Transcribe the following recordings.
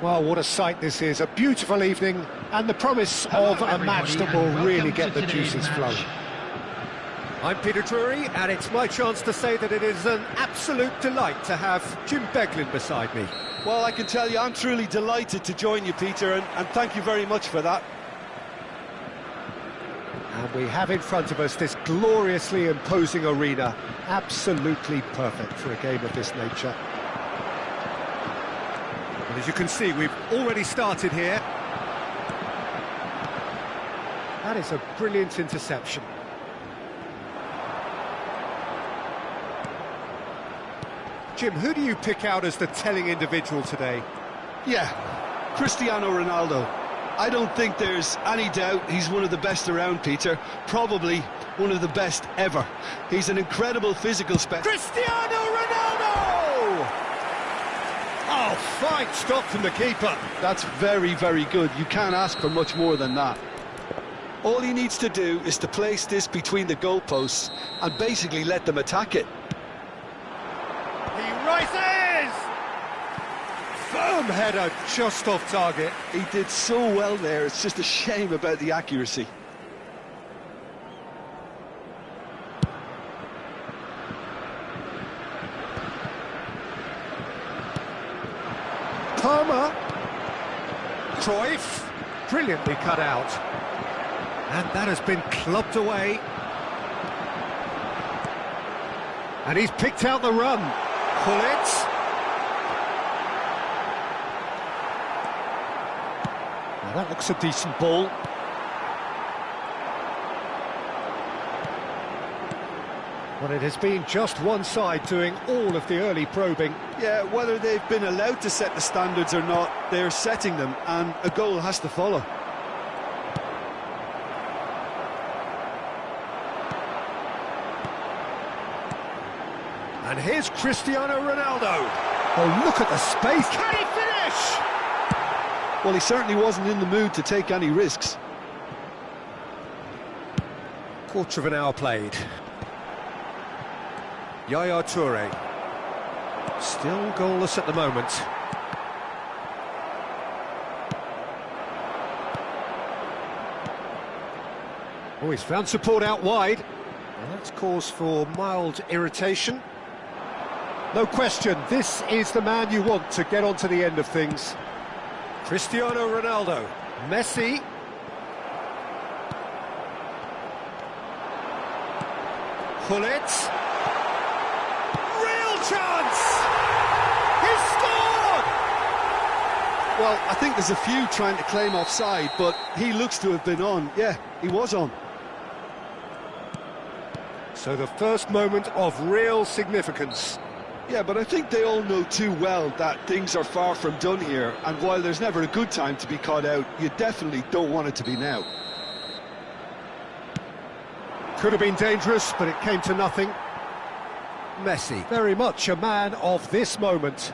Well, what a sight this is. A beautiful evening and the promise of a match that will really get the juices flowing. I'm Peter Drury, and it's my chance to say that it is an absolute delight to have Jim Beglin beside me. Well, I can tell you I'm truly delighted to join you, Peter, and thank you very much for that. And we have in front of us this gloriously imposing arena, absolutely perfect for a game of this nature. And as you can see, we've already started here. That is a brilliant interception. Jim, who do you pick out as the telling individual today? Yeah, Cristiano Ronaldo. I don't think there's any doubt he's one of the best around, Peter. Probably one of the best ever. He's an incredible physical specimen. Cristiano Ronaldo! Oh, fine stop from the keeper. That's very, very good. You can't ask for much more than that. All he needs to do is to place this between the goalposts and basically let them attack it. He rises! Firm header, just off target. He did so well there, it's just a shame about the accuracy. Palmer. Cruyff. Brilliantly cut out. And that has been clubbed away. And he's picked out the run. Gullit. Now that looks a decent ball. Well, it has been just one side doing all of the early probing. Yeah, whether they've been allowed to set the standards or not, they're setting them, and a goal has to follow. And here's Cristiano Ronaldo. Oh, look at the space. Can he finish? Well, he certainly wasn't in the mood to take any risks. Quarter of an hour played. Yaya Toure. Still goalless at the moment. Oh, he's found support out wide. And that's cause for mild irritation. No question, this is the man you want to get onto the end of things. Cristiano Ronaldo. Messi. Gullit. Real chance! He's scored! Well, I think there's a few trying to claim offside, but he looks to have been on. Yeah, he was on. So the first moment of real significance. Yeah, but I think they all know too well that things are far from done here, and while there's never a good time to be caught out, you definitely don't want it to be now. Could have been dangerous, but it came to nothing. Messi, very much a man of this moment.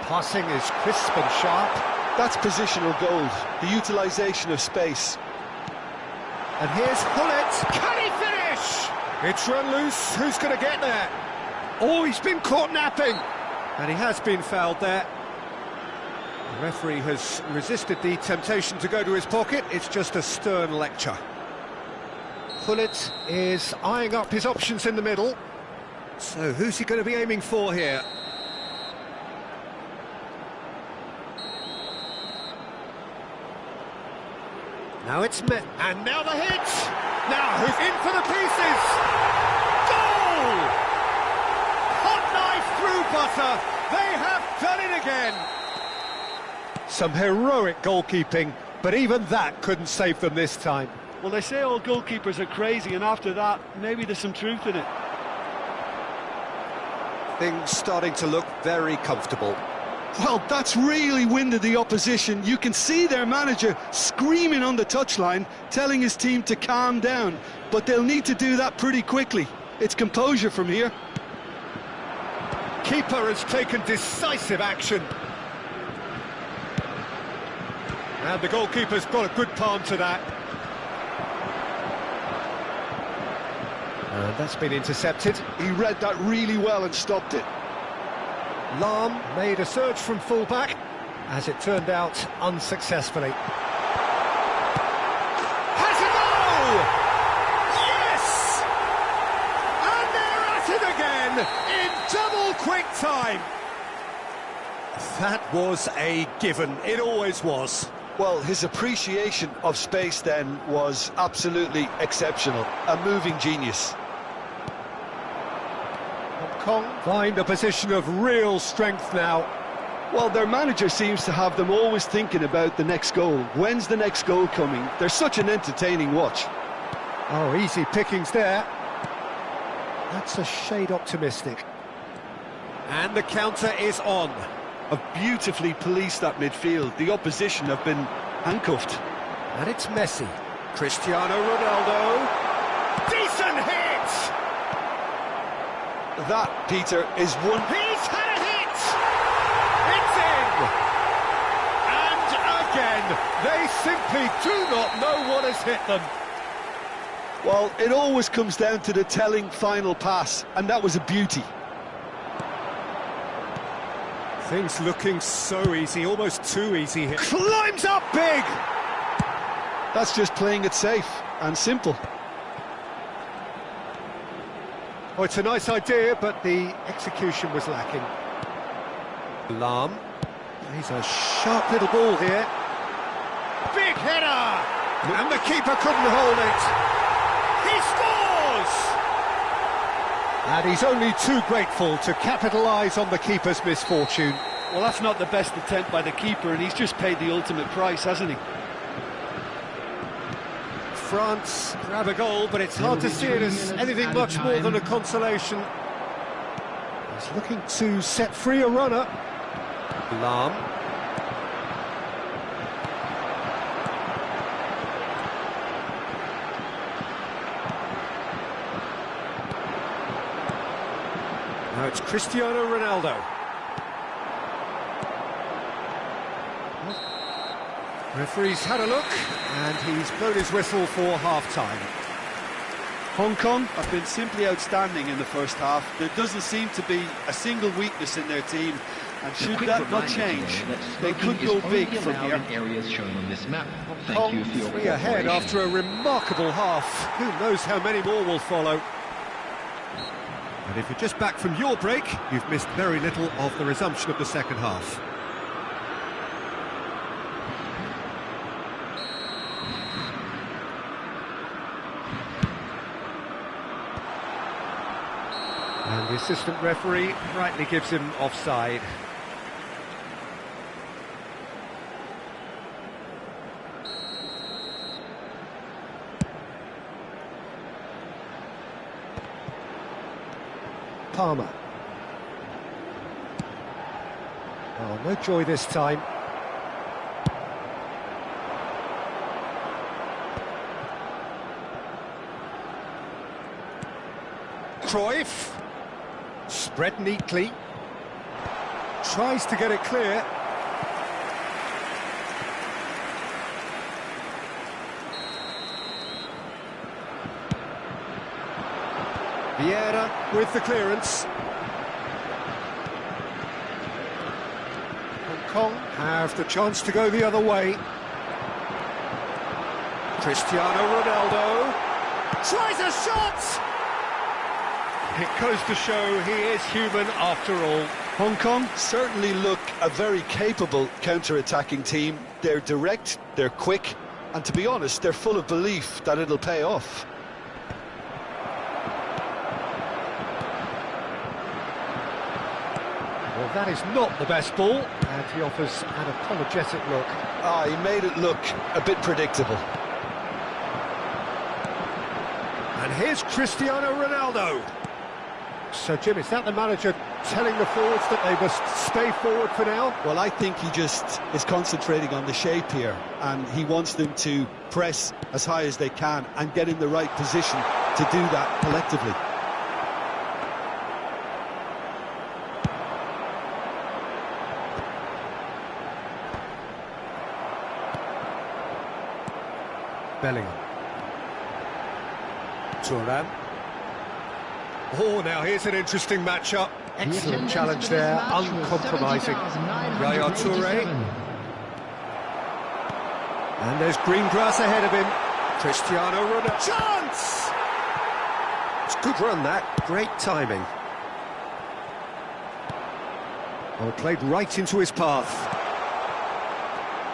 Passing is crisp and sharp. That's positional gold, the utilisation of space. And here's Gullit. Can he finish? It's run loose. Who's going to get there? Oh, he's been caught napping. And he has been fouled there. The referee has resisted the temptation to go to his pocket. It's just a stern lecture. Gullit is eyeing up his options in the middle. So who's he going to be aiming for here? Now it's Met, and now the hit! Now, who's in for the pieces? Goal! Hot knife through butter. They have done it again. Some heroic goalkeeping, but even that couldn't save them this time. Well, they say all goalkeepers are crazy, and after that, maybe there's some truth in it. Things starting to look very comfortable. Well, that's really winded the opposition. You can see their manager screaming on the touchline, telling his team to calm down. But they'll need to do that pretty quickly. It's composure from here. Keeper has taken decisive action. And the goalkeeper's got a good palm to that. And that's been intercepted. He read that really well and stopped it. Lahm made a surge from full-back, as it turned out, unsuccessfully. Has a goal! Yes! And they're at it again, in double quick time. That was a given, it always was. Well, his appreciation of space then was absolutely exceptional. A moving genius. Kong find a position of real strength now. Well, their manager seems to have them always thinking about the next goal. When's the next goal coming? They're such an entertaining watch. Oh, easy pickings there. That's a shade optimistic. And the counter is on. Have beautifully policed that midfield. The opposition have been handcuffed. And it's Messi. Cristiano Ronaldo. Decent hit! That, Peter, is one... He's had a hit! It's in! And again, they simply do not know what has hit them. Well, it always comes down to the telling final pass, and that was a beauty. Things looking so easy, almost too easy here. Climbs up big! That's just playing it safe and simple. Oh, it's a nice idea, but the execution was lacking. Lahm. He's a sharp little ball here. Big header! And the keeper couldn't hold it. He scores! And he's only too grateful to capitalise on the keeper's misfortune. Well, that's not the best attempt by the keeper, and he's just paid the ultimate price, hasn't he? France grab a goal, but it's hard to see it as anything much more than a consolation. He's looking to set free a runner. Lahm. Now it's Cristiano Ronaldo. Referee's had a look, and he's blown his whistle for half-time. Hong Kong have been simply outstanding in the first half. There doesn't seem to be a single weakness in their team, and should that not change, they could go big from here. Areas shown on this map. Thank you for your cooperation. Ahead after a remarkable half. Who knows how many more will follow. And if you're just back from your break, you've missed very little of the resumption of the second half. And the assistant referee rightly gives him offside. Palmer. Oh, no joy this time. Cruyff. Spread neatly. Tries to get it clear. Vieira with the clearance. Hong Kong have the chance to go the other way. Cristiano Ronaldo tries a shot! It goes to show he is human after all. Hong Kong certainly look a very capable counter-attacking team. They're direct, they're quick, and to be honest, they're full of belief that it'll pay off. Well, that is not the best ball, and he offers an apologetic look. Ah, he made it look a bit predictable. And here's Cristiano Ronaldo. So, Jim, is that the manager telling the forwards that they must stay forward for now? Well, I think he just is concentrating on the shape here, and he wants them to press as high as they can and get in the right position to do that collectively. Bellingham. Thuram. Oh, now here's an interesting matchup. Excellent challenge there, uncompromising. Yaya Toure. And there's green grass ahead of him. Cristiano Ronaldo. Chance! It's a good run, that. Great timing. Oh, played right into his path.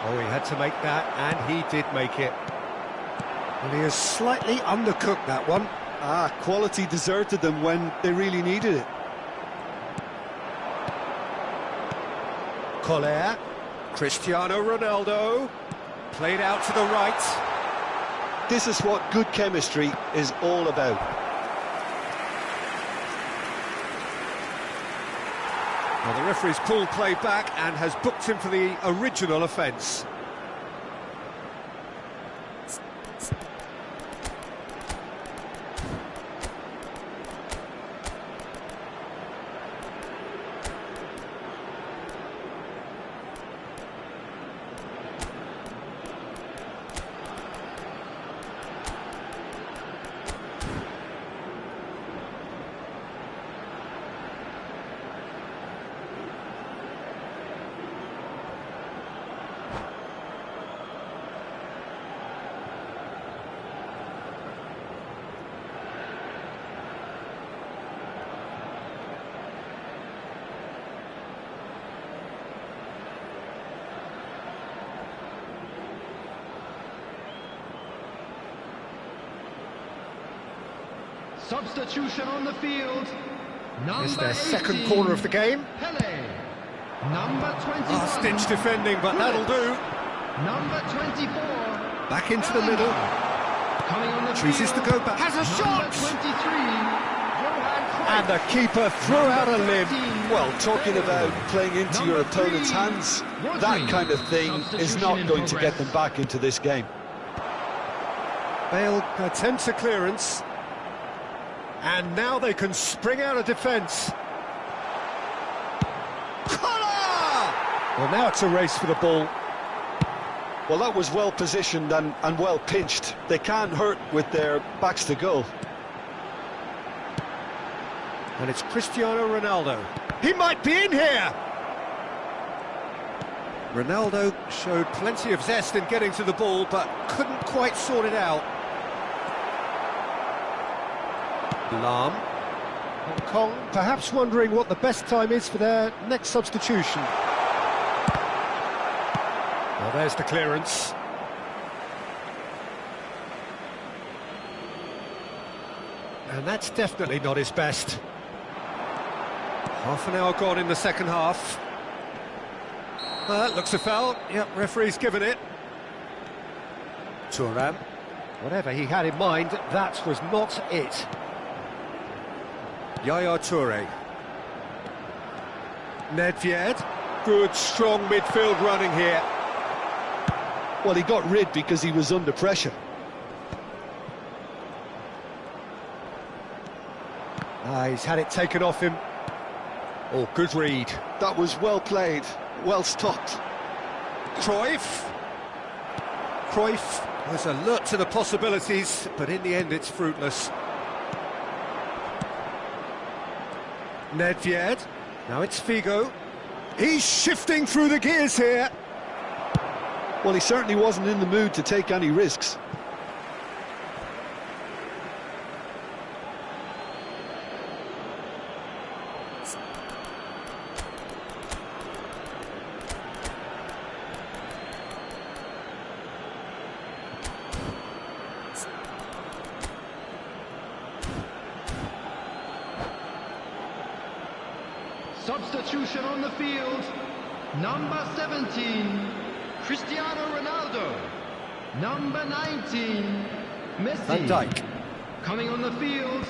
Oh, he had to make that, and he did make it. Well, he has slightly undercooked that one. Ah, quality deserted them when they really needed it. Collier, Cristiano Ronaldo, played out to the right. This is what good chemistry is all about. Well, the referee's pulled play back and has booked him for the original offence. Substitution on the field. It's their second corner of the game. Pele. Number 21. Last-ditch defending, but that'll do. Number 24. Back into the middle. Coming on the Chooses to field. go back. Has a Number shot! 23. Johan Cruyff. And the keeper threw out a limb. Well, talking about playing into your opponent's hands, that kind of thing is not going to get them back into this game. Bale attempts a clearance. And now they can spring out of defence. Well, now it's a race for the ball. Well, that was well positioned and well pinched. They can't hurt with their backs to goal. And it's Cristiano Ronaldo. He might be in here! Ronaldo showed plenty of zest in getting to the ball, but couldn't quite sort it out. Lahm. Hong Kong perhaps wondering what the best time is for their next substitution. Well, there's the clearance. And that's definitely not his best. Half an hour gone in the second half. Well, that looks a foul. Yep, referee's given it. Thuram. Whatever he had in mind, that was not it. Yaya Toure. Nedved. Good, strong midfield running here. Well, he got rid because he was under pressure. He's had it taken off him. Oh, good read. That was well played, well stopped. Cruyff. Cruyff was alert to the possibilities, but in the end it's fruitless. Nedved. Now it's Figo. He's shifting through the gears here. Well, he certainly wasn't in the mood to take any risks. Substitution on the field. Number 17, Cristiano Ronaldo. Number 19, Messi. Van Dijk. Coming on the field,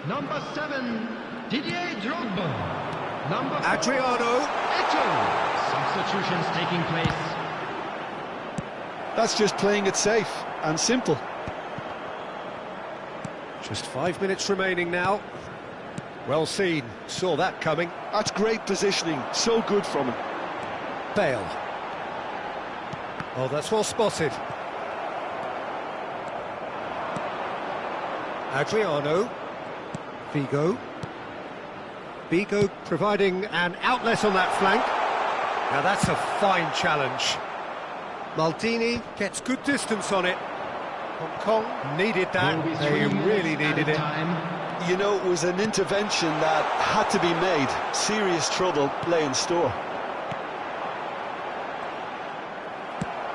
number 7, Didier Drogba. Number 4, Adriano. Eto'o. Substitutions taking place. That's just playing it safe and simple. Just 5 minutes remaining now. Well seen, saw that coming. That's great positioning, so good from him. Bale. Oh, that's well spotted. Adriano. Figo. Figo providing an outlet on that flank. Now that's a fine challenge. Maldini gets good distance on it. Hong Kong needed that, Will be they 3 minutes really needed added it. time. You know, it was an intervention that had to be made. Serious trouble lay in store.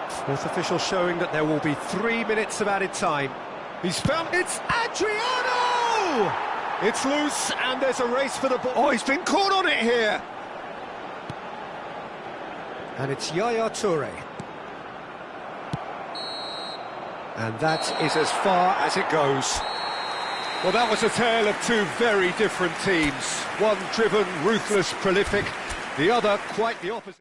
Fourth official showing that there will be 3 minutes of added time. He's found... It's Adriano! It's loose, and there's a race for the ball. Oh, he's been caught on it here! And it's Yaya Toure. And that is as far as it goes. Well, that was a tale of two very different teams. One driven, ruthless, prolific. The other quite the opposite.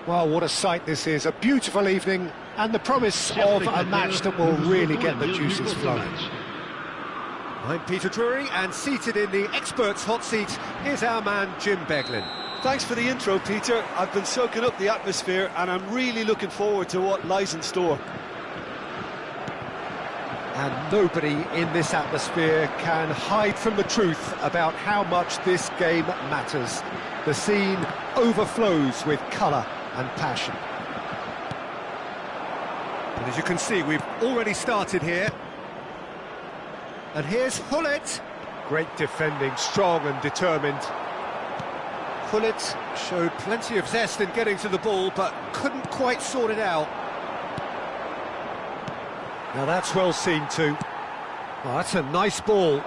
Well, what a sight this is. A beautiful evening and the promise of a match that will really get the juices flowing. I'm Peter Drury, and seated in the experts' hot seat is our man Jim Beglin. Thanks for the intro, Peter. I've been soaking up the atmosphere and I'm really looking forward to what lies in store. And nobody in this atmosphere can hide from the truth about how much this game matters. The scene overflows with colour and passion. And as you can see, we've already started here. And here's Gullit. Great defending, strong and determined. Gullit showed plenty of zest in getting to the ball, but couldn't quite sort it out. Now that's well seen too. Oh, that's a nice ball.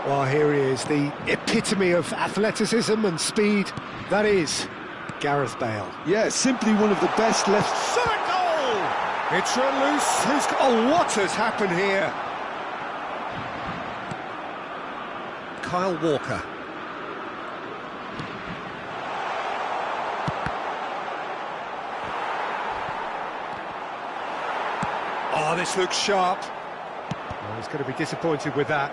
Well, here he is, the epitome of athleticism and speed. That is Gareth Bale. Yeah, simply one of the best left... Shot goal! It's run loose. Oh, what has happened here? Kyle Walker. Oh, this looks sharp. Oh, he's going to be disappointed with that.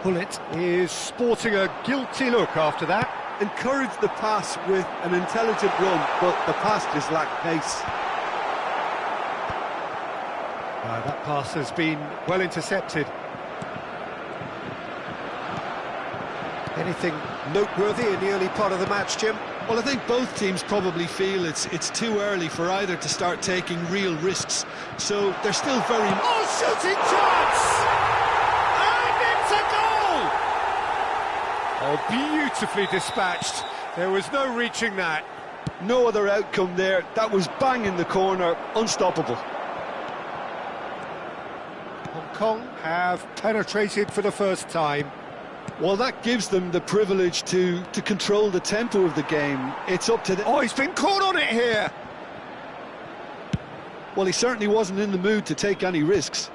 Gullit is sporting a guilty look after that. Encouraged the pass with an intelligent run, but the pass just lacked pace. That pass has been well intercepted. Anything noteworthy in the early part of the match, Jim? Well, I think both teams probably feel it's too early for either to start taking real risks, so they're still very... Oh, shooting chance! And it's a goal! Oh, beautifully dispatched. There was no reaching that. No other outcome there. That was bang in the corner, unstoppable. Hong Kong have penetrated for the first time. Well, that gives them the privilege to control the tempo of the game. It's up to them. Oh, he's been caught on it here! Well, he certainly wasn't in the mood to take any risks.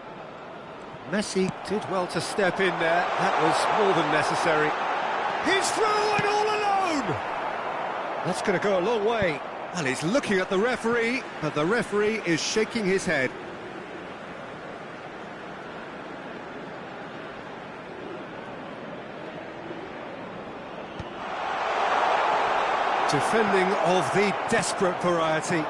Messi did well to step in there. That was more than necessary. He's through and all alone! That's going to go a long way. Well, he's looking at the referee, but the referee is shaking his head. Defending of the desperate variety.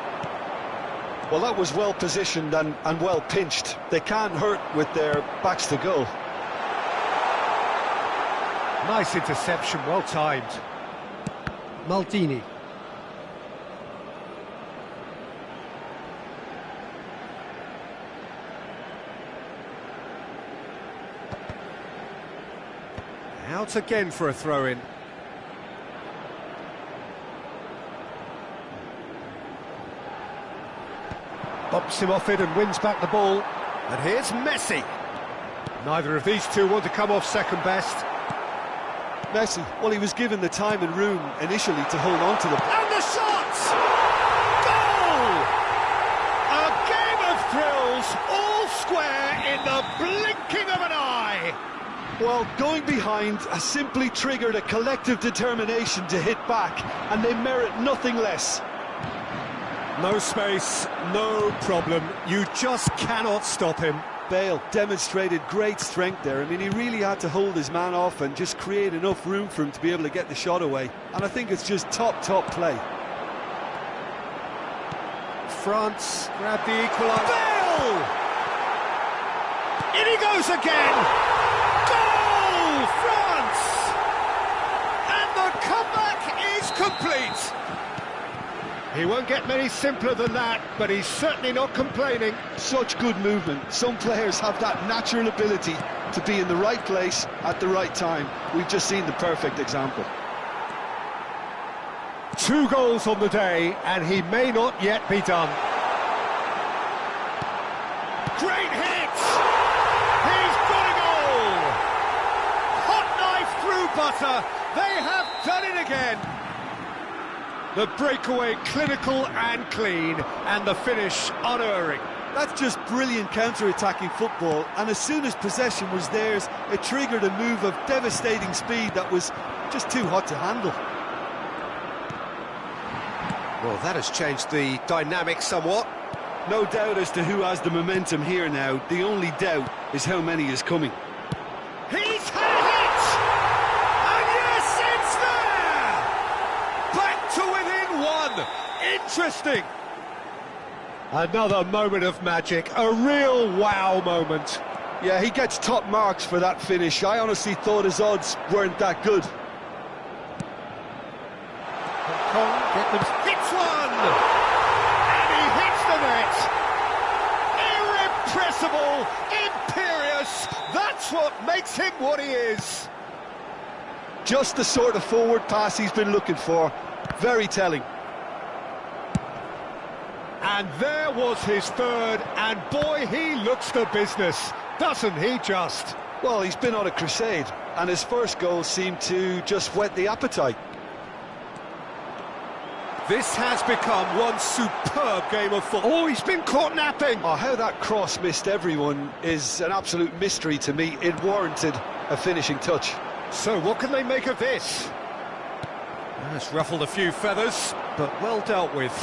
Well, that was well positioned and well pinched. They can't hurt with their backs to goal. Nice interception, well timed. Maldini. Out again for a throw-in. Bumps him off it and wins back the ball. And here's Messi. Neither of these two want to come off second best. Messi, well, he was given the time and room initially to hold on to them. And the shot! Goal! A game of thrills, all square in the blinking of an eye. Well, going behind has simply triggered a collective determination to hit back, and they merit nothing less. No space, no problem. You just cannot stop him. Bale demonstrated great strength there. I mean, he really had to hold his man off and just create enough room for him to be able to get the shot away. And I think it's just top play. France grab the equaliser. Bale! In he goes again! Goal! France! And the comeback is complete! He won't get many simpler than that, but he's certainly not complaining. Such good movement. Some players have that natural ability to be in the right place at the right time. We've just seen the perfect example. 2 goals on the day, and he may not yet be done. Great hit! He's got a goal! Hot knife through butter. They have done it again. The breakaway clinical and clean, and the finish unerring. That's just brilliant counter-attacking football, and as soon as possession was theirs, it triggered a move of devastating speed that was just too hot to handle. Well, that has changed the dynamic somewhat. No doubt as to who has the momentum here now. The only doubt is how many is coming. He's had it! And yes, it's there! Back to within one! Interesting! Another moment of magic, a real wow moment. Yeah, he gets top marks for that finish. I honestly thought his odds weren't that good. Hits one! And he hits the net! Irrepressible, imperious, that's what makes him what he is. Just the sort of forward pass he's been looking for. Very telling. And there was his third, and boy, he looks the business, doesn't he just? Well, he's been on a crusade, and his first goal seemed to just whet the appetite. This has become one superb game of football. Oh, he's been caught napping! Oh, how that cross missed everyone is an absolute mystery to me. It warranted a finishing touch. So what can they make of this? It's ruffled a few feathers, but well dealt with.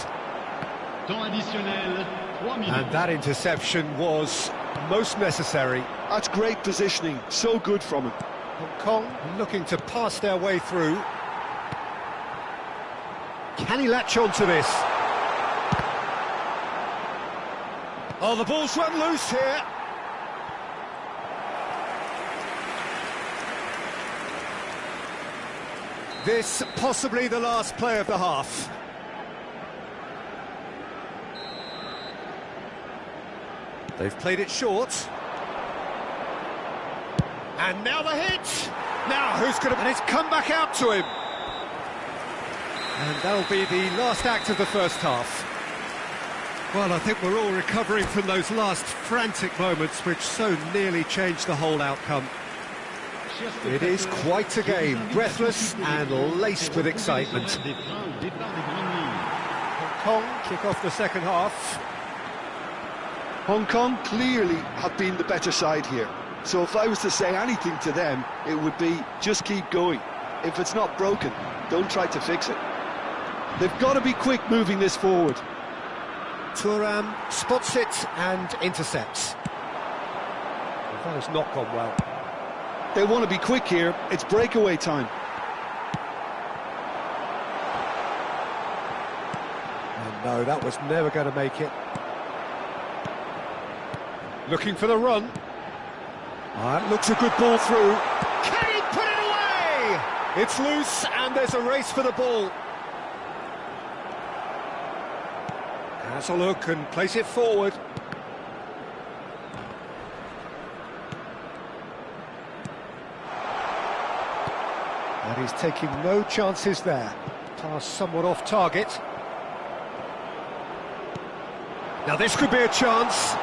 Temps additionnel, 3 minutes. And that interception was most necessary. That's great positioning, so good from him. Hong Kong looking to pass their way through. Can he latch on to this? Oh, the ball's run loose here. This possibly the last play of the half. They've played it short. And now the hit! Now who's going to... And it's come back out to him. And that'll be the last act of the first half. Well, I think we're all recovering from those last frantic moments which so nearly changed the whole outcome. It is quite a game, breathless and laced with excitement. Hong Kong kick off the second half. Hong Kong clearly have been the better side here. So if I was to say anything to them, it would be just keep going. If it's not broken, don't try to fix it. They've got to be quick moving this forward. Thuram spots it and intercepts. Well, that has not gone well. They want to be quick here. It's breakaway time. And no, that was never going to make it. Looking for the run. Looks a good ball through. Can he put it away? It's loose and there's a race for the ball. Has a look and place it forward. And he's taking no chances there. Pass somewhat off target. Now this could be a chance.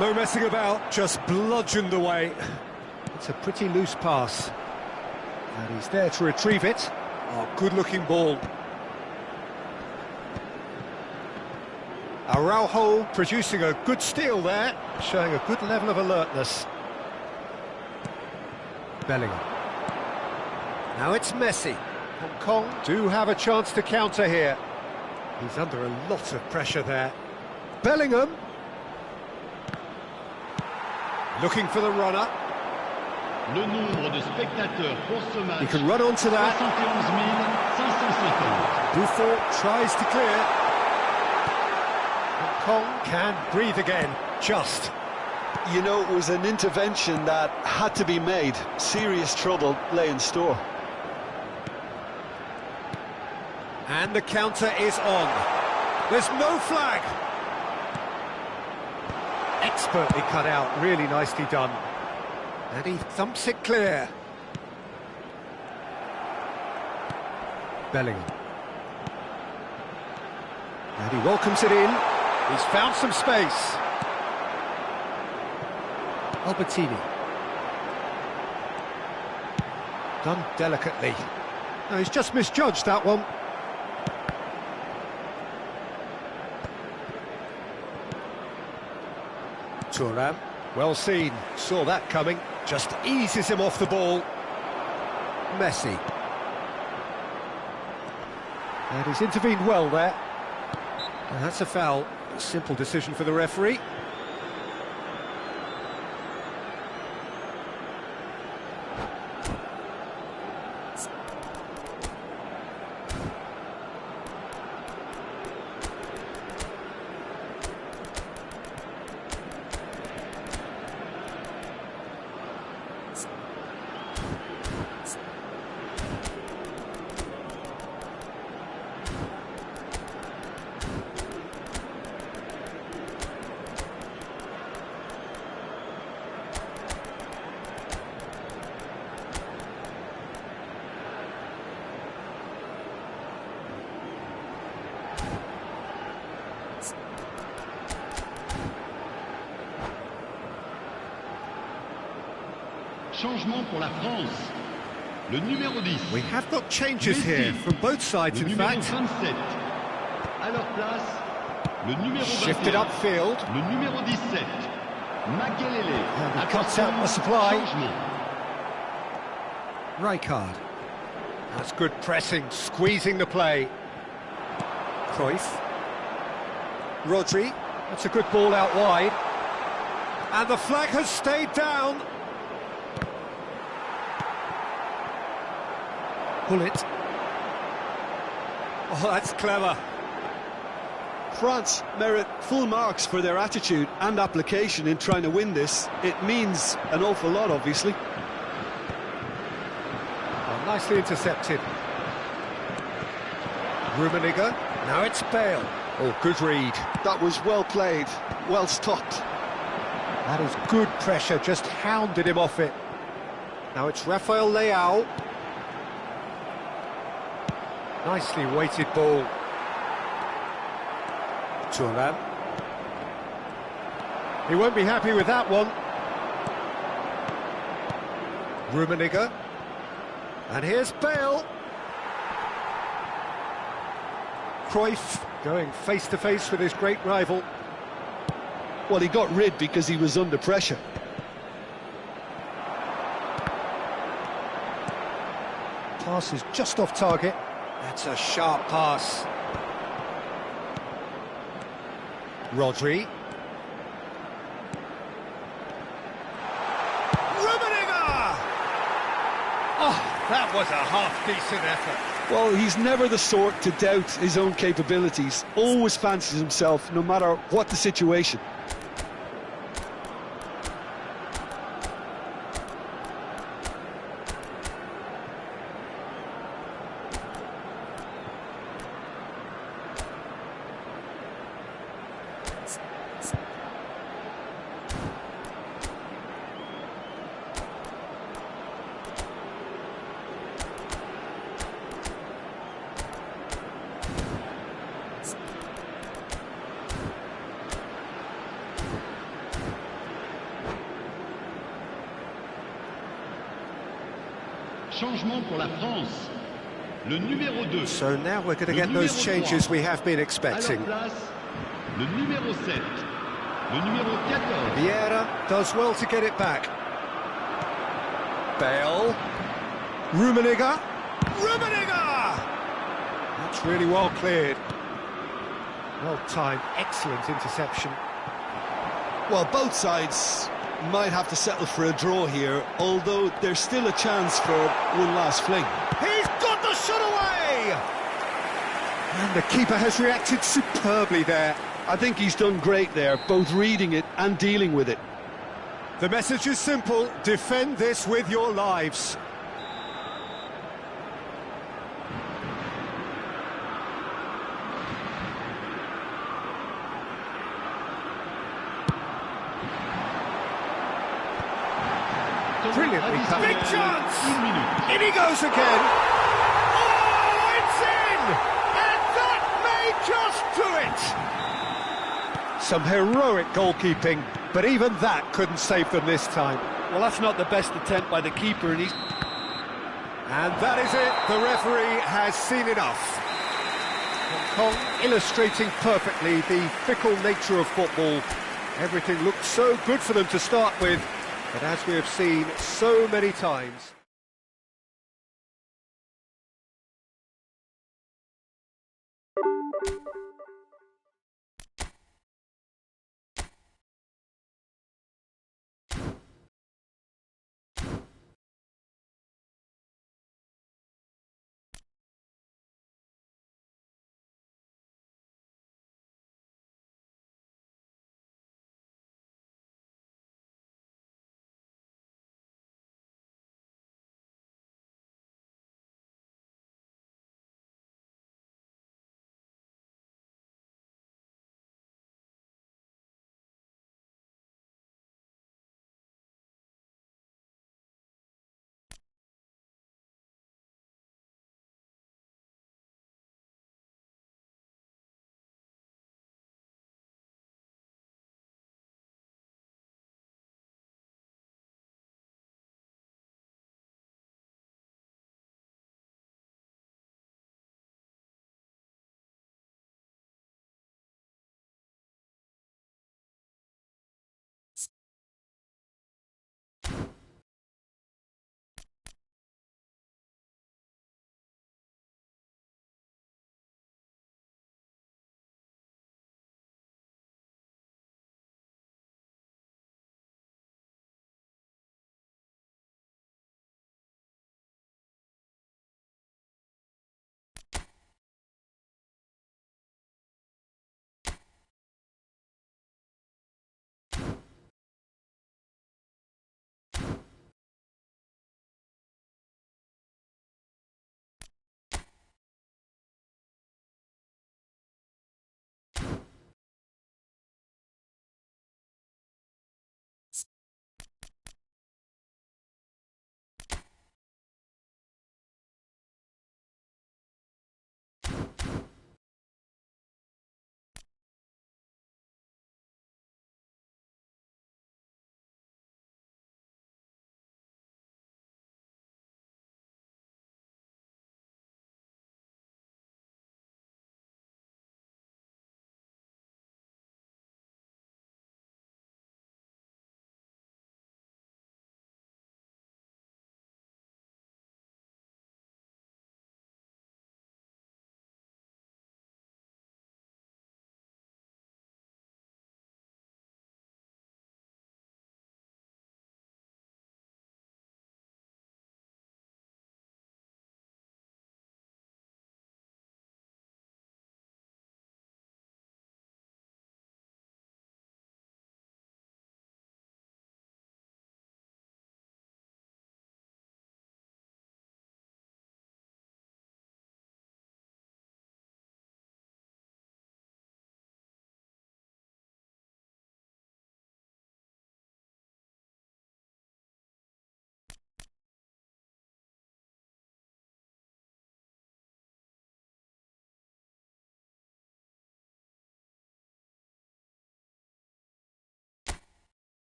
No messing about, just bludgeoned away. It's a pretty loose pass. And he's there to retrieve it. Oh, good-looking ball. Araujo producing a good steal there, showing a good level of alertness. Bellingham. Now it's Messi. Hong Kong do have a chance to counter here. He's under a lot of pressure there. Bellingham. Looking for the runner. Le nombre de spectateurs pour ce match. He can run onto that. 71 550. Buffon tries to clear. Hong Kong can breathe again, just. You know, it was an intervention that had to be made. Serious trouble lay in store. And the counter is on. There's no flag. Expertly cut out, really nicely done. And he thumps it clear. Bellingham. And he welcomes it in. He's found some space. Albertini. Done delicately. No, he's just misjudged that one. Thuram, well seen, saw that coming, just eases him off the ball. Messi. And he's intervened well there. And that's a foul. A simple decision for the referee. Changement pour la France. Le numéro 10. We have got changes here from both sides, in fact. 27. À leur place, le numéro 21. Shifted upfield. Le numéro 17. Makelele. And he cuts out the supply. Changement. Rijkaard. That's good pressing, squeezing the play. Cruyff. Rodri. That's a good ball out wide. And the flag has stayed down. Bullet. Oh, that's clever. France merit full marks for their attitude and application in trying to win this. It means an awful lot, obviously. Oh, nicely intercepted. Rummenigge. Now it's Bale. Oh, good read. That was well played, well stopped. That is good pressure, just hounded him off it. Now it's Rafael Leao. Nicely weighted ball. Thuram. He won't be happy with that one. Rummenigge. And here's Bale. Cruyff going face-to-face with his great rival. Well, he got rid because he was under pressure. Pass is just off target. That's a sharp pass. Rodri. Rummenigge! Oh, that was a half-decent effort. Well, he's never the sort to doubt his own capabilities. Always fancies himself, no matter what the situation. Changement pour la France. Le numéro 2. So now we're going to get those changes we have been expecting. À leur place, le numéro 7. Le numéro 14. Vieira does well to get it back. Bale. Rummenigge. Rummenigge! That's really well cleared. Well timed, excellent interception. Well, both sides might have to settle for a draw here, although there's still a chance for one last fling. He's got the shot away! And the keeper has reacted superbly there. I think he's done great there, both reading it and dealing with it. The message is simple: defend this with your lives. Brilliantly covered. Big chance! In he goes again. Oh, it's in! And that may just do it! Some heroic goalkeeping, but even that couldn't save them this time. Well, that's not the best attempt by the keeper, and And that is it. The referee has seen enough. Hong Kong illustrating perfectly the fickle nature of football. Everything looked so good for them to start with, but as we have seen so many times...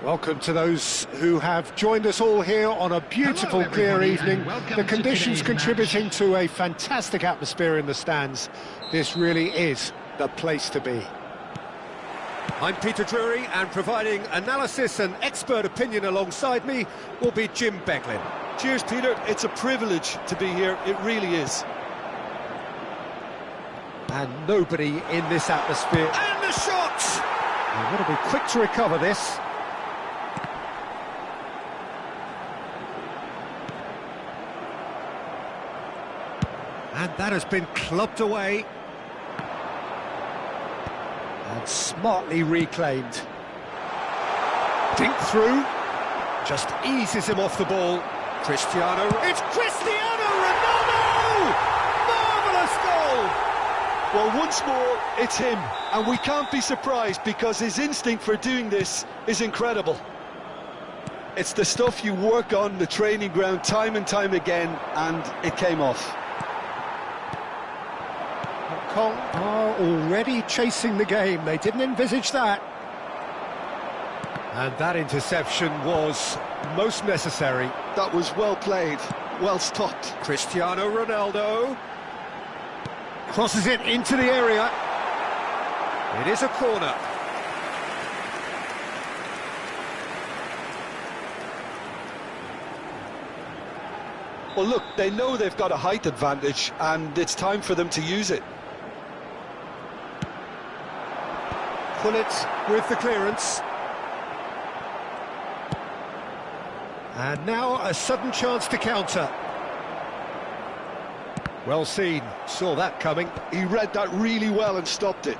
Welcome to those who have joined us all here on a beautiful, Hello, clear everybody, evening. and welcome The to conditions today's contributing match. to a fantastic atmosphere in the stands. This really is the place to be. I'm Peter Drury, and providing analysis and expert opinion alongside me will be Jim Beglin. Cheers, Peter. It's a privilege to be here. It really is. And nobody in this atmosphere. And the shot! You've got to be quick to recover this. And that has been clubbed away. And smartly reclaimed. Dink through. Just eases him off the ball. Cristiano. It's Cristiano Ronaldo! Marvellous goal! Well, once more, it's him. And we can't be surprised because his instinct for doing this is incredible. It's the stuff you work on the training ground time and time again, and it came off. Kong are already chasing the game. They didn't envisage that. And that interception was most necessary. That was well played, well stopped. Cristiano Ronaldo crosses it into the area. It is a corner. Well, look, they know they've got a height advantage, and it's time for them to use it. Gullit with the clearance. And now a sudden chance to counter. Well seen, saw that coming. He read that really well and stopped it.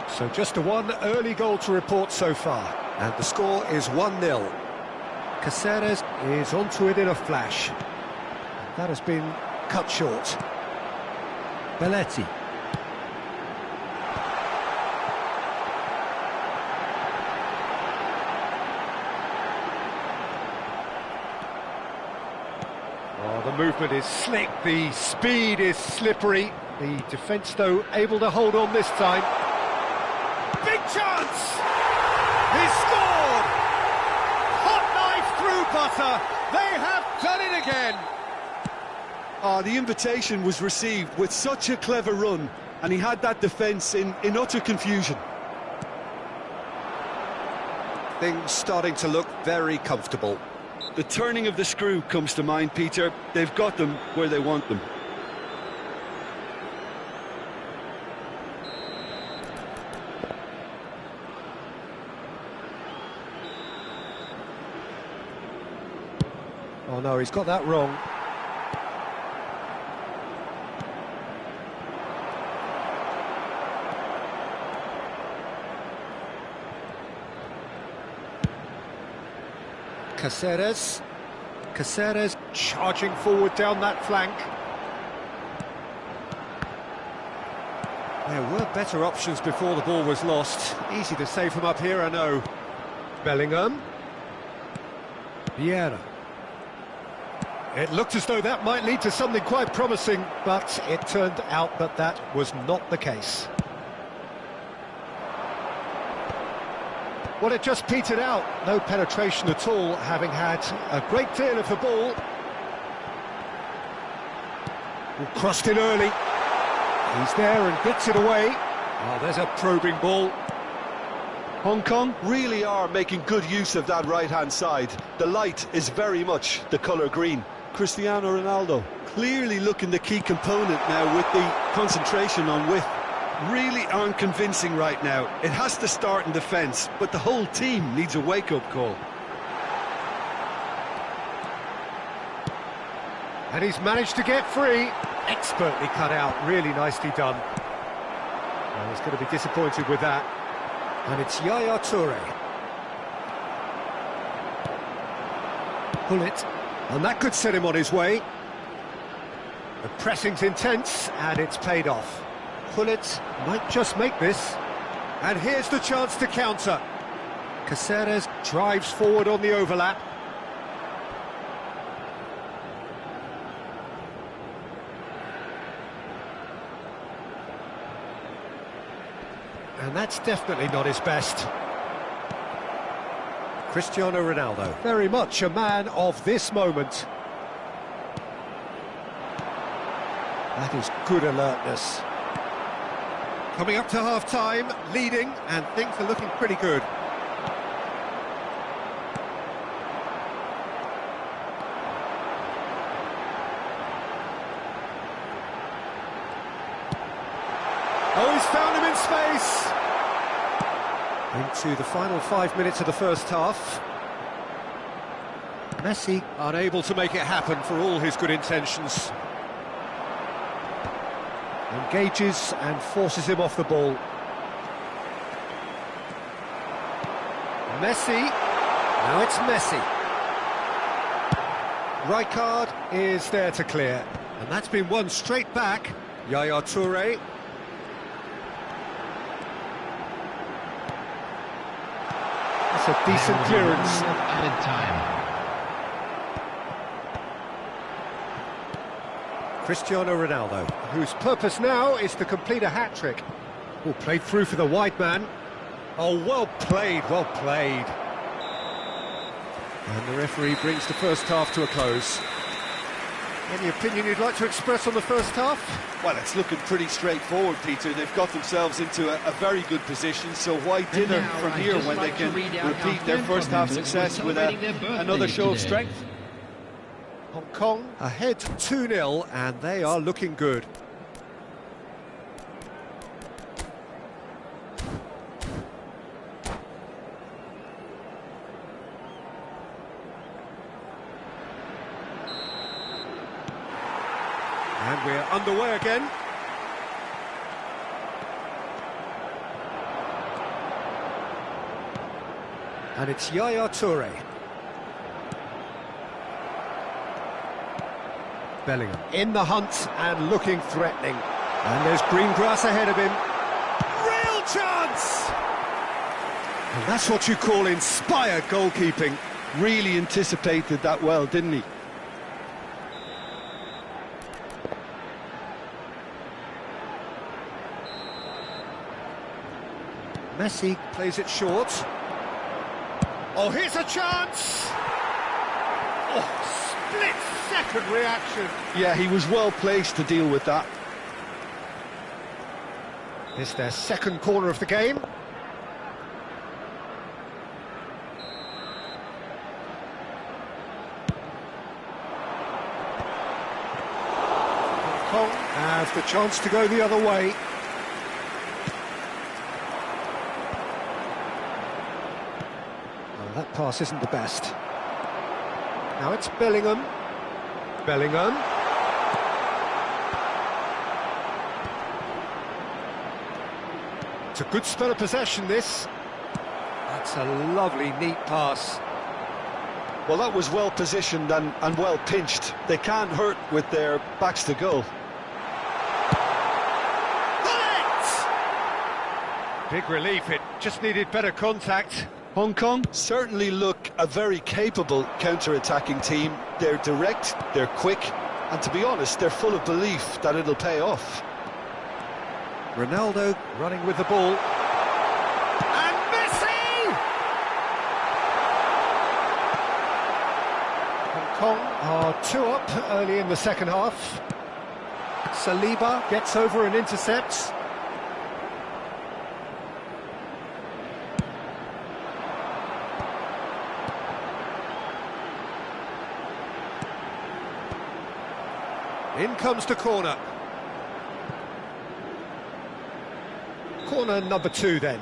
So just a one early goal to report so far. And the score is 1-0. Caceres is onto it in a flash. That has been cut short. Belletti. The movement is slick, the speed is slippery. The defence, though, able to hold on this time. Big chance! He scored! Hot knife through butter. They have done it again. The invitation was received with such a clever run, and he had that defence in utter confusion. Things starting to look very comfortable. The turning of the screw comes to mind, Peter. They've got them where they want them. Oh no, he's got that wrong. Caceres. Caceres charging forward down that flank. There were better options before the ball was lost. Easy to save from up here, I know. Bellingham. Vieira. It looked as though that might lead to something quite promising, but it turned out that that was not the case. Well, it just petered out. No penetration at all, having had a great deal of the ball. Crossed in early. He's there and gets it away. Oh, there's a probing ball. Hong Kong really are making good use of that right-hand side. The light is very much the colour green. Cristiano Ronaldo clearly looking the key component now with the concentration on width. Really aren't convincing right now. It has to start in defence, but the whole team needs a wake-up call. And he's managed to get free. Expertly cut out, really nicely done. Well, he's going to be disappointed with that. And it's Yaya Toure. Gullit. And that could set him on his way. The pressing's intense, and it's paid off. Gullit might just make this. And here's the chance to counter. Caceres drives forward on the overlap. And that's definitely not his best. Cristiano Ronaldo, very much a man of this moment. That is good alertness. Coming up to half-time, leading, and things are looking pretty good. Oh, he's found him in space! Into the final 5 minutes of the first half. Messi unable to make it happen for all his good intentions. Engages and forces him off the ball. Messi. Now it's Messi. Rijkaard is there to clear. And that's been won straight back. Yaya Toure. That's a decent clearance. Added time. Cristiano Ronaldo, whose purpose now is to complete a hat-trick. Oh, played through for the wide man. Oh, well played, well played. And the referee brings the first half to a close. Any opinion you'd like to express on the first half? Well, it's looking pretty straightforward, Peter. They've got themselves into a very good position, so why dither from here when they can repeat their first half success with another show of strength? Hong Kong ahead 2-0, and they are looking good. And we're underway again. And it's Yaya Toure. Bellingham in the hunt and looking threatening. And there's green grass ahead of him. Real chance! And that's what you call inspired goalkeeping. Really anticipated that well, didn't he? Messi plays it short. Oh, here's a chance! Oh, split-second reaction. Yeah, he was well placed to deal with that. It's their second corner of the game. Hong Kong has the chance to go the other way. That pass isn't the best. Now it's Bellingham. Bellingham. It's a good spell of possession, this. That's a lovely, neat pass. Well, that was well positioned and well pinched. They can't hurt with their backs to goal. Big relief, it just needed better contact. Hong Kong certainly look a very capable counter-attacking team. They're direct, they're quick, and to be honest, they're full of belief that it'll pay off. Ronaldo running with the ball. And Messi! Hong Kong are 2 up early in the second half. Saliba gets over and intercepts. In comes the corner. Corner number 2 then.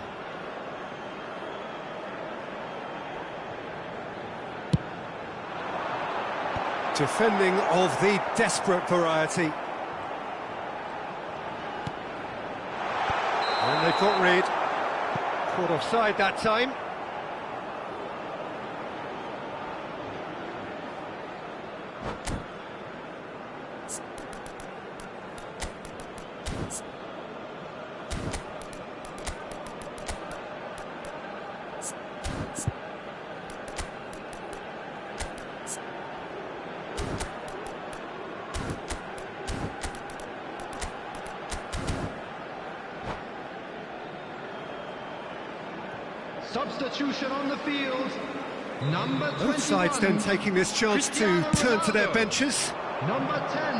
Defending of the desperate variety. And they've got rid. Caught offside that time. Substitution on the field. Number 21. Both sides then taking this chance to turn to their benches. Number 10,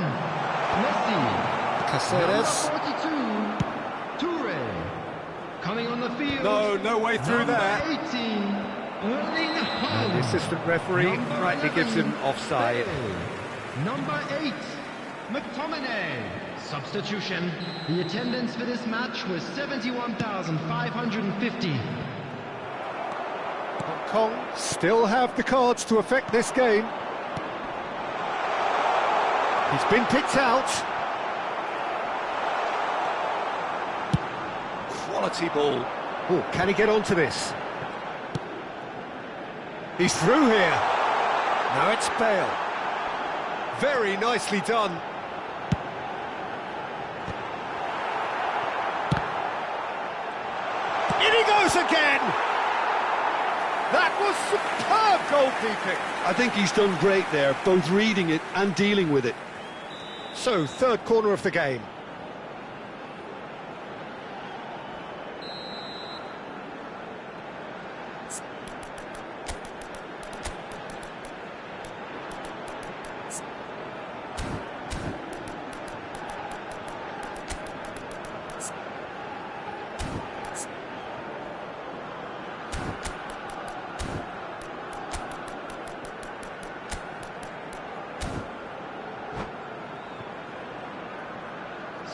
Messi. Caceres. Number 42, Toure. Coming on the field. No way through Number there. 18, Erling And the Haaland. assistant referee Number rightly gives him 11, offside. Bale. Number 8, McTominay. Substitution. The attendance for this match was 71,550. Hong Kong still have the cards to affect this game. He's been picked out. Quality ball. Oh, can he get onto this? He's through here. Now it's Bale. Very nicely done. In he goes again. That was superb goalkeeping. I think he's done great there, both reading it and dealing with it. So, third corner of the game.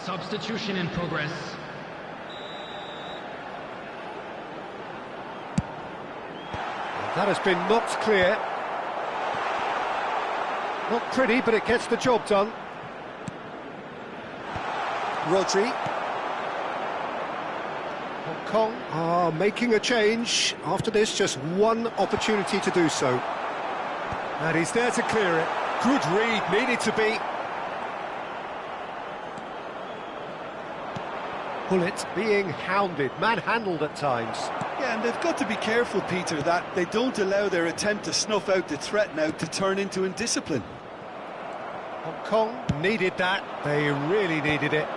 Substitution in progress. That has been knocked clear. Not pretty, but it gets the job done. Rodri. Hong Kong are making a change. After this, just one opportunity to do so. And he's there to clear it. Good read, needed to be. Bullet being hounded, manhandled at times. Yeah, and they've got to be careful, Peter, that they don't allow their attempt to snuff out the threat now to turn into indiscipline. Hong Kong needed that. They really needed it.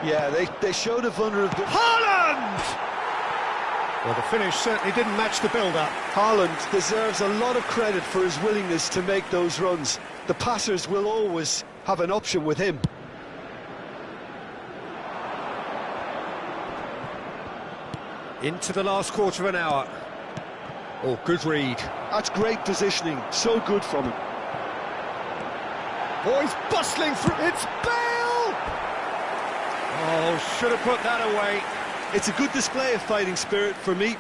Yeah, they showed a vulnerability. Haaland! Well, the finish certainly didn't match the build-up. Haaland deserves a lot of credit for his willingness to make those runs. The passers will always have an option with him. Into the last quarter of an hour. Oh, good read. That's great positioning, so good from him. Boys bustling through. It's Bale! Oh, should have put that away. It's a good display of fighting spirit for me.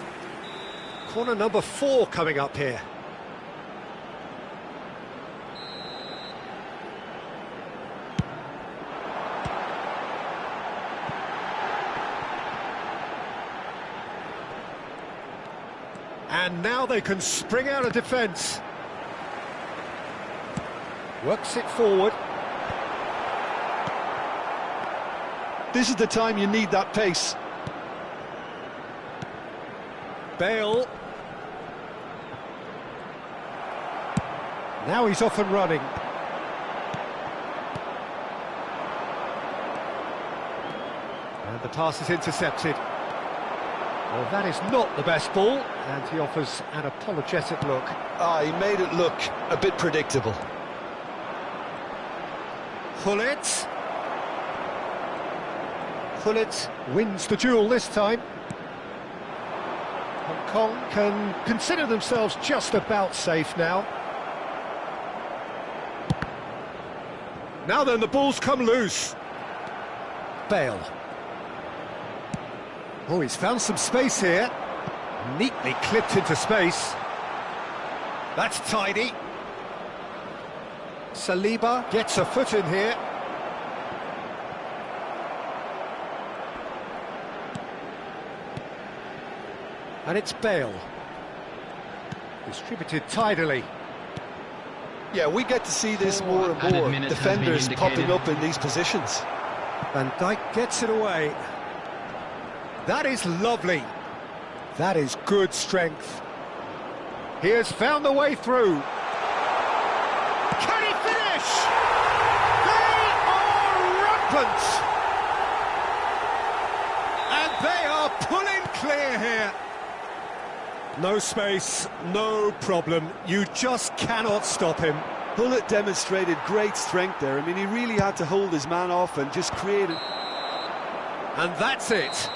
Corner number 4 coming up here. And now they can spring out of defence. Works it forward. This is the time you need that pace. Bale. Now he's off and running. And the pass is intercepted. Well, that is not the best ball, and he offers an apologetic look. He made it look a bit predictable. Gullit. Gullit wins the duel this time. Hong Kong can consider themselves just about safe now. Now then, the ball's come loose. Bale. Oh, he's found some space here. Neatly clipped into space. That's tidy. Saliba gets a foot in here. And it's Bale. Distributed tidily. Yeah, we get to see this more and more. Defenders popping up in these positions. Van Dijk gets it away. That is lovely. That is good strength. He has found the way through. Can he finish? They are rampant. And they are pulling clear here. No space, no problem. You just cannot stop him. Gullit demonstrated great strength there. I mean, he really had to hold his man off and just create it. And that's it.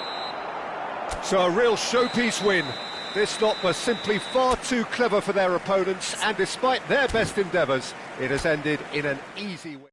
So a real showpiece win. This lot was simply far too clever for their opponents, and despite their best endeavours, it has ended in an easy way.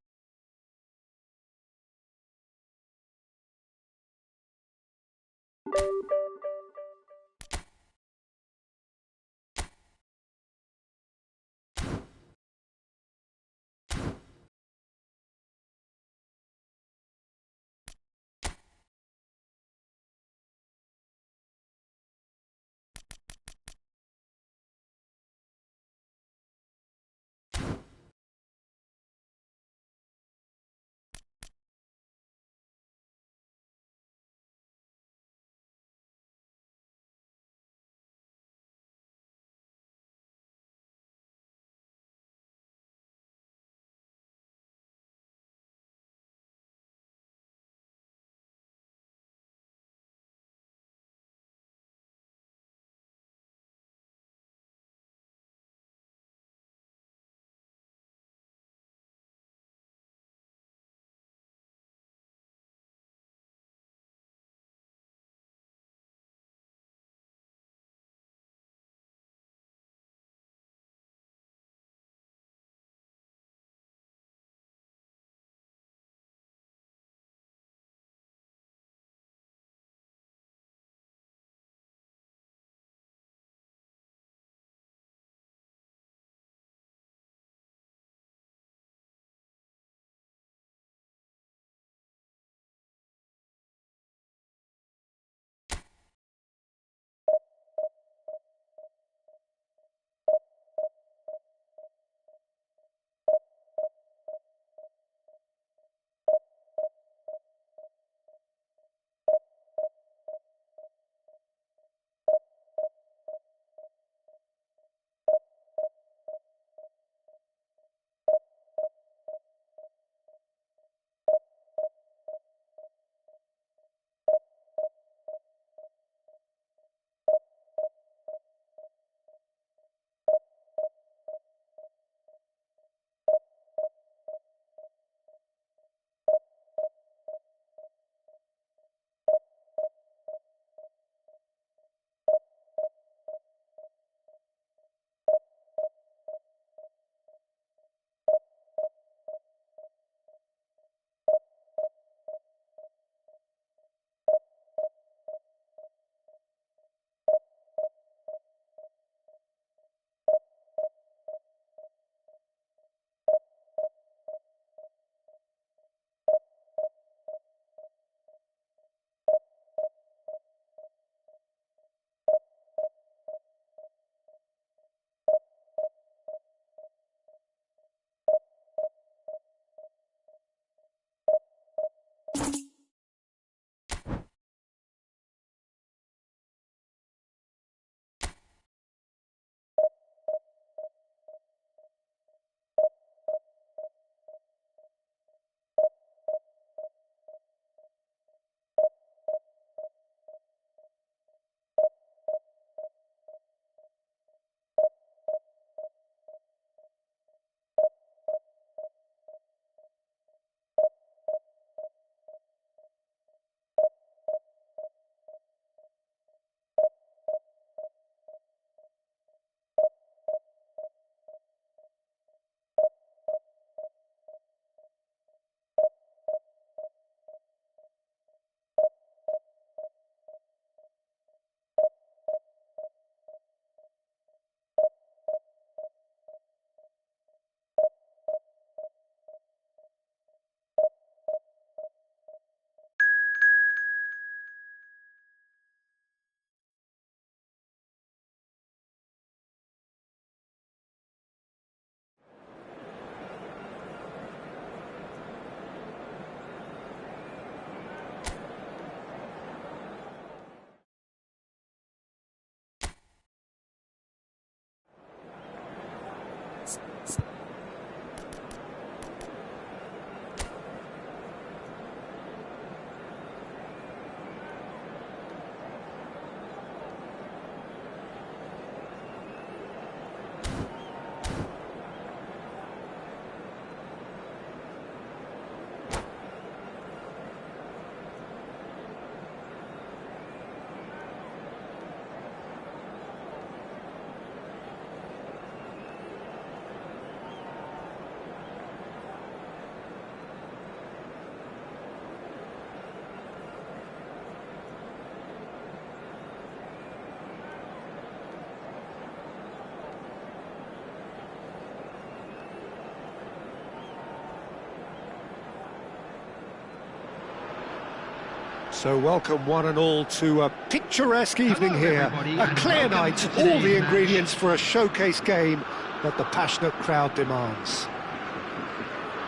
So welcome one and all to a picturesque evening here, everybody, a and clear welcome night, to all today's the match. ingredients for a showcase game that the passionate crowd demands.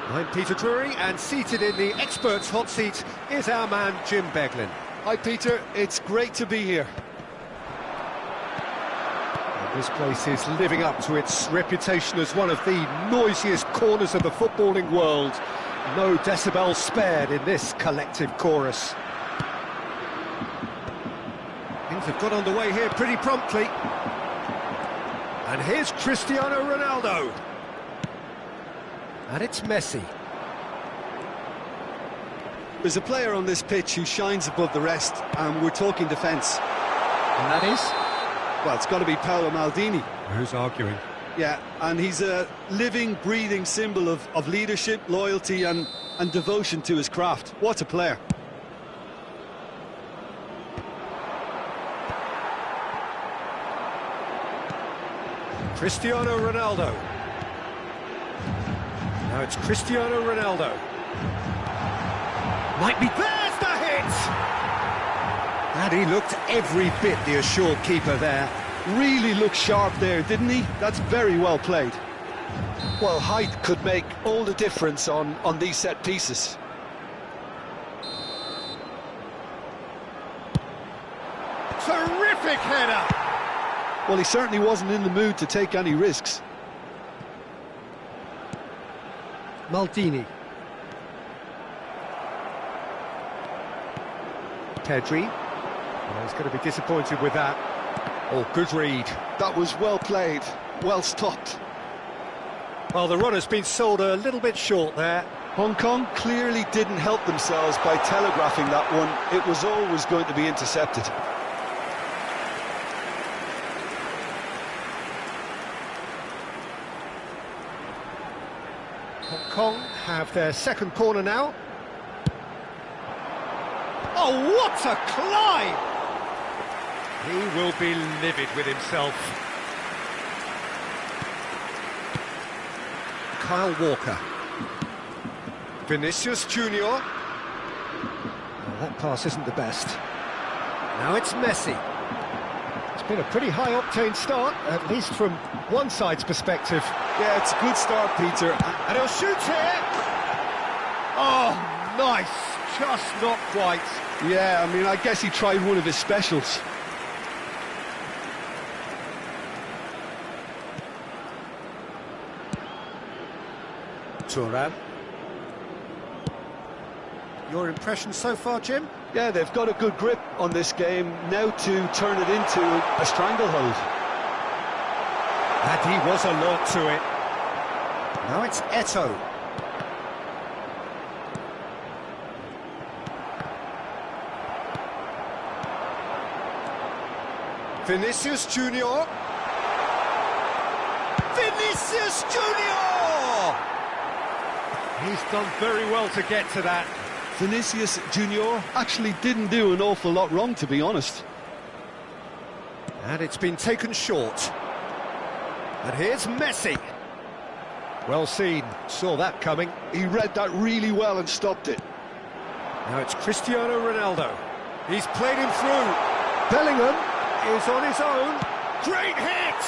I'm Peter Drury, and seated in the experts' hot seat is our man Jim Beglin. Hi Peter, it's great to be here. And this place is living up to its reputation as one of the noisiest corners of the footballing world. No decibels spared in this collective chorus. Things have got underway here pretty promptly. And here's Cristiano Ronaldo. And it's Messi. There's a player on this pitch who shines above the rest, and we're talking defence. And that is? Well, it's got to be Paolo Maldini. Who's arguing? Yeah, and he's a living, breathing symbol of leadership, loyalty and devotion to his craft. What a player. Cristiano Ronaldo. Now it's Cristiano Ronaldo. Might be... There's the hit! And he looked every bit the assured keeper there. Really looked sharp there, didn't he? That's very well played. Well, height could make all the difference on these set pieces. Terrific header! Well, he certainly wasn't in the mood to take any risks. Maldini. Pedri. Well, he's going to be disappointed with that. Oh, good read. That was well played, well stopped. Well, the runner's been sold a little bit short there. Hong Kong clearly didn't help themselves by telegraphing that one. It was always going to be intercepted. Hong Kong have their second corner now. Oh, what a climb! He will be livid with himself. Kyle Walker. Vinicius Junior. Well, that pass isn't the best. Now it's Messi. It's been a pretty high-octane start, at least from one side's perspective. Yeah, it's a good start, Peter. And he'll shoot here! Oh, nice! Just not quite. Yeah, I mean, I guess he tried one of his specials. Thuram. Your impression so far, Jim? Yeah, they've got a good grip on this game, now to turn it into a stranglehold. And he was alert to it. Now it's Eto'o. Vinicius Junior. Vinicius Junior! He's done very well to get to that. Vinicius Junior actually didn't do an awful lot wrong, to be honest. And it's been taken short. And here's Messi. Well seen, saw that coming. He read that really well and stopped it. Now it's Cristiano Ronaldo. He's played him through. Bellingham is on his own. Great hit!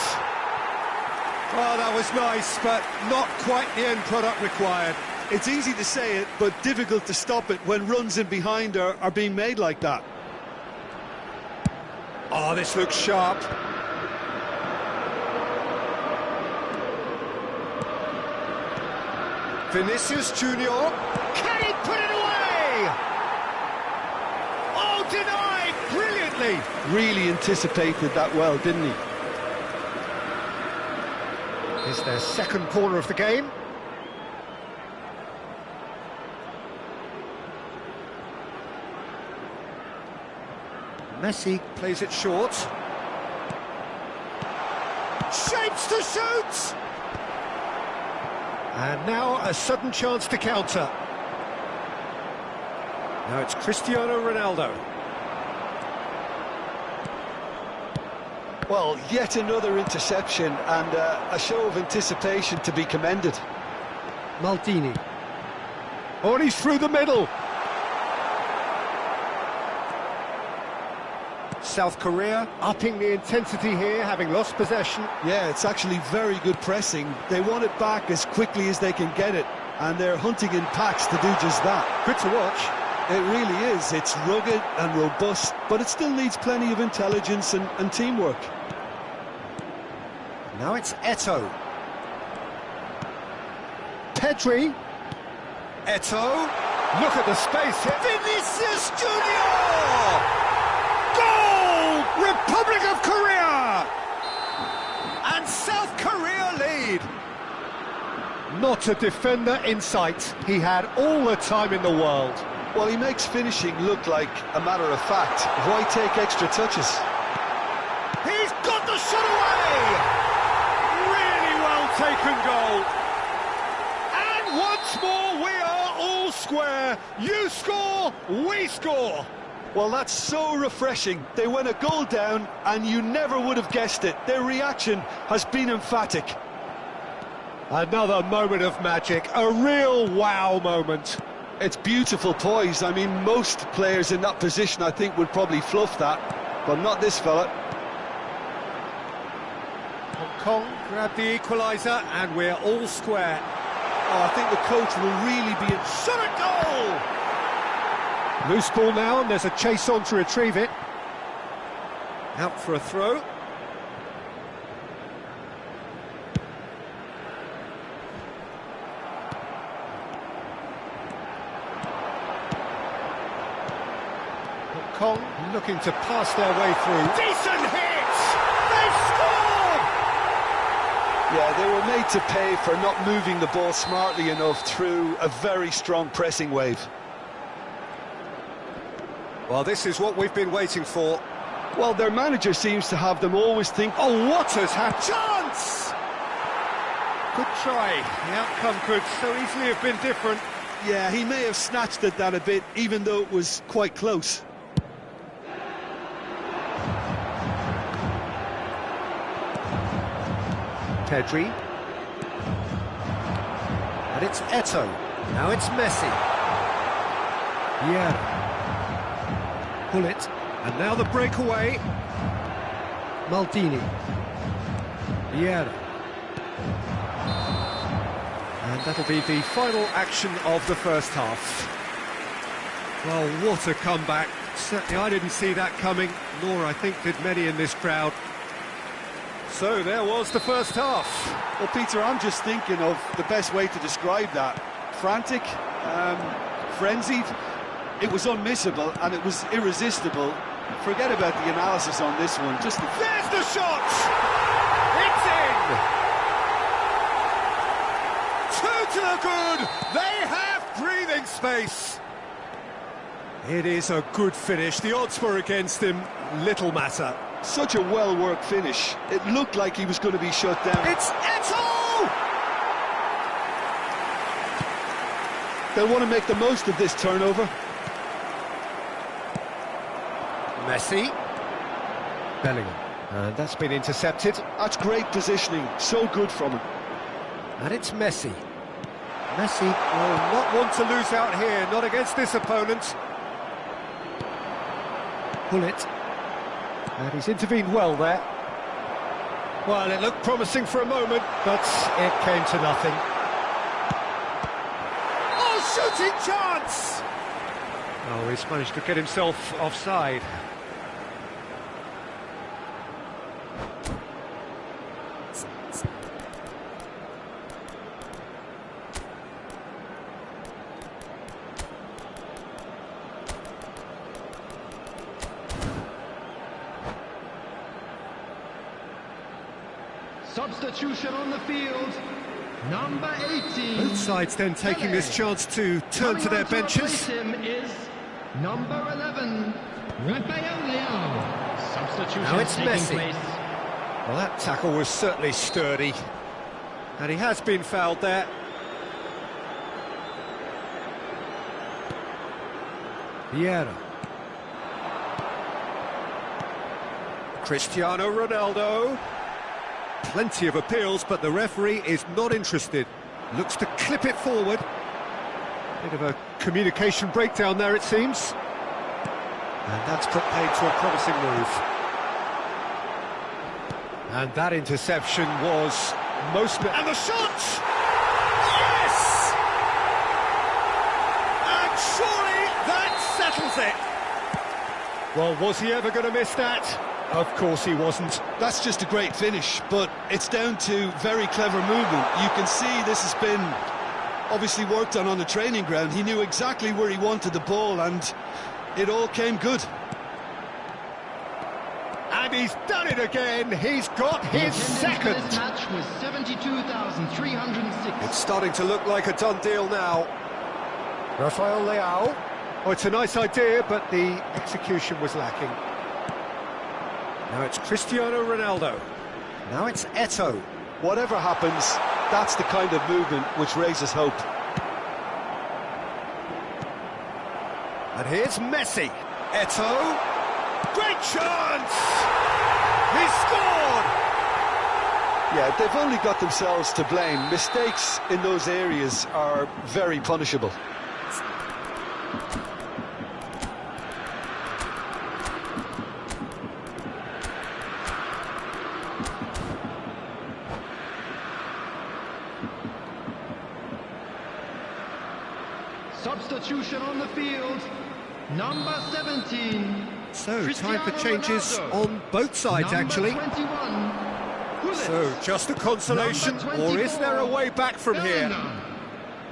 Oh, that was nice, but not quite the end product required. It's easy to say it, but difficult to stop it when runs in behind are being made like that. Oh, this looks sharp. Vinicius Junior. Can he put it away? Oh, denied brilliantly. Really anticipated that well, didn't he? Is their second corner of the game. Messi plays it short. Shapes to shoot! And now a sudden chance to counter. Now it's Cristiano Ronaldo. Well, yet another interception and a show of anticipation to be commended. Maldini. Oh, and he's through the middle. South Korea upping the intensity here, having lost possession. Yeah, it's actually very good pressing. They want it back as quickly as they can get it, and they're hunting in packs to do just that. Good to watch. It really is. It's rugged and robust, but it still needs plenty of intelligence and teamwork. Now it's Eto'o. Pedri. Eto'o. Look at the space here. Vinicius Junior! Goal! Republic of Korea! And South Korea lead. Not a defender in sight. He had all the time in the world. Well, he makes finishing look like a matter of fact. Why take extra touches? He's got the shot away! Really well taken goal. And once more we are all square. You score, we score. Well, that's so refreshing. They went a goal down and you never would have guessed it. Their reaction has been emphatic. Another moment of magic, a real wow moment. It's beautiful poise. I mean, most players in that position, I think, would probably fluff that, but not this fella. Hong Kong grab the equaliser, and we're all square. Oh, I think the coach will really be in... Shot at goal! Loose ball now, and there's a chase on to retrieve it. Out for a throw. Kong looking to pass their way through. Decent hit! They've scored! Yeah, they were made to pay for not moving the ball smartly enough through a very strong pressing wave. Well, this is what we've been waiting for. Well, their manager seems to have them always think, oh, what has happened? Chance! Good try. The outcome could so easily have been different. Yeah, he may have snatched at that a bit, even though it was quite close. Pedri. And it's Eto'o. Now it's Messi. Yeah. Pull it. And now the breakaway. Maldini. Vieira. And that'll be the final action of the first half. Well, what a comeback. Certainly I didn't see that coming, nor I think did many in this crowd. So there was the first half. Well, Peter, I'm just thinking of the best way to describe that. Frantic, frenzied. It was unmissable and it was irresistible. Forget about the analysis on this one. Just there's the shot! It's in! Two to the good! They have breathing space! It is a good finish. The odds were against him. Little matter. Such a well-worked finish. It looked like he was going to be shut down. It's Eto'o! They'll want to make the most of this turnover. Messi. Bellingham. And that's been intercepted. That's great positioning. So good from him. And it's Messi. Messi will not want to lose out here, not against this opponent. Pull it. And he's intervened well there. Well, it looked promising for a moment, but it came to nothing. Oh, shooting chance! Oh, he's managed to get himself offside. Substitution on the field, number 18. Both sides then taking this chance to turn to their benches. Him is number 11, Rafael Leão. Substitution now it's Messi. Place. Well, that tackle was certainly sturdy. And he has been fouled there. Vieira. Cristiano Ronaldo. Plenty of appeals, but the referee is not interested. Looks to clip it forward. Bit of a communication breakdown there, it seems. And that's put paid to a promising move. And that interception was most... And the shot! Yes! And surely that settles it. Well, was he ever going to miss that? Of course he wasn't. That's just a great finish, but it's down to very clever movement. You can see this has been obviously worked on the training ground. He knew exactly where he wanted the ball, and it all came good. And he's done it again. He's got his second. This match was 72,306. It's starting to look like a done deal now. Rafael Leao. Oh, it's a nice idea, but the execution was lacking. Now it's Cristiano Ronaldo. Now it's Eto'o. Whatever happens, that's the kind of movement which raises hope. And here's Messi. Eto'o. Great chance! He scored! Yeah, they've only got themselves to blame. Mistakes in those areas are very punishable. Substitution on the field, number 17. So, time for changes on both sides, actually. 21, So, just a consolation, or is there a way back from here?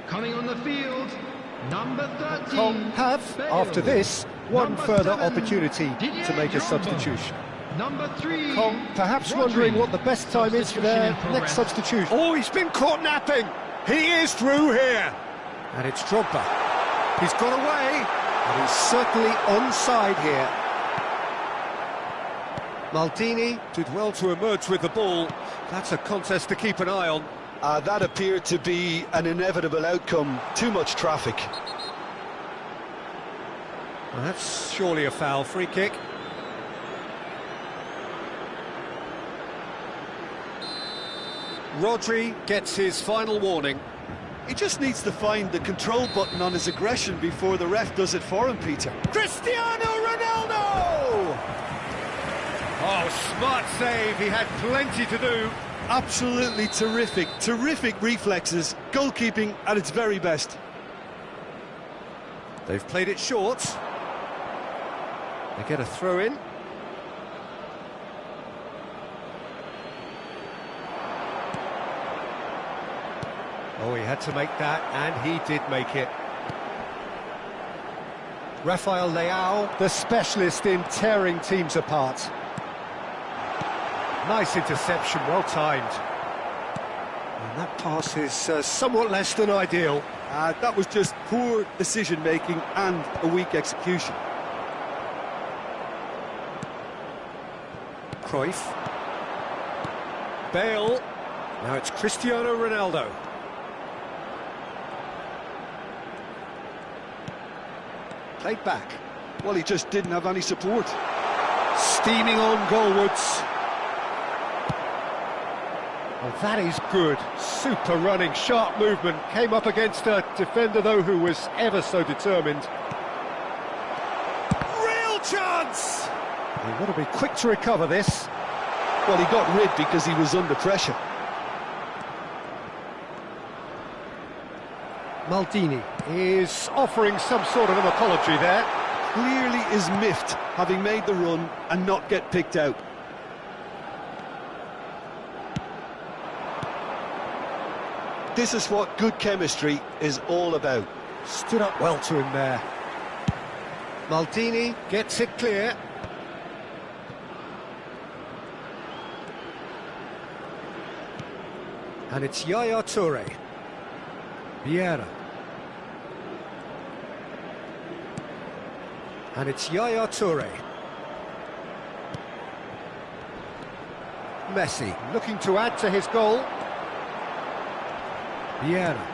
Coming on the field, number 13. Kong have, after this, one Number further 7, opportunity Didier to make a Drogba. substitution. Number 3. Kong perhaps Rodri. wondering what the best time is for their Substitution in next progress. substitution. Oh, he's been caught napping! He is through here! And it's Drogba. He's got away, and he's certainly onside here. Maldini did well to emerge with the ball. That's a contest to keep an eye on. That appeared to be an inevitable outcome. Too much traffic. Well, that's surely a foul. Free kick. Rodri gets his final warning. He just needs to find the control button on his aggression before the ref does it for him, Peter. Cristiano Ronaldo! Oh, smart save. He had plenty to do. Absolutely terrific, terrific reflexes, goalkeeping at its very best. They've played it short. They get a throw in. Oh, he had to make that, and he did make it. Rafael Leao, the specialist in tearing teams apart. Nice interception, well timed. And that pass is somewhat less than ideal. That was just poor decision-making and a weak execution. Cruyff. Bale. Now it's Cristiano Ronaldo. Played back. Well, he just didn't have any support. Steaming on goalwards. Well, that is good. Super running, sharp movement. Came up against a defender, though, who was ever so determined. Real chance! You've got to be quick to recover this. Well, he got rid because he was under pressure. Maldini is offering some sort of an apology there. Clearly is miffed, having made the run and not get picked out. This is what good chemistry is all about. Stood up well to him there. Maldini gets it clear. And it's Yaya Toure. Vieira. And it's Yaya Toure. Messi looking to add to his goal. Vieira.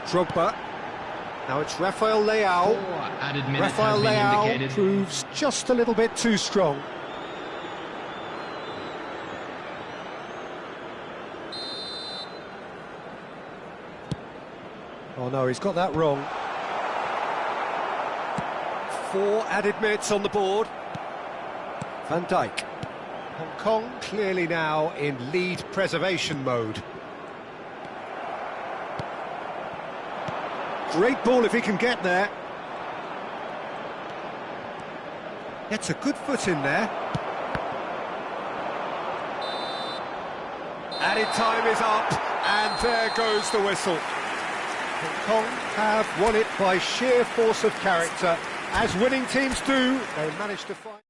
Drogba. Now it's Rafael Leao. 4 added minutes Rafael has been Leao indicated. proves just a little bit too strong. Oh no, he's got that wrong. 4 added minutes on the board. Van Dijk. Hong Kong clearly now in lead preservation mode. Great ball if he can get there. Gets a good foot in there. Added time is up, and there goes the whistle. Hong Kong have won it by sheer force of character. As winning teams do, they managed to find...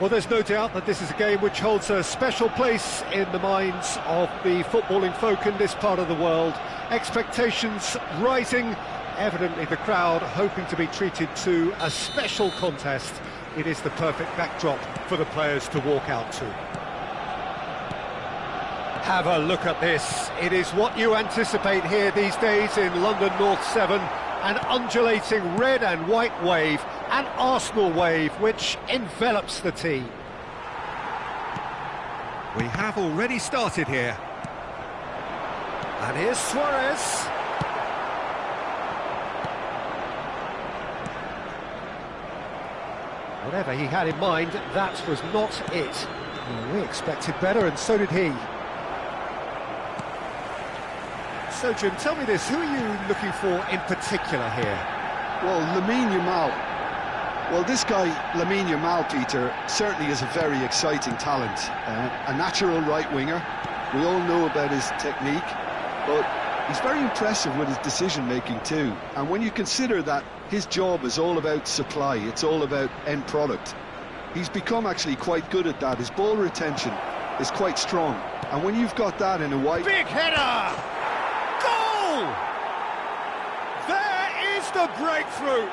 Well, there's no doubt that this is a game which holds a special place in the minds of the footballing folk in this part of the world. Expectations rising, evidently the crowd hoping to be treated to a special contest. It is the perfect backdrop for the players to walk out to. Have a look at this. It is what you anticipate here these days in London North 7. An undulating red and white wave, an Arsenal wave which envelops the team. We have already started here. And here's Suarez. Whatever he had in mind, that was not it. Well, we expected better, and so did he. So, Jim, tell me this, who are you looking for in particular here? Well, Lamine Yamal. Well, this guy, Lamine Yamal, Peter, certainly is a very exciting talent. A natural right winger. We all know about his technique, but he's very impressive with his decision-making too. And when you consider that his job is all about supply, it's all about end product, he's become actually quite good at that. His ball retention is quite strong. And when you've got that in a wide... Big header! Goal! There is the breakthrough!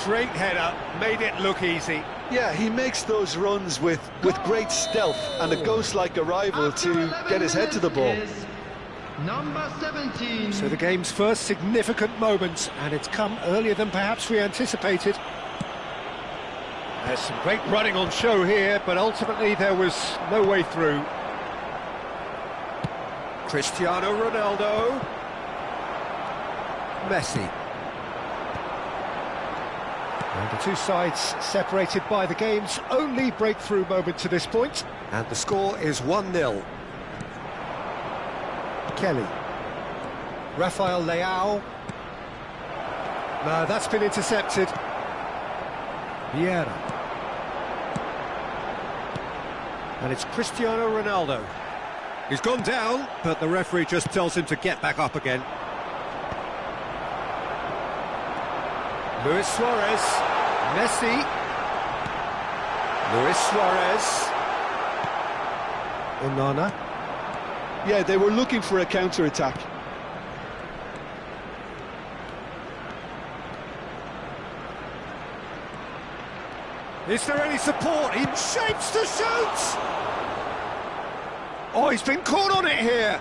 Great header, made it look easy. Yeah, he makes those runs with great stealth and a ghost-like arrival to get his head to the ball. Number 17. So the game's first significant moment, and it's come earlier than perhaps we anticipated. There's some great running on show here, but ultimately there was no way through. Cristiano Ronaldo. Messi. And the two sides separated by the game's only breakthrough moment to this point. And the score is 1-0. Kelly. Rafael Leao. No, that's been intercepted. Vieira. And it's Cristiano Ronaldo. He's gone down, but the referee just tells him to get back up again. Luis Suarez, Messi, Luis Suarez, Onana. Yeah, they were looking for a counter-attack. Is there any support? He shapes to shoot! Oh, he's been caught on it here!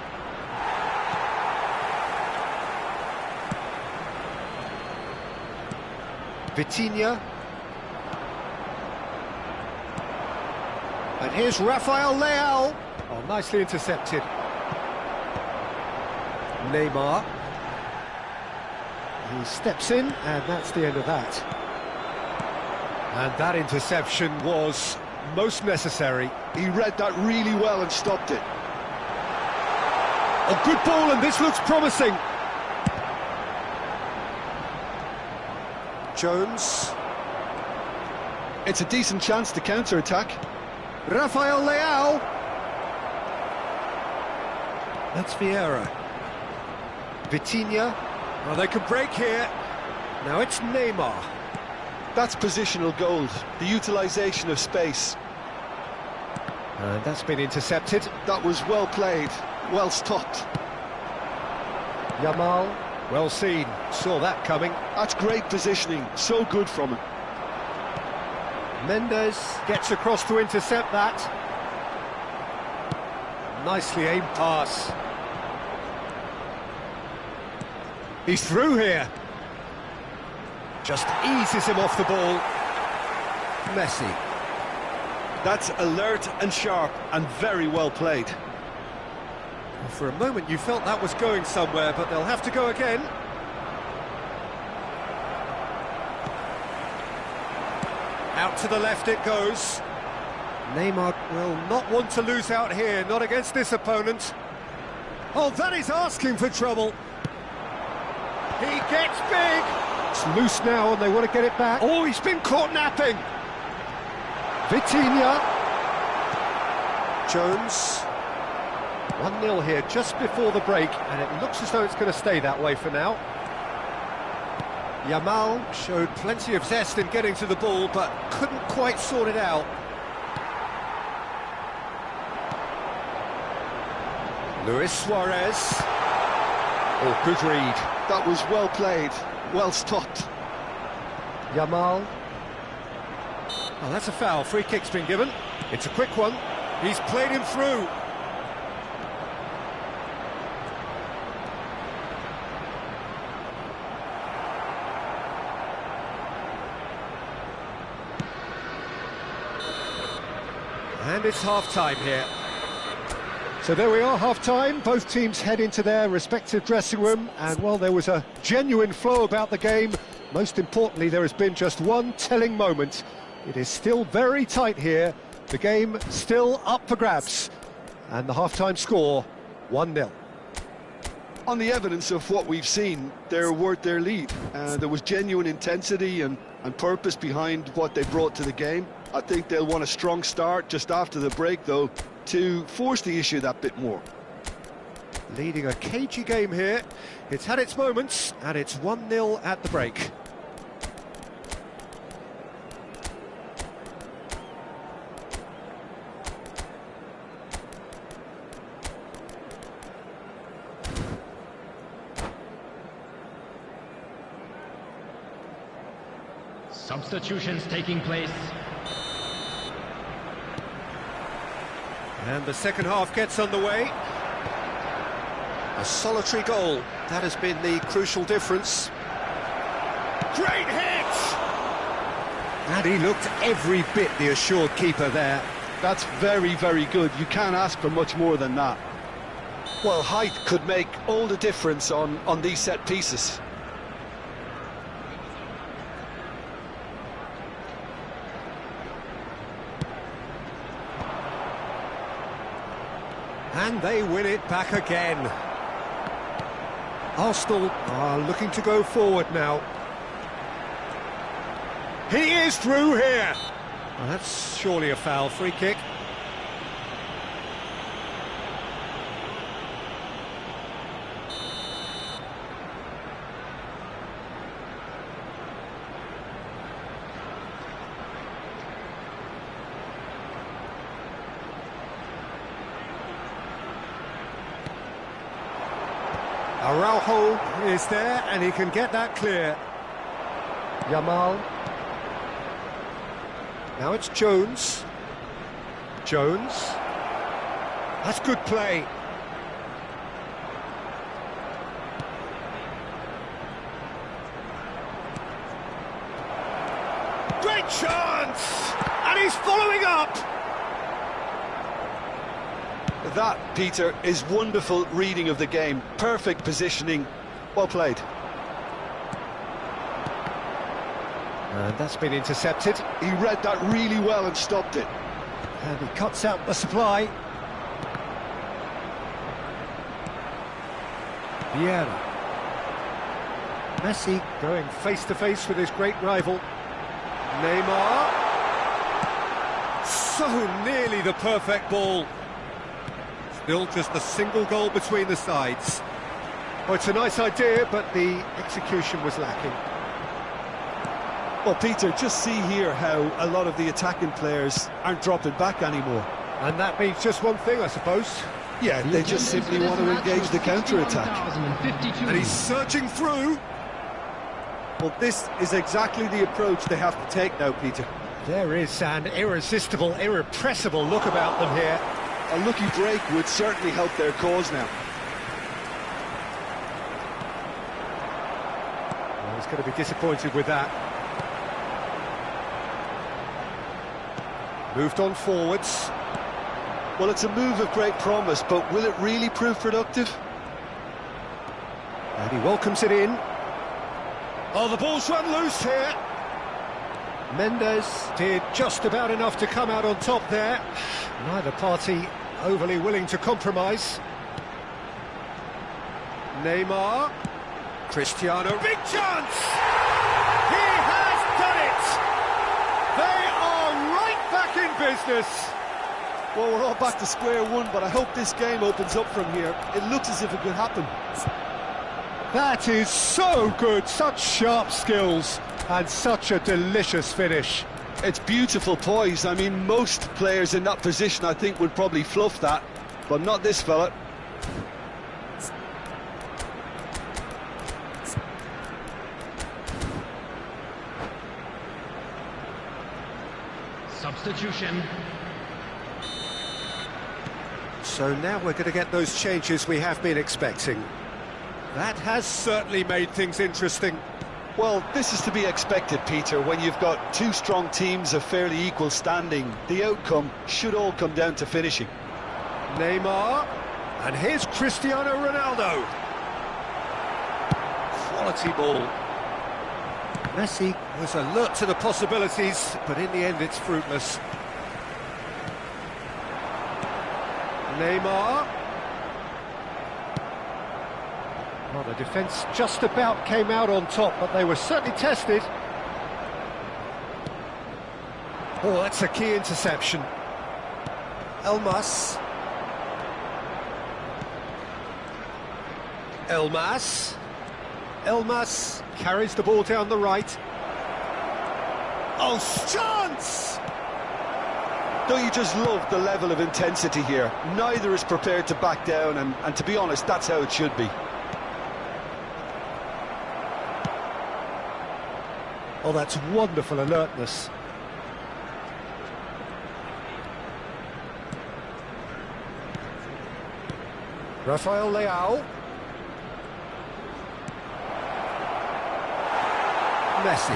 Vitinha. And here's Rafael Leao. Oh, nicely intercepted. Neymar. He steps in, and that's the end of that. And that interception was most necessary. He read that really well and stopped it. A good ball, and this looks promising. Jones. It's a decent chance to counter-attack. Rafael Leao. That's Vieira. Vitinha. Oh, they can break here. Now it's Neymar. That's positional gold, the utilisation of space. And that's been intercepted. That was well played, well stopped. Yamal. Well seen, saw that coming. That's great positioning, so good from him. Mendes gets across to intercept that. Nicely aimed pass. He's through here. Just eases him off the ball. Messi. That's alert and sharp and very well played. For a moment you felt that was going somewhere, but they'll have to go again. Out to the left it goes. Neymar will not want to lose out here, not against this opponent. Oh, that is asking for trouble. He gets big. It's loose now and they want to get it back. Oh, he's been caught napping. Vitinha. Jones. 1-0 here just before the break, and it looks as though it's going to stay that way for now. Yamal showed plenty of zest in getting to the ball, but couldn't quite sort it out. Luis Suarez. Oh, good read. That was well played, well stopped. Yamal. Oh, that's a foul. Free kick's been given. It's a quick one. He's played him through. And it's half-time here. So there we are, half-time. Both teams head into their respective dressing room, and while there was a genuine flow about the game, most importantly, there has been just one telling moment. It is still very tight here. The game still up for grabs. And the half-time score, 1-0. On the evidence of what we've seen, they're worth their lead. There was genuine intensity and purpose behind what they brought to the game. I think they'll want a strong start just after the break, though, to force the issue that bit more. Leading a cagey game here. It's had its moments, and it's 1-0 at the break. Substitutions taking place. And the second half gets underway. A solitary goal, that has been the crucial difference. Great hit! And he looked every bit the assured keeper there. That's very, very good. You can't ask for much more than that. Well, height could make all the difference on these set pieces. And they win it back again. Arsenal are looking to go forward now. He is through here. Well, that's surely a foul. Free kick. Araujo is there, and he can get that clear. Yamal. Now it's Jones. Jones. That's good play. Great chance! And he's following up! That, Peter, is wonderful reading of the game. Perfect positioning. Well played. And that's been intercepted. He read that really well and stopped it. And he cuts out the supply. Vieira. Messi going face-to-face with his great rival. Neymar. So nearly the perfect ball. Still just a single goal between the sides. Well, it's a nice idea, but the execution was lacking. Well, Peter, just see here how a lot of the attacking players aren't dropping back anymore. And that means just one thing, I suppose. Yeah, they just simply want to engage the counter-attack. And he's surging through. Well, this is exactly the approach they have to take now, Peter. There is an irresistible, irrepressible look about them here. A lucky break would certainly help their cause now. Well, he's going to be disappointed with that. Moved on forwards. Well, it's a move of great promise, but will it really prove productive? And he welcomes it in. Oh, the ball's run loose here. Mendes did just about enough to come out on top there. Neither party overly willing to compromise. Neymar. Cristiano. Big chance! He has done it! They are right back in business. Well, we're all back to square one, but I hope this game opens up from here. It looks as if it could happen. That is so good, such sharp skills, and such a delicious finish. It's beautiful poise. I mean, most players in that position, I think, would probably fluff that, but not this fella. Substitution. So now we're going to get those changes we have been expecting. That has certainly made things interesting. Well, this is to be expected, Peter. When you've got two strong teams of fairly equal standing, the outcome should all come down to finishing. Neymar, and here's Cristiano Ronaldo. Quality ball. Messi was alert to the possibilities, but in the end it's fruitless. Neymar. Well, the defence just about came out on top, but they were certainly tested. Oh, that's a key interception. Elmas. Elmas carries the ball down the right. Oh, chance! Don't you just love the level of intensity here? Neither is prepared to back down, and to be honest, that's how it should be. Oh, that's wonderful alertness. Rafael Leao. Messi.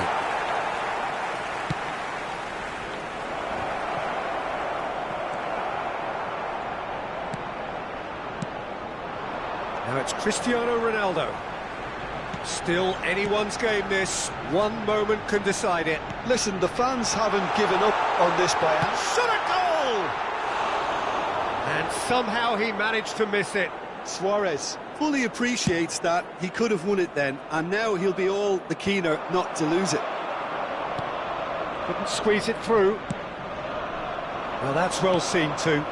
Now it's Cristiano Ronaldo. Still anyone's game this. One moment can decide it. Listen, the fans haven't given up on this by hand. Shot a goal! And somehow he managed to miss it. Suarez fully appreciates that he could have won it then, and now he'll be all the keener not to lose it. Couldn't squeeze it through. Well, that's well seen too.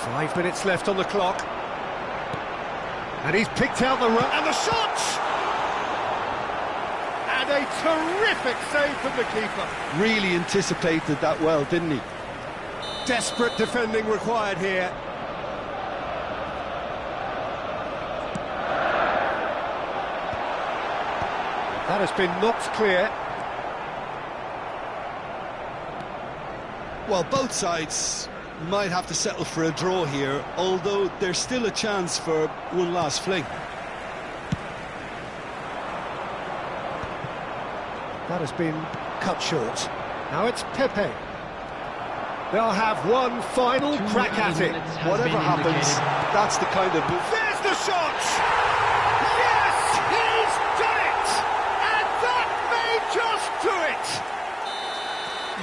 5 minutes left on the clock. And he's picked out the run, and the shot! And a terrific save from the keeper. Really anticipated that well, didn't he? Desperate defending required here. That has been knocked clear. Well, both sides might have to settle for a draw here, although there's still a chance for one last fling. That has been cut short. Now it's Pepe. They'll have one final crack at it. Whatever happens, that's the kind of move. There's the shot! Yes, he's done it! And that may just do it!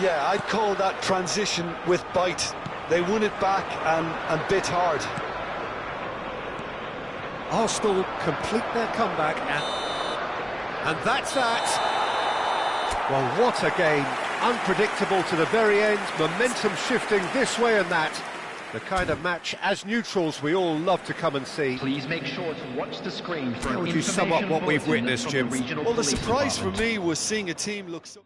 Yeah, I'd call that transition with bite. They won it back and bit hard. Arsenal complete their comeback, and that's that. Well, what a game. Unpredictable to the very end, momentum shifting this way and that. The kind of match, as neutrals, we all love to come and see. Please make sure to watch the screen for How would you sum up what we've witnessed, Jim? Well, the surprise for me was seeing a team look so...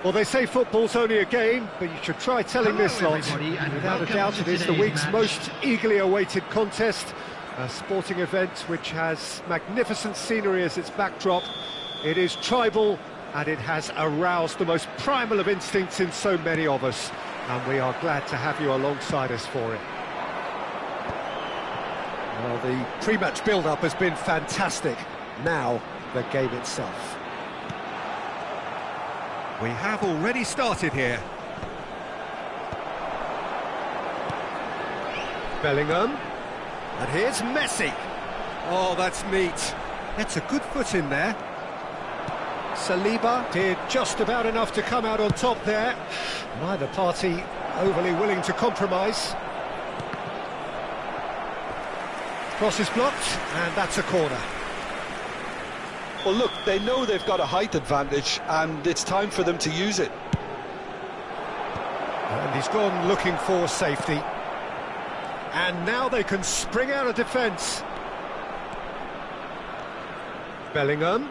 Well, they say football's only a game, but you should try telling Hello, this lot. everybody, and Without a welcome doubt, to it is the today's week's match. most eagerly awaited contest. A sporting event which has magnificent scenery as its backdrop. It is tribal, and it has aroused the most primal of instincts in so many of us. And we are glad to have you alongside us for it. Well, the pre-match build-up has been fantastic. Now, the game itself. We have already started here. Bellingham. And here's Messi. Oh, that's neat. That's a good foot in there. Saliba did just about enough to come out on top there. Neither party overly willing to compromise. Cross is blocked, and that's a corner. Well, look, they know they've got a height advantage, and it's time for them to use it. And he's gone looking for safety. And now they can spring out of defence. Bellingham.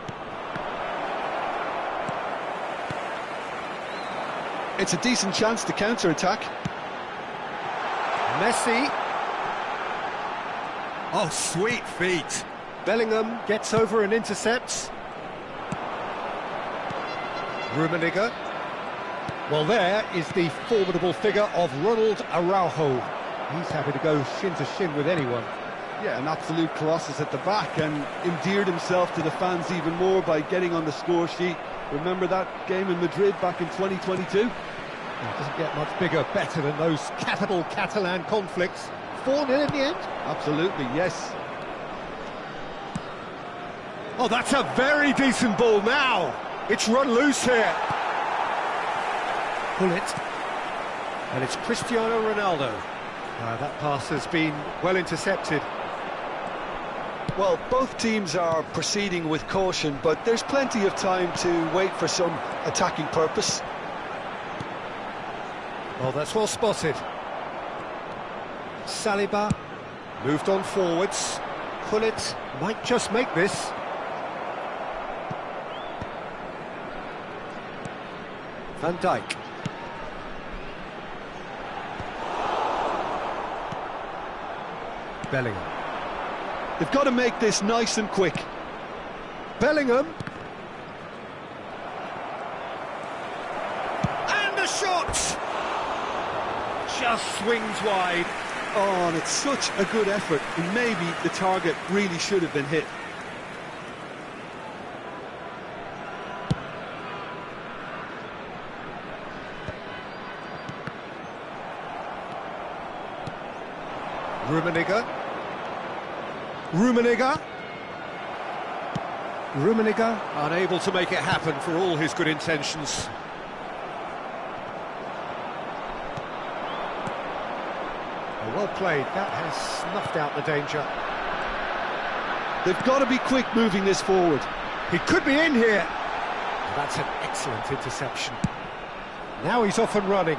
It's a decent chance to counter-attack. Messi. Oh, sweet feet. Bellingham gets over and intercepts. Rummenigge. Well, there is the formidable figure of Ronald Araujo. He's happy to go shin to shin with anyone. Yeah, an absolute colossus at the back, and endeared himself to the fans even more by getting on the score sheet. Remember that game in Madrid back in 2022? It doesn't get much bigger, better than those capital Catalan conflicts. 4-0 in the end? Absolutely, yes. Oh, that's a very decent ball now. It's run loose here. Pull it. And it's Cristiano Ronaldo. That pass has been well intercepted. Well, both teams are proceeding with caution, but there's plenty of time to wait for some attacking purpose. Well, that's well spotted. Saliba moved on forwards. Gullit might just make this. Van Dijk. Bellingham. They've got to make this nice and quick. Bellingham. And the shot! Just swings wide. Oh, and it's such a good effort, and maybe the target really should have been hit. Rummenigge. Rummenigge unable to make it happen for all his good intentions. Well played, that has snuffed out the danger. They've got to be quick moving this forward. He could be in here. That's an excellent interception. Now he's off and running.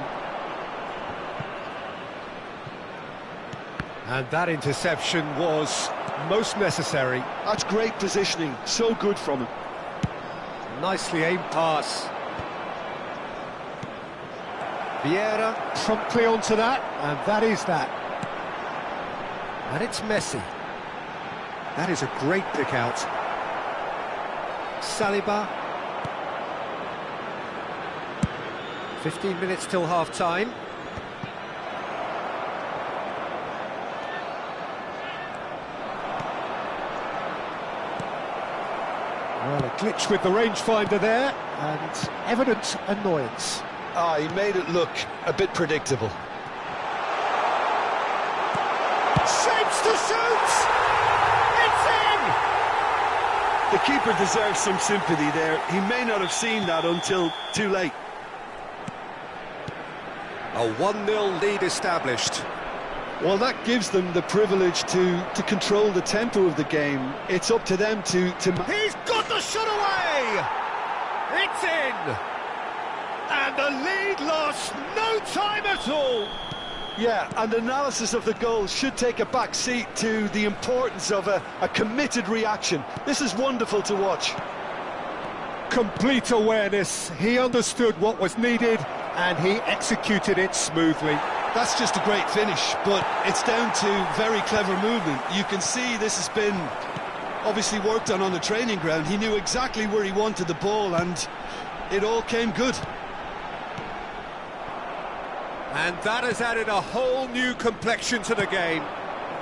And that interception was most necessary. That's great positioning, so good from him. Nicely aimed pass. Vieira promptly onto that, and that is that. And it's Messi. That is a great pick out. Saliba. 15 minutes till half-time. Well, a glitch with the rangefinder there, and evident annoyance. Ah, he made it look a bit predictable. Shapes to shoot! It's in! The keeper deserves some sympathy there. He may not have seen that until too late. A 1-0 lead established. Well, that gives them the privilege to control the tempo of the game. It's up to them to... He's got the shot away! It's in! And the lead lost no time at all! Yeah, and analysis of the goal should take a back seat to the importance of a committed reaction. This is wonderful to watch. complete awareness. He understood what was needed and he executed it smoothly. That's just a great finish, but it's down to very clever movement. You can see this has been obviously worked on the training ground. He knew exactly where he wanted the ball and it all came good. And that has added a whole new complexion to the game.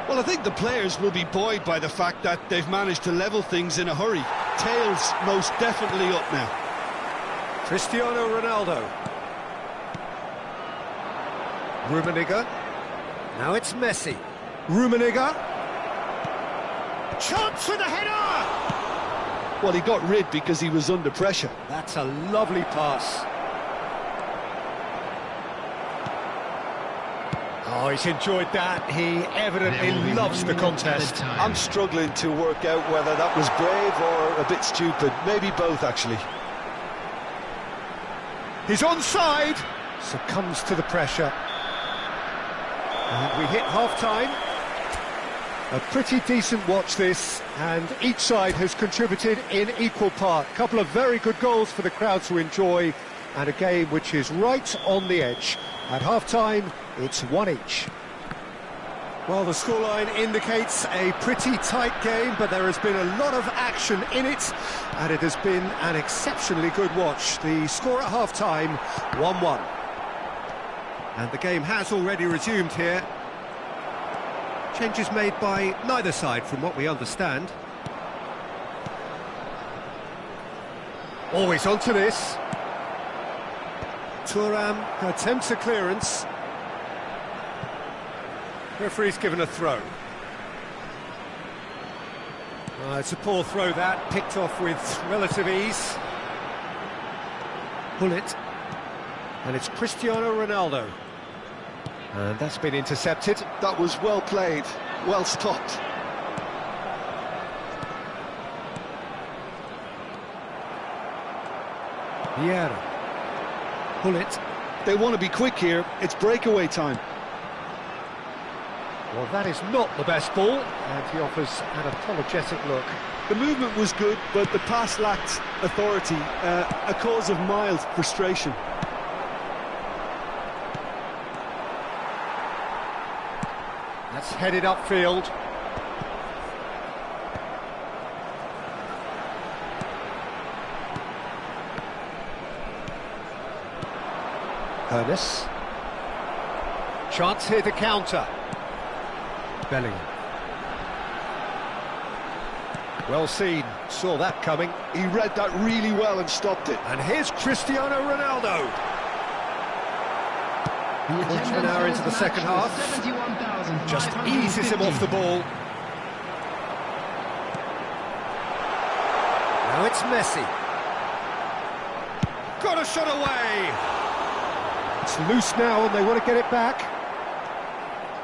Well, I think the players will be buoyed by the fact that they've managed to level things in a hurry. Tails most definitely up now. Cristiano Ronaldo. Rummenigge. Now it's Messi. Rummenigge. Chance with a header! Well, he got rid because he was under pressure. That's a lovely pass. Oh, he's enjoyed that. He evidently loves the contest. I'm struggling to work out whether that was brave or a bit stupid. Maybe both, actually. He's onside. Succumbs to the pressure. And we hit half-time. A pretty decent watch this, and each side has contributed in equal part. A couple of very good goals for the crowd to enjoy, and a game which is right on the edge. At half-time, it's 1 each. Well, the scoreline indicates a pretty tight game, but there has been a lot of action in it, and it has been an exceptionally good watch. The score at half-time, 1-1. And the game has already resumed here. Changes made by neither side, from what we understand. Always onto this. Thuram attempts a clearance. Referee's given a throw. It's a poor throw that, picked off with relative ease. Gullit. And it's Cristiano Ronaldo. And that's been intercepted. That was well played, well stopped. Vieira. Gullit. They want to be quick here, it's breakaway time. Well, that is not the best ball, and he offers an apologetic look. The movement was good, but the pass lacked authority, a cause of mild frustration. That's headed upfield. Ernest. Chance here to counter. Bellingham. Well seen, saw that coming. He read that really well and stopped it. And here's Cristiano Ronaldo. Quarter of an hour into the second half. Just eases him off the ball. Now it's Messi. Got a shot away. It's loose now and they want to get it back.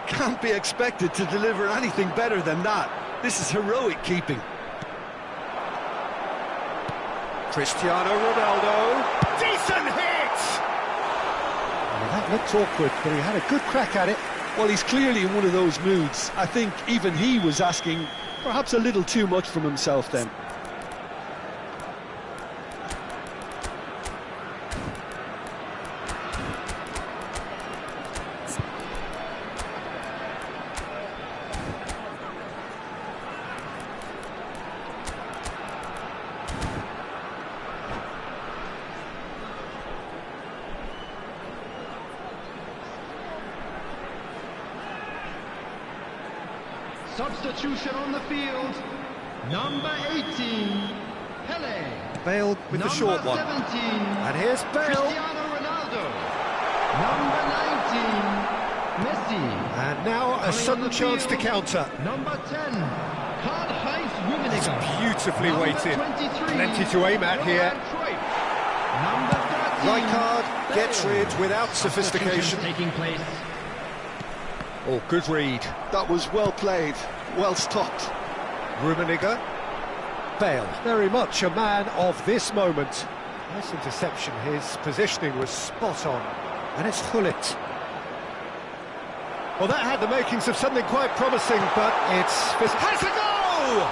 Can't be expected to deliver anything better than that. This is heroic keeping. Cristiano Ronaldo. Decent hit! Well, that looked awkward, but he had a good crack at it. Well, he's clearly in one of those moods. I think even he was asking perhaps a little too much from himself then. Substitution on the field, number 18, Pele. Bale with the short one. 17, and here's Bale. Cristiano Ronaldo. Number 19, Messi. And now a sudden chance to counter. Number 10, Karl-Heinz Rummenigge. Beautifully Number weighted. 23, Plenty to aim at here. Number 13, Rijkaard gets rid without sophistication. Taking place. Oh, good read. That was well played, well stopped. Rummenigge. Bale, very much a man of this moment. Nice interception, his positioning was spot on. And it's Gullit. Well, that had the makings of something quite promising, but it's... Has a goal!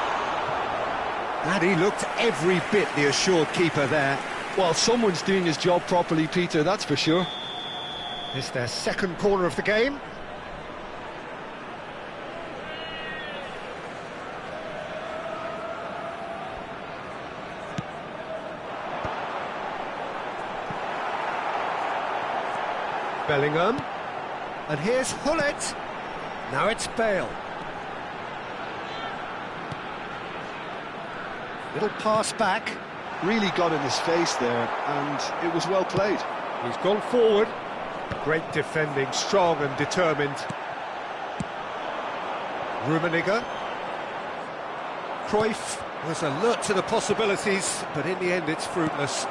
And he looked every bit the assured keeper there. Well, someone's doing his job properly, Peter, that's for sure. It's their second corner of the game. Bellingham. And here's Hullet. Now it's Bale. Little pass back. Really got in his face there, and it was well played. He's gone forward. Great defending, strong and determined. Rummenigge. Cruyff was alert to the possibilities, but in the end it's fruitless.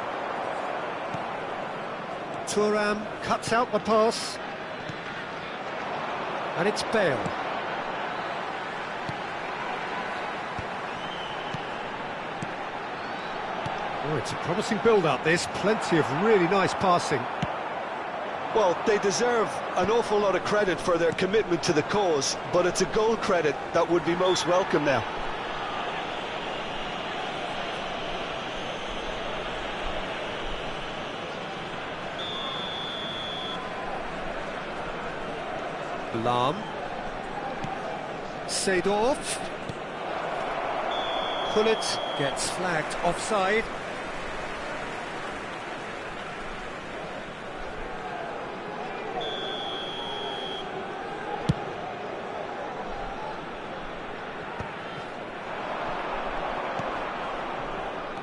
Thuram cuts out the pass. And it's Bale. Oh, it's a promising build-up, this. Plenty of really nice passing. Well, they deserve an awful lot of credit for their commitment to the cause, but it's a goal credit that would be most welcome now. Lahm. Seedorf. Hullet gets flagged offside.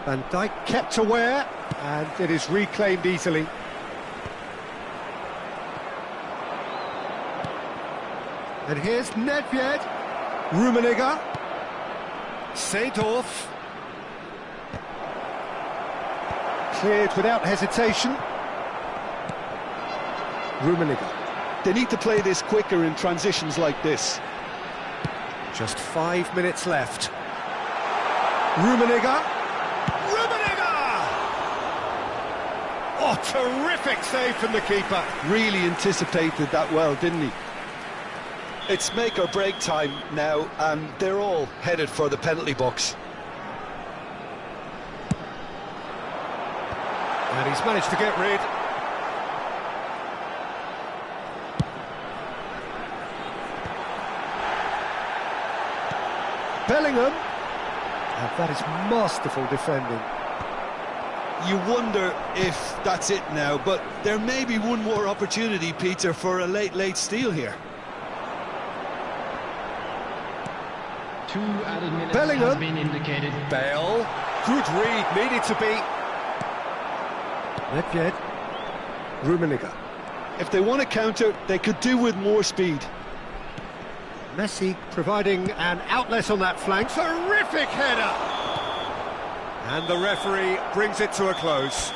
Van Dijk kept aware, and it is reclaimed easily. And here's Nedved. Rummenigge. Seedorf. Cleared without hesitation. Rummenigge. They need to play this quicker in transitions like this. Just 5 minutes left. Rummenigge. Rummenigge! Oh, terrific save from the keeper. Really anticipated that well, didn't he? It's make or break time now, and they're all headed for the penalty box. And he's managed to get rid. Bellingham. And that is masterful defending. You wonder if that's it now, but there may be one more opportunity, Peter, for a late steal here. 2 added minutes Bellingham. has been indicated. Bale. Good read, needed to be. Nedved. Rummenigge. If they want to counter, they could do with more speed. Messi providing an outlet on that flank. Terrific header! And the referee brings it to a close.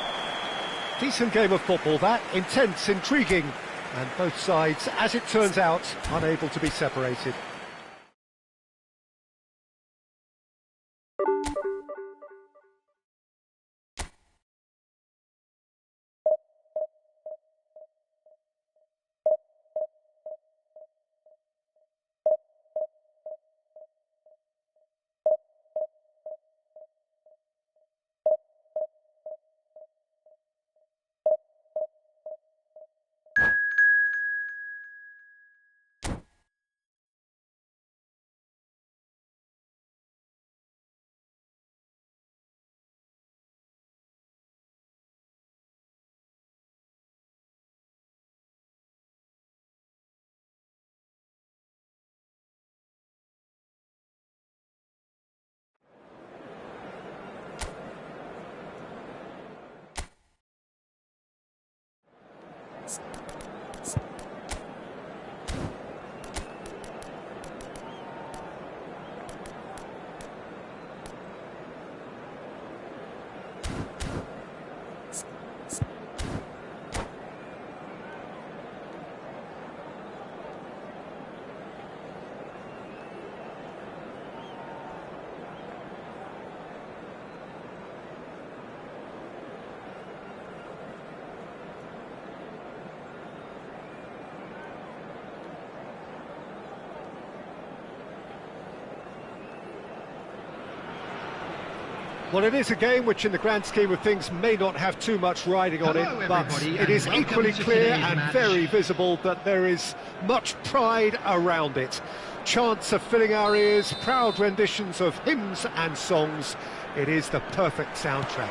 Decent game of football, that. Intense, intriguing. And both sides, as it turns out, unable to be separated. Well, it is a game which in the grand scheme of things may not have too much riding on Hello, it, but everybody, it is and welcome equally to clear today's and match. very visible that there is much pride around it. Chants are filling our ears, proud renditions of hymns and songs. It is the perfect soundtrack.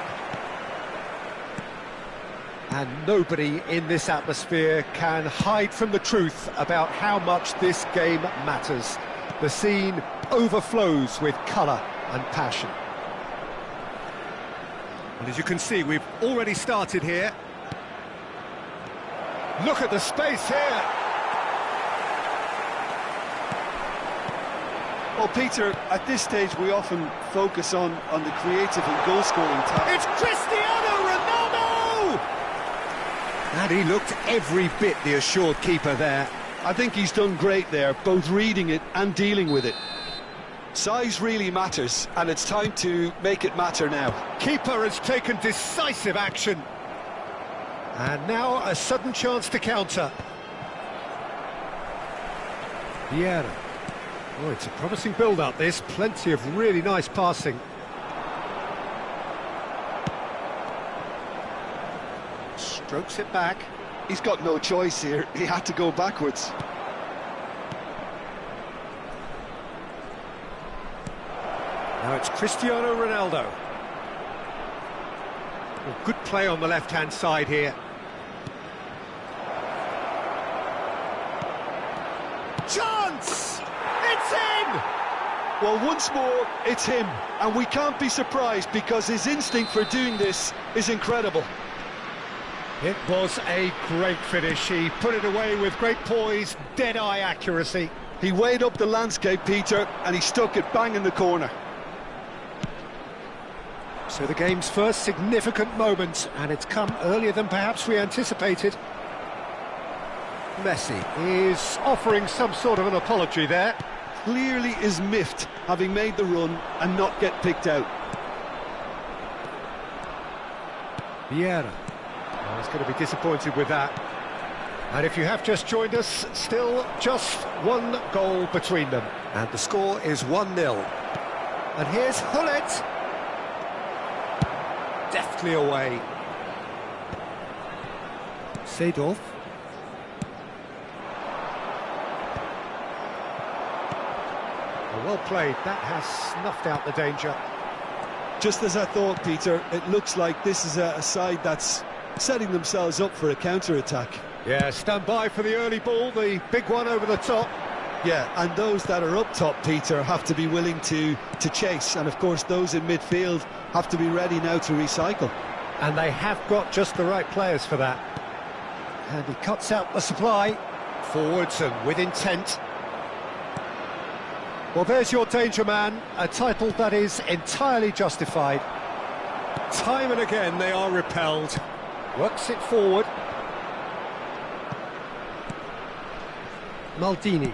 And nobody in this atmosphere can hide from the truth about how much this game matters. The scene overflows with colour and passion. And as you can see, we've already started here. Look at the space here. Well, Peter, at this stage we often focus on the creative and goal-scoring talent. It's Cristiano Ronaldo! And he looked every bit the assured keeper there. I think he's done great there, both reading it and dealing with it. Size really matters, and it's time to make it matter now. Keeper has taken decisive action. And now a sudden chance to counter. Vieira. Oh, it's a promising build-up, this. Plenty of really nice passing. Strokes it back. He's got no choice here. He had to go backwards. Now it's Cristiano Ronaldo. Well, good play on the left-hand side here. Chance! It's in! Well, once more, it's him. And we can't be surprised because his instinct for doing this is incredible. It was a great finish. He put it away with great poise, dead-eye accuracy. He weighed up the landscape, Peter, and he stuck it bang in the corner. So the game's first significant moment, and it's come earlier than perhaps we anticipated. Messi is offering some sort of an apology there. Clearly is miffed, having made the run and not get picked out. Vieira. Oh, he's going to be disappointed with that. And if you have just joined us, still just one goal between them. And the score is 1-0. And here's Hullet. Deftly away. Seedorf. Well played, that has snuffed out the danger. Just as I thought, Peter, it looks like this is a side that's setting themselves up for a counter-attack. Yeah, stand by for the early ball, the big one over the top. Yeah, and those that are up top, Peter, have to be willing to chase, and of course those in midfield have to be ready now to recycle. And they have got just the right players for that. And he cuts out the supply, forwards and with intent. Well, there's your danger man, a title that is entirely justified. Time and again they are repelled. Works it forward. Maldini.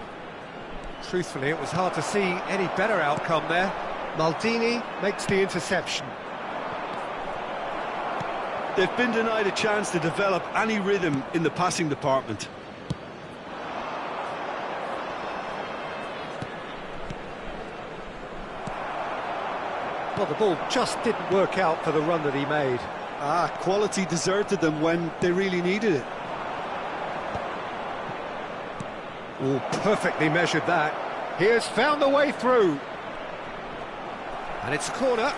Truthfully, it was hard to see any better outcome there. Maldini makes the interception. They've been denied a chance to develop any rhythm in the passing department. Well, the ball just didn't work out for the run that he made. Quality deserted them when they really needed it. Oh, perfectly measured that. He has found the way through. And it's a corner.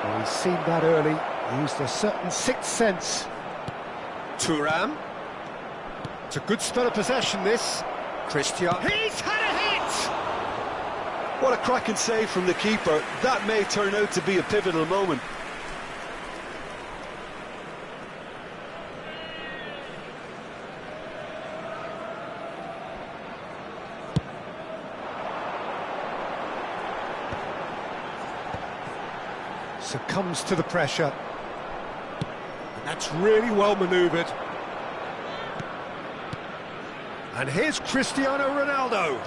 Well, he's seen that early. Used a certain sixth sense. Thuram. It's a good spell of possession, this. Cristiano. He's had a hit! What a cracking save from the keeper. That may turn out to be a pivotal moment. Succumbs to the pressure. And that's really well manoeuvred. And here's Cristiano Ronaldo.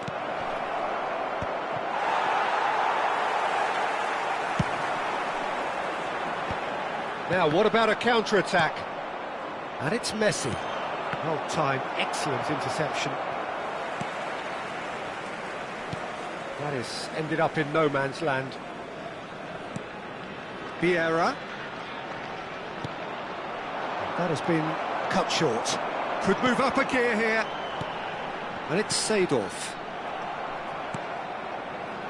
Now, what about a counter-attack? And it's Messi. Well-timed, excellent interception. That has ended up in no man's land. Vieira. That has been cut short. Could move up a gear here. And it's Seedorf.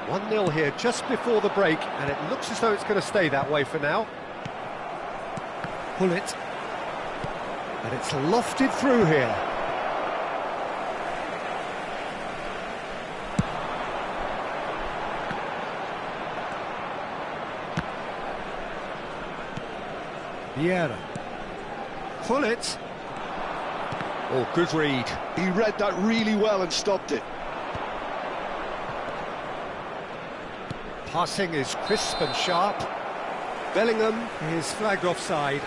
1-0 here just before the break, and it looks as though it's going to stay that way for now. Pull it. And it's lofted through here. Vieira. Pull it. Oh, good read. He read that really well and stopped it. Passing is crisp and sharp. Bellingham is flagged offside.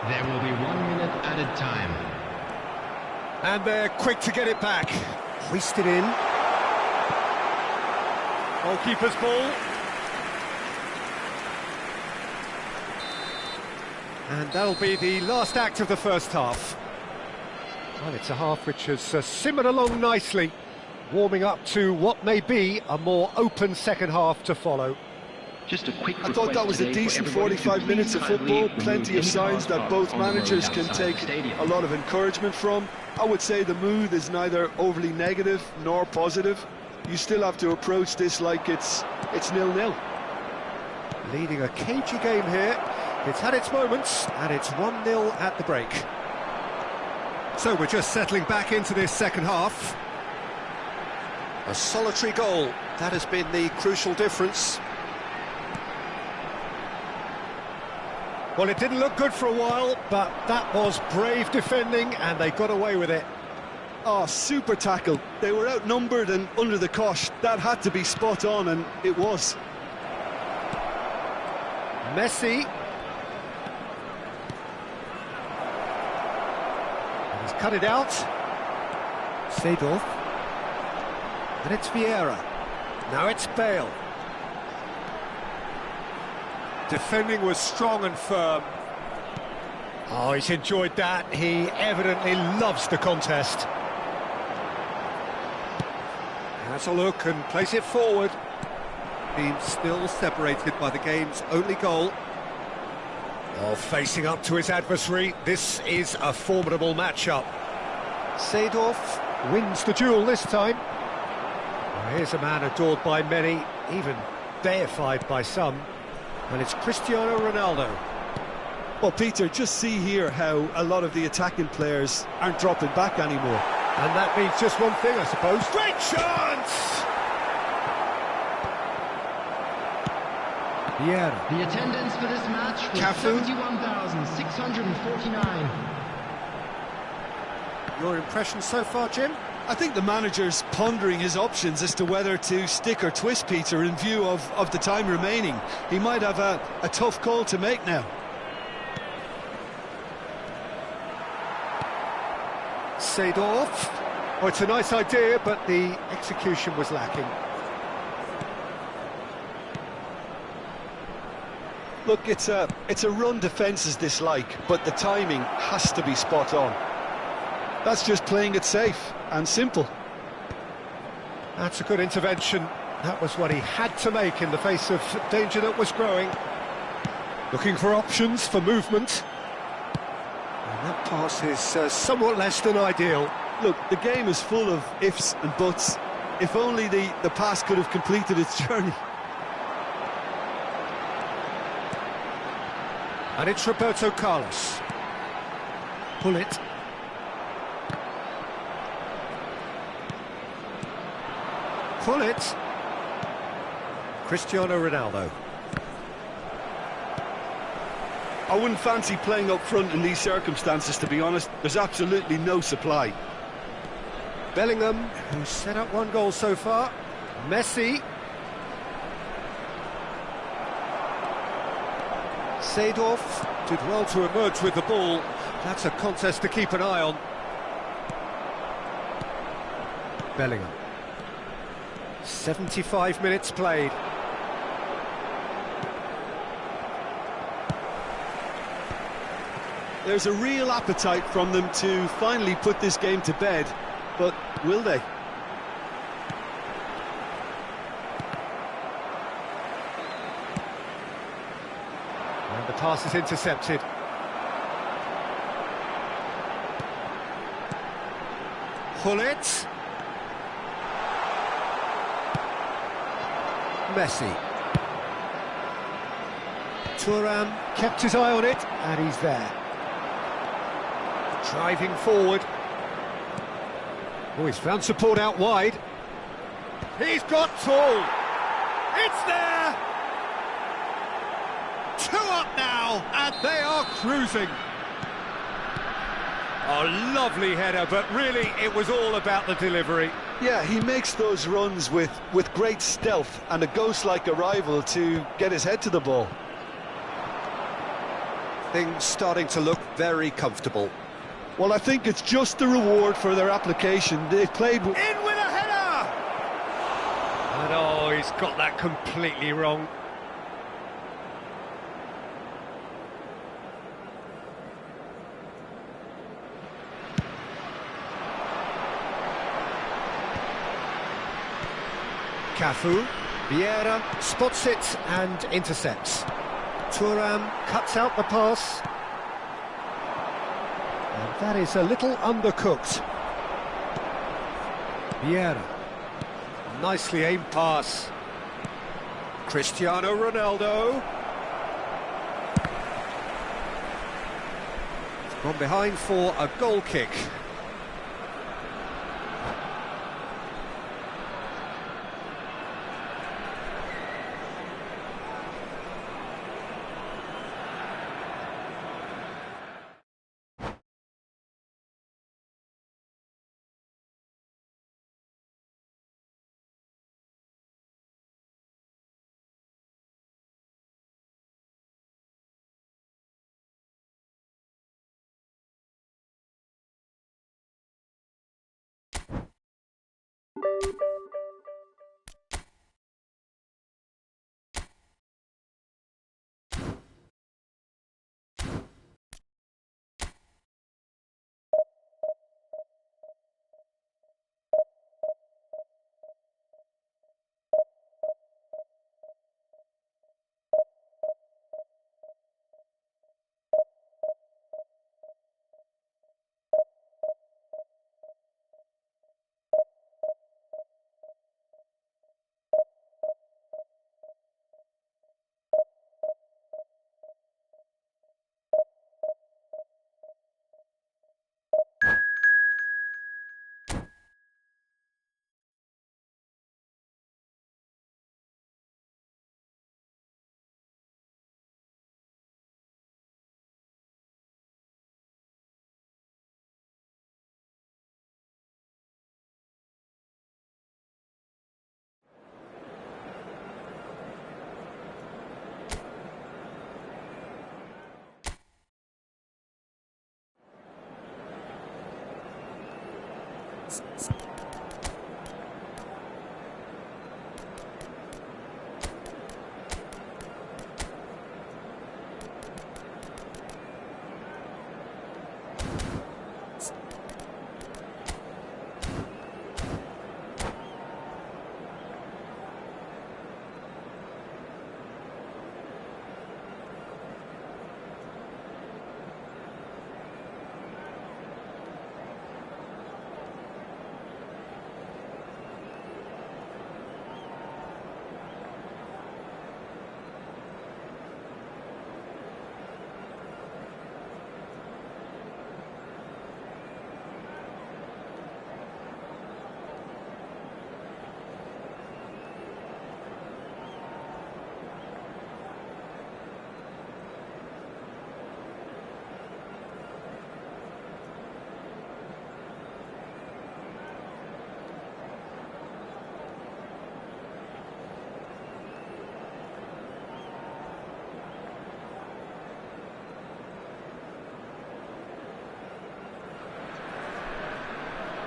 There will be 1 minute added time. And they're quick to get it back. Hoisted in. Goalkeeper's ball. And that'll be the last act of the first half. Well, it's a half which has simmered along nicely, warming up to what may be a more open second half to follow. Just a quick I thought that was a decent 45 minutes of football, plenty of signs that both managers can take a lot of encouragement from. I would say the mood is neither overly negative nor positive. You still have to approach this like it's 0-0. Leading a cagey game here. It's had its moments, and it's 1-0 at the break. So we're just settling back into this second half. A solitary goal, that has been the crucial difference. Well, it didn't look good for a while, but that was brave defending, and they got away with it. Oh, super tackle. They were outnumbered and under the cosh. That had to be spot on, and it was. Messi. He's cut it out. Seedorf. And it's Vieira. Now it's Bale. Defending was strong and firm. Oh, he's enjoyed that. He evidently loves the contest. Has a look and plays it forward. Team still separated by the game's only goal. Oh, facing up to his adversary, this is a formidable matchup. Seedorf wins the duel this time. Well, here's a man adored by many, even deified by some, and it's Cristiano Ronaldo. Well, Peter, just see here how a lot of the attacking players aren't dropping back anymore. And that means just one thing, I suppose. Great chance! Yeah. The attendance for this match was Cafu. 71,649. Your impression so far, Jim? I think the manager's pondering his options as to whether to stick or twist, Peter, in view of the time remaining. He might have a tough call to make now. Seedorf. Oh, it's a nice idea, but the execution was lacking. Look, it's a run defence's dislike, but the timing has to be spot on. That's just playing it safe and simple. That's a good intervention. That was what he had to make in the face of danger that was growing. Looking for options for movement. And that pass is somewhat less than ideal. Look, the game is full of ifs and buts. If only the pass could have completed its journey. And it's Roberto Carlos. Pull it. Pull it. Cristiano Ronaldo. I wouldn't fancy playing up front in these circumstances, to be honest. There's absolutely no supply. Bellingham, who's set up one goal so far. Messi. Seedorf did well to emerge with the ball. That's a contest to keep an eye on. Bellingham. 75 minutes played. There's a real appetite from them to finally put this game to bed, but will they? And the pass is intercepted. Gullit. Messi. Thuram kept his eye on it, and he's there. Driving forward. Oh, he's found support out wide. He's got tall. It's there! 2 up now, and they are cruising. Oh, lovely header, but really it was all about the delivery. Yeah, he makes those runs with great stealth and a ghost-like arrival to get his head to the ball. Things starting to look very comfortable. Well, I think it's just the reward for their application. They've played... In with a header! And oh, he's got that completely wrong. Cafu, Vieira spots it and intercepts. Thuram cuts out the pass. And that is a little undercooked. Vieira. Nicely aimed pass. Cristiano Ronaldo. From behind for a goal kick.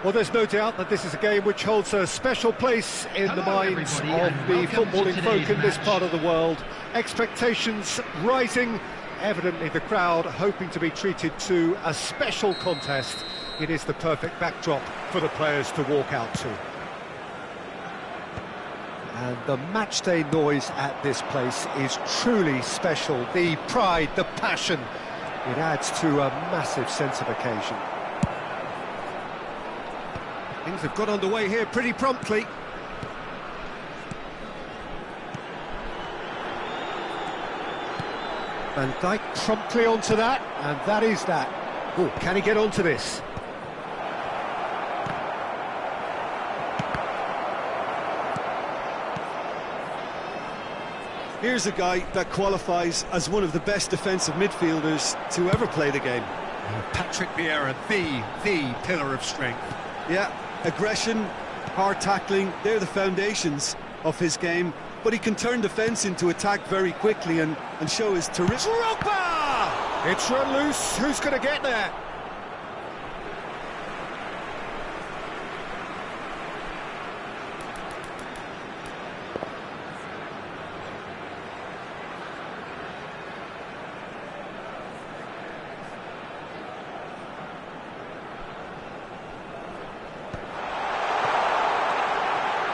Well, there's no doubt that this is a game which holds a special place in the minds of the footballing folk in this part of the world. Expectations rising, evidently the crowd hoping to be treated to a special contest. It is the perfect backdrop for the players to walk out to. And the matchday noise at this place is truly special. The pride, the passion, it adds to a massive sense of occasion. Things have got underway here pretty promptly. Van Dijk promptly onto that, and that is that. Oh, can he get onto this? Here's a guy that qualifies as one of the best defensive midfielders to ever play the game. Patrick Vieira, the pillar of strength. Yeah, aggression, hard tackling, they're the foundations of his game, but he can turn defence into attack very quickly and show his terrific... Drogba! It's run loose, who's going to get there?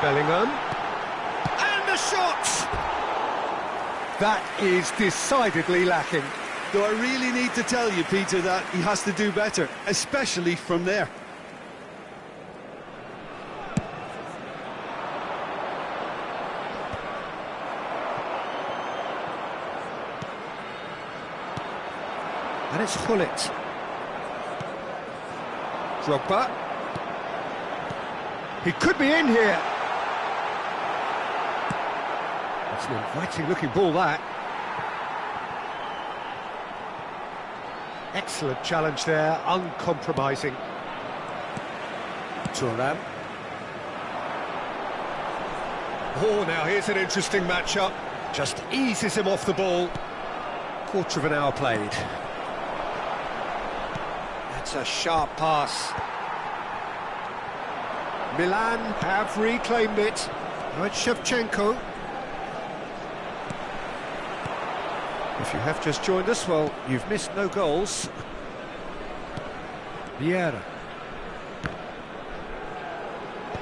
Bellingham, and the shot! That is decidedly lacking. Do I really need to tell you, Peter, that he has to do better, especially from there? And it's Gullit. Drogba. He could be in here. It's an inviting looking ball, that. Excellent challenge there, uncompromising. Thuram. Oh, now here's an interesting matchup. Just eases him off the ball. Quarter of an hour played. That's a sharp pass. Milan have reclaimed it. Now it's Shevchenko. If you have just joined us, well, you've missed no goals. Vieira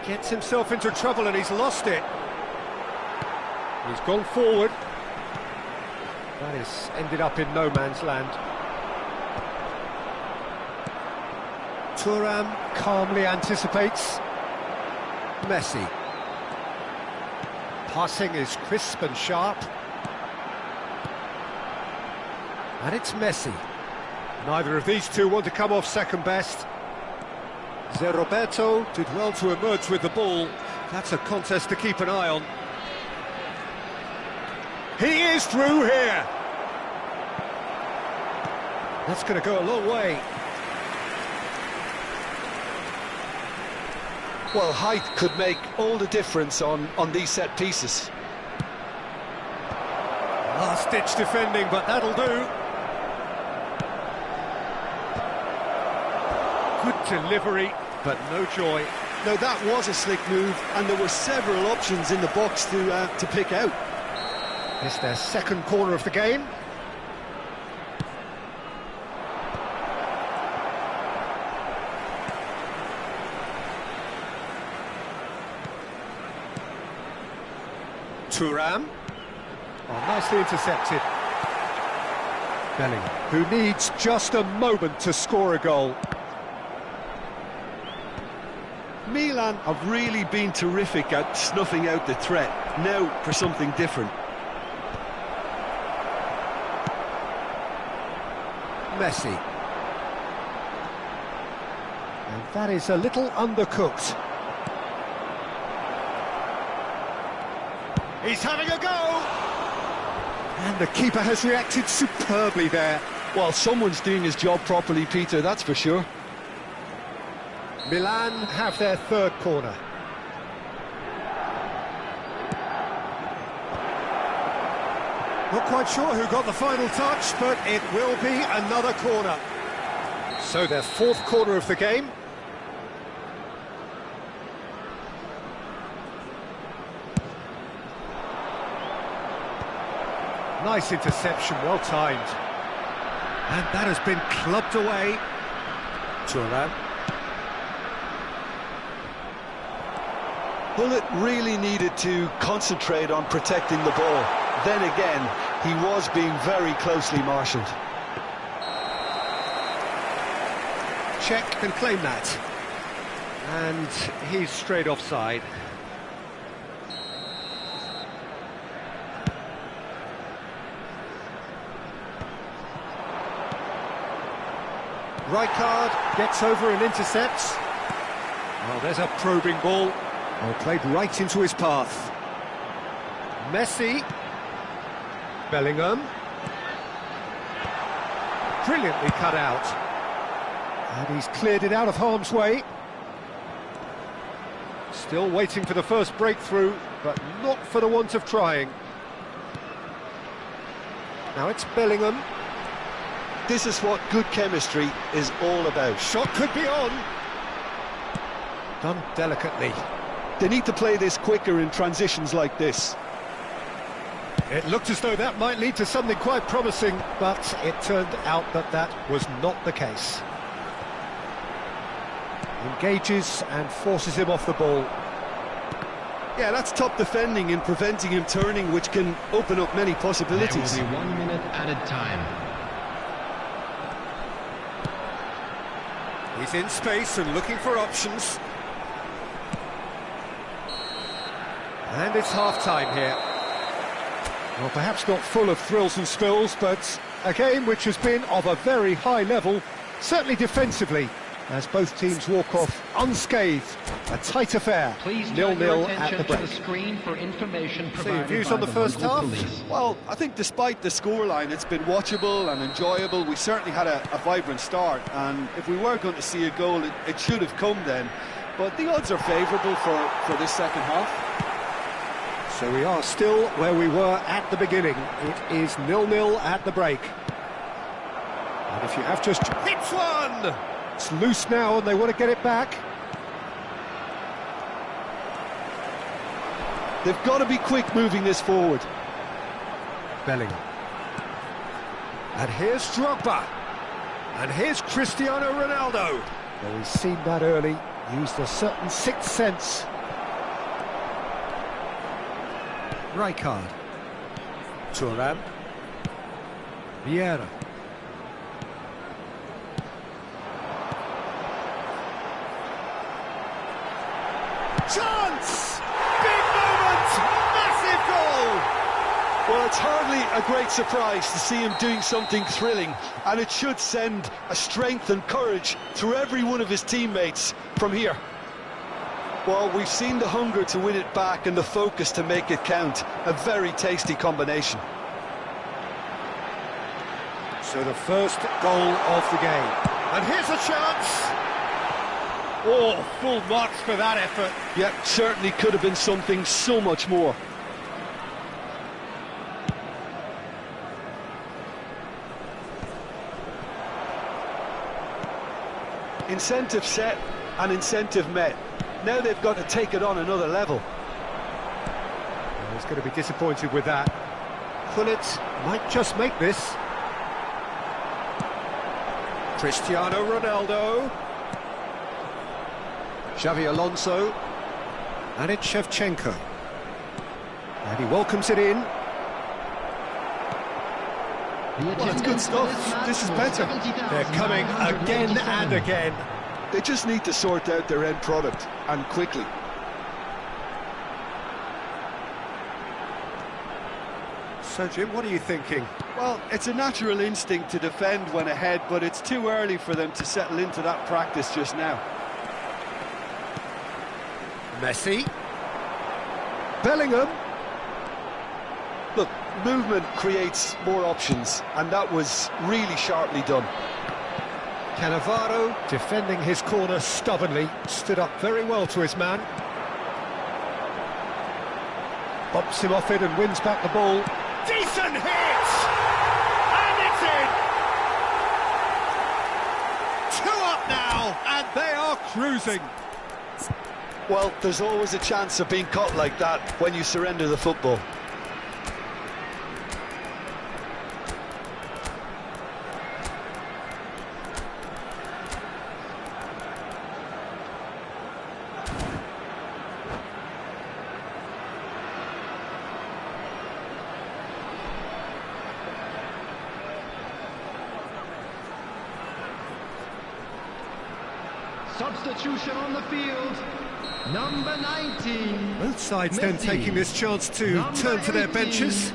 gets himself into trouble and he's lost it. He's gone forward. That has ended up in no man's land. Thuram calmly anticipates. Messi. Passing is crisp and sharp. And it's Messi. Neither of these two want to come off second best. Zé Roberto did well to emerge with the ball. That's a contest to keep an eye on. He is through here. That's going to go a long way. Well, height could make all the difference on these set pieces. Last-ditch defending, but that'll do. Good delivery, but no joy. Now, that was a slick move, and there were several options in the box to pick out. It's their second corner of the game. Thuram. Oh, nicely intercepted. Bellingham, who needs just a moment to score a goal. Milan have really been terrific at snuffing out the threat. Now for something different. Messi. And that is a little undercooked. He's having a go! And the keeper has reacted superbly there. Well, someone's doing his job properly, Peter, that's for sure. Milan have their third corner. Not quite sure who got the final touch, but it will be another corner. So their fourth corner of the game. Nice interception, well timed. And that has been clubbed away. Thuram. Gullit really needed to concentrate on protecting the ball. Then again, he was being very closely marshalled. Czech can claim that. And he's straight offside. Rijkaard gets over and intercepts. Well, there's a probing ball. Oh, played right into his path. Messi. Bellingham. Brilliantly cut out. And he's cleared it out of harm's way. Still waiting for the first breakthrough, but not for the want of trying. Now it's Bellingham. This is what good chemistry is all about. Shot could be on. Done delicately. They need to play this quicker in transitions like this. It looked as though that might lead to something quite promising, but it turned out that that was not the case. Engages and forces him off the ball. Yeah, that's top defending and preventing him turning, which can open up many possibilities. There will be 1 minute added time. He's in space and looking for options. And it's half-time here. Well, perhaps not full of thrills and spills, but a game which has been of a very high level, certainly defensively, as both teams walk off unscathed. A tight affair, Please turn 0-0 your at the attention to break. the screen for information So your provided views by on the first local half? police. Well, I think despite the scoreline, it's been watchable and enjoyable. We certainly had a vibrant start, and if we were going to see a goal, it should have come then. But the odds are favourable for this second half. So we are still where we were at the beginning. It is 0-0 at the break. And if you have just hits one, it's loose now and they want to get it back. They've got to be quick moving this forward. Bellingham. And here's Drogba. And here's Cristiano Ronaldo. Well, he's seen that early, used a certain sixth sense. Rijkaard. Thuram. Vieira. Chance! Big moment! Massive goal! Well, it's hardly a great surprise to see him doing something thrilling, and it should send a strength and courage through every one of his teammates from here. Well, we've seen the hunger to win it back and the focus to make it count. A very tasty combination. So the first goal of the game. And here's a chance! Oh, full marks for that effort. Yep, certainly could have been something so much more. Incentive set and incentive met. Now they've got to take it on another level. Well, he's going to be disappointed with that. Gullit might just make this. Cristiano Ronaldo. Xavi Alonso. And it's Shevchenko. And he welcomes it in. The Well, that's good stuff. This is better. They're coming again and again. They just need to sort out their end product, and quickly. So, Jim, what are you thinking? Well, it's a natural instinct to defend when ahead, but it's too early for them to settle into that practice just now. Messi. Bellingham. Look, movement creates more options, and that was really sharply done. Cannavaro defending his corner stubbornly, stood up very well to his man. Bumps him off it and wins back the ball. Decent hit! And it's in! 2 up now, and they are cruising. Well, there's always a chance of being caught like that when you surrender the football. Substitution on the field. Number 19. Both sides then Messi. taking this chance to Number turn to their 18, benches.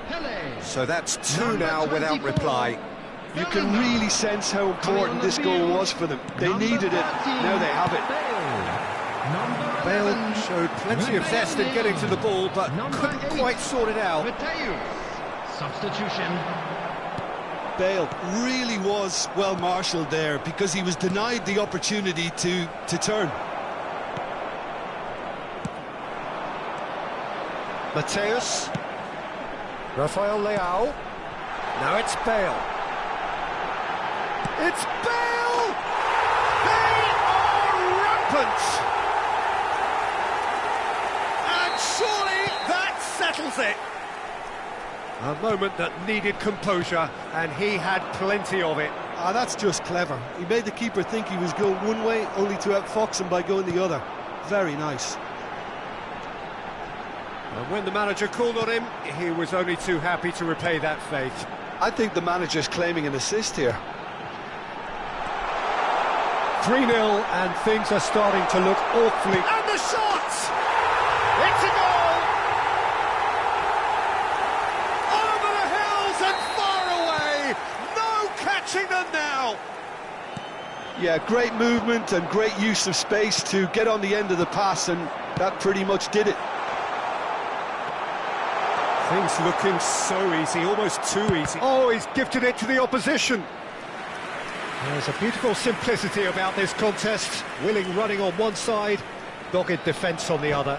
Pele. So that's two Number now without 24, reply. You can really sense how important this goal was for them. They Number needed it, 13, now they have it. Bale. Number Bale 11, showed plenty of zest in getting to the ball, but Number couldn't 8, quite sort it out. Mateus. Substitution. Bale really was well marshalled there because he was denied the opportunity to turn. Mateus. Rafael Leao. Now it's Bale. It's Bale! They are rampant! And surely that settles it. A moment that needed composure, and he had plenty of it. Ah, that's just clever. He made the keeper think he was going one way, only to outfox him by going the other. Very nice. And when the manager called on him, he was only too happy to repay that faith. I think the manager's claiming an assist here. 3-0, and things are starting to look awfully... And the shot! It's a goal! Over the hills and far away! No catching them now! Yeah, great movement and great use of space to get on the end of the pass, and that pretty much did it. Things looking so easy, almost too easy. Oh, he's gifted it to the opposition. There's a beautiful simplicity about this contest. Willing running on one side, dogged defence on the other.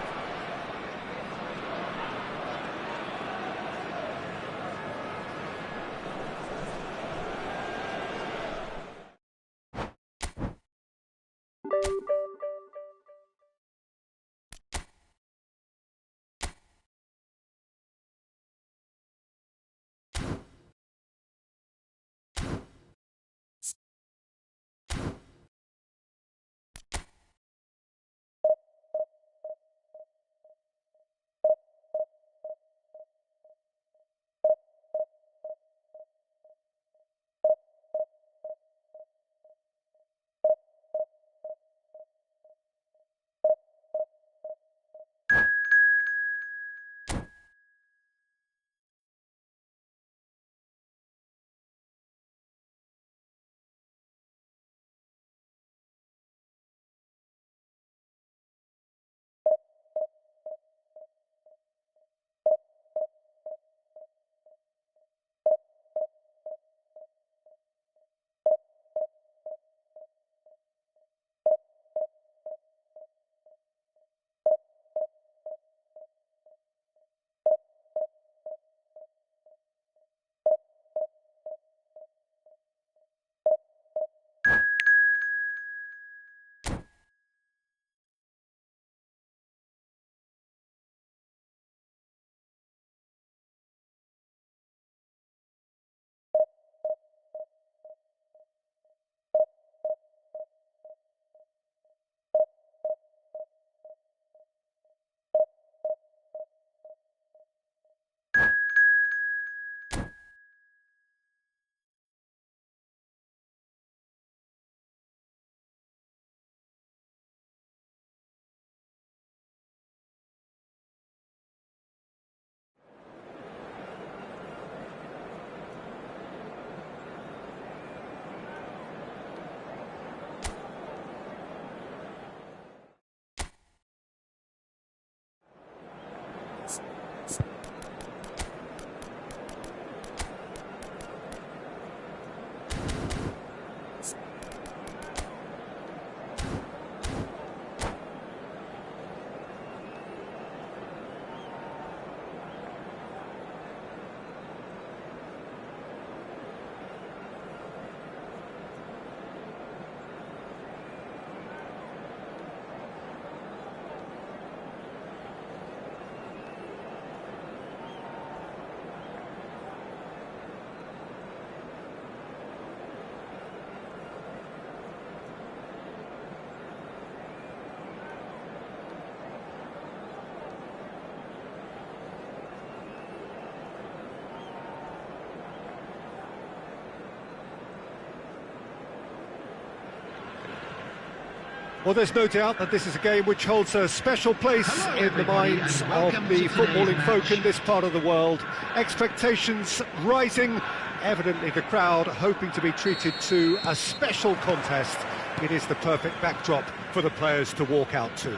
Well, there's no doubt that this is a game which holds a special place Hello, in the everybody, minds and of welcome the to footballing today's folk match. in this part of the world. Expectations rising, evidently the crowd hoping to be treated to a special contest. It is the perfect backdrop for the players to walk out to.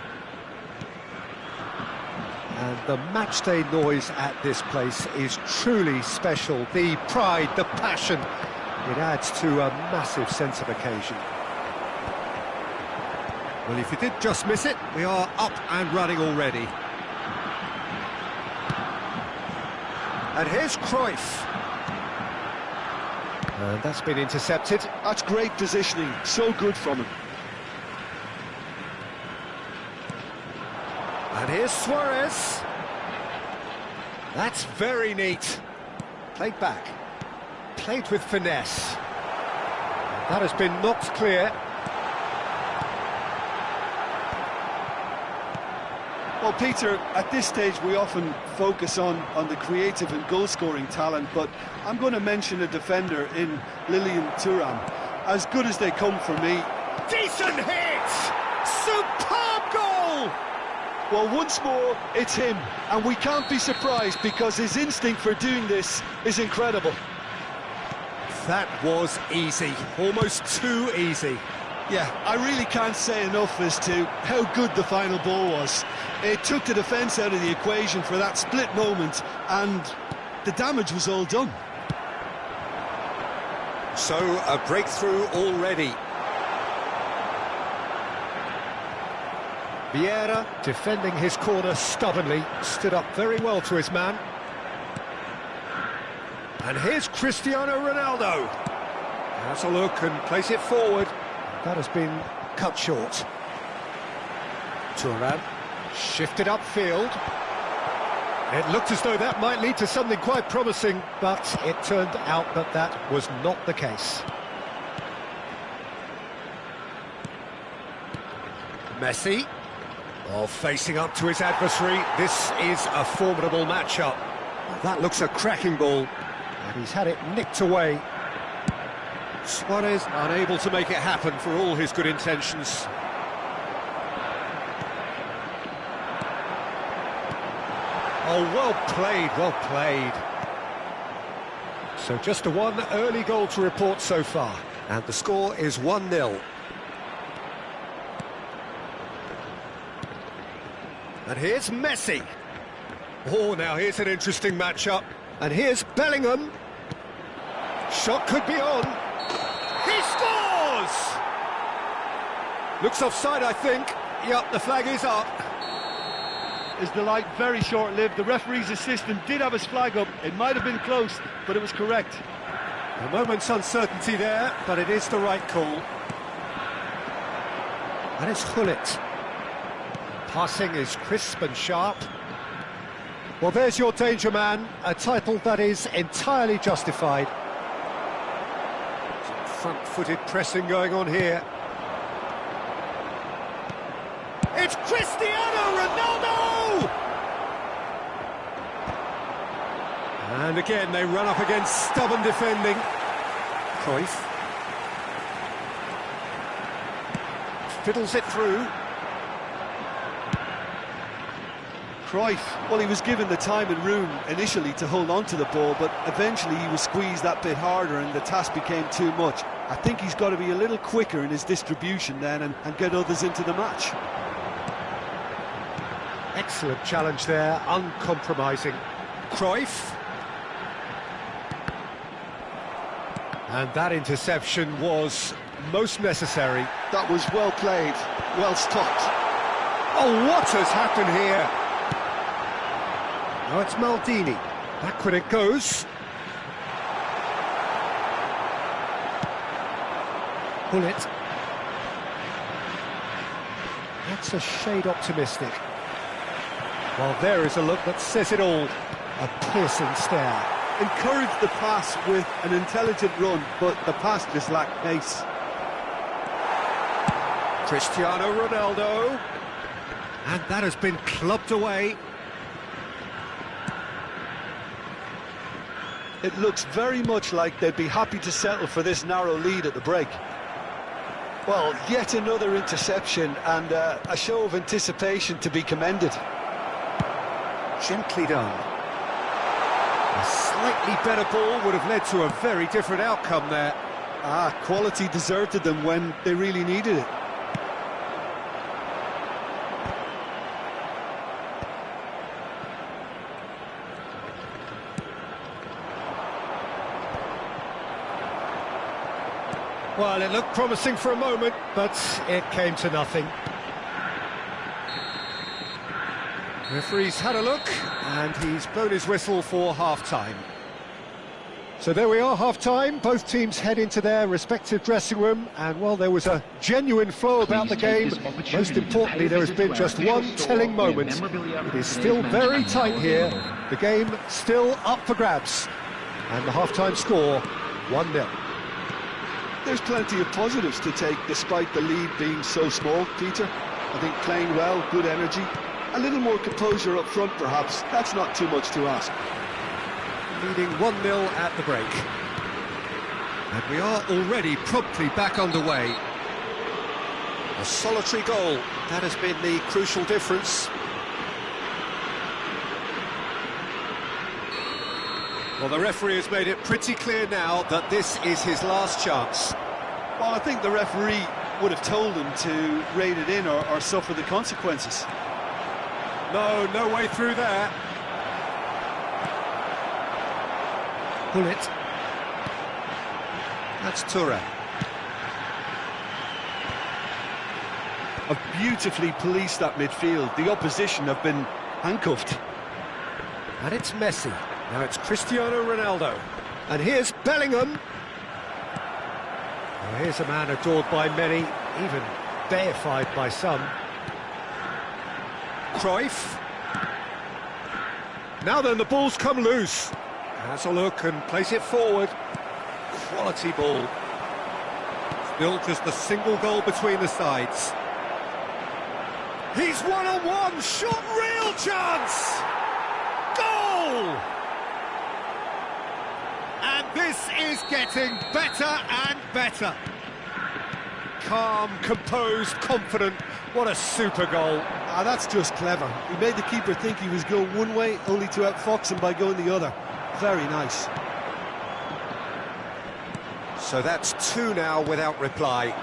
And the matchday noise at this place is truly special. The pride, the passion, it adds to a massive sense of occasion. Well, if you did just miss it, we are up and running already. And here's Cruyff. And that's been intercepted. That's great positioning, so good from him. And here's Suarez. That's very neat. Played back. Played with finesse. That has been knocked clear. Well, Peter, at this stage we often focus on the creative and goal-scoring talent, but I'm going to mention a defender in Lilian Thuram. As good as they come for me. Decent hit! Superb goal! Well, once more, it's him, and we can't be surprised because his instinct for doing this is incredible. That was easy, almost too easy. Yeah, I really can't say enough as to how good the final ball was. It took the defence out of the equation for that split moment, and the damage was all done. So, a breakthrough already. Vieira, defending his corner stubbornly, stood up very well to his man. And here's Cristiano Ronaldo. Has a look and plays it forward. That has been cut short. Thuram shifted upfield. It looked as though that might lead to something quite promising, but it turned out that that was not the case. Messi, facing up to his adversary. This is a formidable matchup. That looks a cracking ball, and he's had it nicked away. Suarez unable to make it happen for all his good intentions. Oh, well played, well played. So just the one early goal to report so far, and the score is 1-0. And here's Messi. Oh, now here's an interesting matchup. And here's Bellingham. Shot could be on. He scores! Looks offside, I think. Yep, the flag is up. Is the light very short-lived? The referee's assistant did have his flag up. It might have been close, but it was correct. A moment's uncertainty there, but it is the right call. And it's Gullit. Passing is crisp and sharp. Well, there's your danger man, a title that is entirely justified. Front-footed pressing going on here. It's Cristiano Ronaldo! And again, they run up against stubborn defending. Cruyff. Fiddles it through. Cruyff, well, he was given the time and room initially to hold on to the ball, but eventually he was squeezed that bit harder and the task became too much. I think he's got to be a little quicker in his distribution then and get others into the match. Excellent challenge there, uncompromising. Cruyff. And that interception was most necessary. That was well played, well stopped. Oh, what has happened here? Now it's Maldini. Backward it goes. Gullit. That's a shade optimistic. Well, there is a look that says it all. A piercing stare. Encouraged the pass with an intelligent run, but the pass just lacked pace. Cristiano Ronaldo. And that has been clubbed away. It looks very much like they'd be happy to settle for this narrow lead at the break. Well, yet another interception and a show of anticipation to be commended. Gently done. A slightly better ball would have led to a very different outcome there. Quality deserted them when they really needed it. Well, it looked promising for a moment, but it came to nothing. Referee's had a look, and he's blown his whistle for half-time. So there we are, half-time. Both teams head into their respective dressing room, and while there was a genuine flow about the game, most importantly, there has been just one telling moment. It is still very tight here. The game still up for grabs. And the half-time score, 1-0. There's plenty of positives to take despite the lead being so small, Peter. I think playing well, good energy, a little more composure up front perhaps. That's not too much to ask. Leading 1-0 at the break. And we are already promptly back underway. A solitary goal, that has been the crucial difference. Well, the referee has made it pretty clear now that this is his last chance. Well, I think the referee would have told him to rate it in or suffer the consequences. No way through there. Bullet. That's Touré. Have beautifully policed that midfield. The opposition have been handcuffed. And it's Messi. Now it's Cristiano Ronaldo. And here's Bellingham. Well, here's a man adored by many, even deified by some. Cruyff. Now then, the ball's come loose. Has a look and plays it forward. Quality ball. Still just a single goal between the sides. He's one-on-one, shot, real chance! Goal! And this is getting better and better. Calm, composed, confident. What a super goal. That's just clever. He made the keeper think he was going one way, only to outfox him by going the other. Very nice. So that's two now without reply.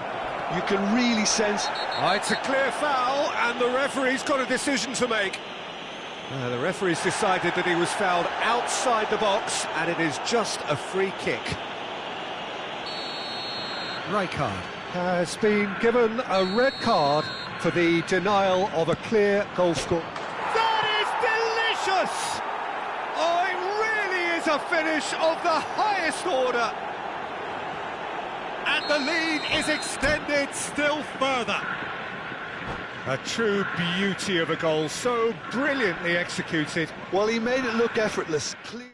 You can really sense... It's a clear foul, and the referee's got a decision to make. The referee's decided that he was fouled outside the box, and it is just a free kick. Rijkaard has been given a red card for the denial of a clear goal score. That is delicious! Oh, it really is a finish of the highest order. And the lead is extended still further. A true beauty of a goal, so brilliantly executed. Well, he made it look effortless. Clear.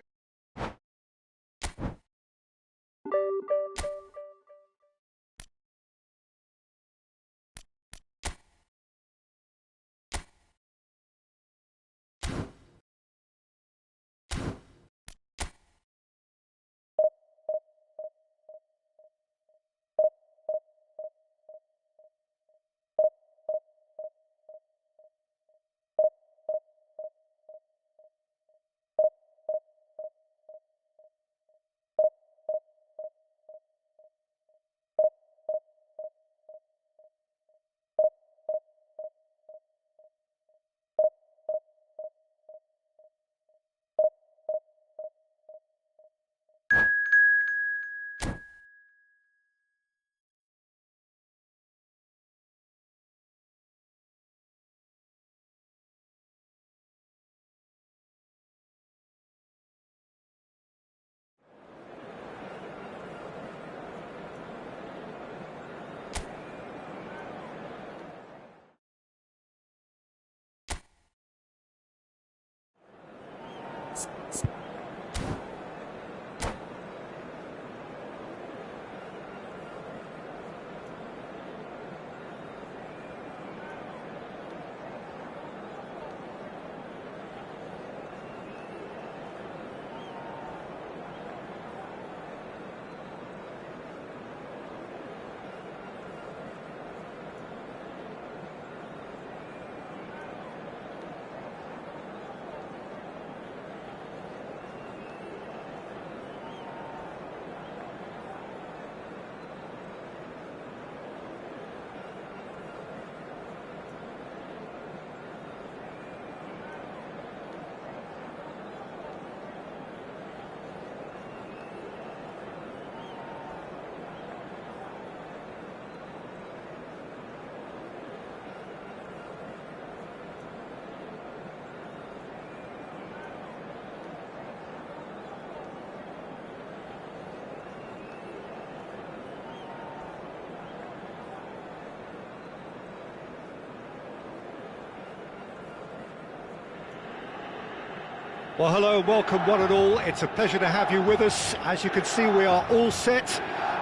Well, hello and welcome one and all. It's a pleasure to have you with us. As you can see, we are all set.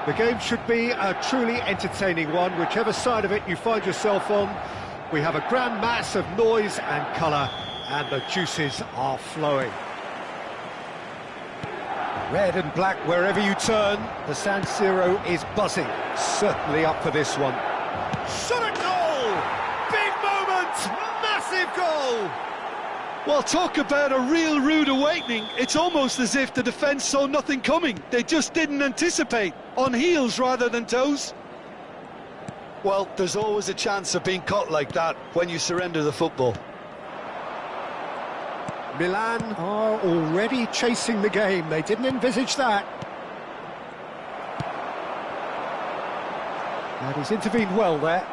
The game should be a truly entertaining one, whichever side of it you find yourself on. We have a grand mass of noise and colour, and the juices are flowing. Red and black wherever you turn, the San Siro is buzzing. Certainly up for this one. Shot at goal! Big moment! Massive goal! Well, talk about a real rude awakening. It's almost as if the defence saw nothing coming. They just didn't anticipate. On heels rather than toes. Well, there's always a chance of being caught like that when you surrender the football. Milan are already chasing the game. They didn't envisage that. And he's intervened well there.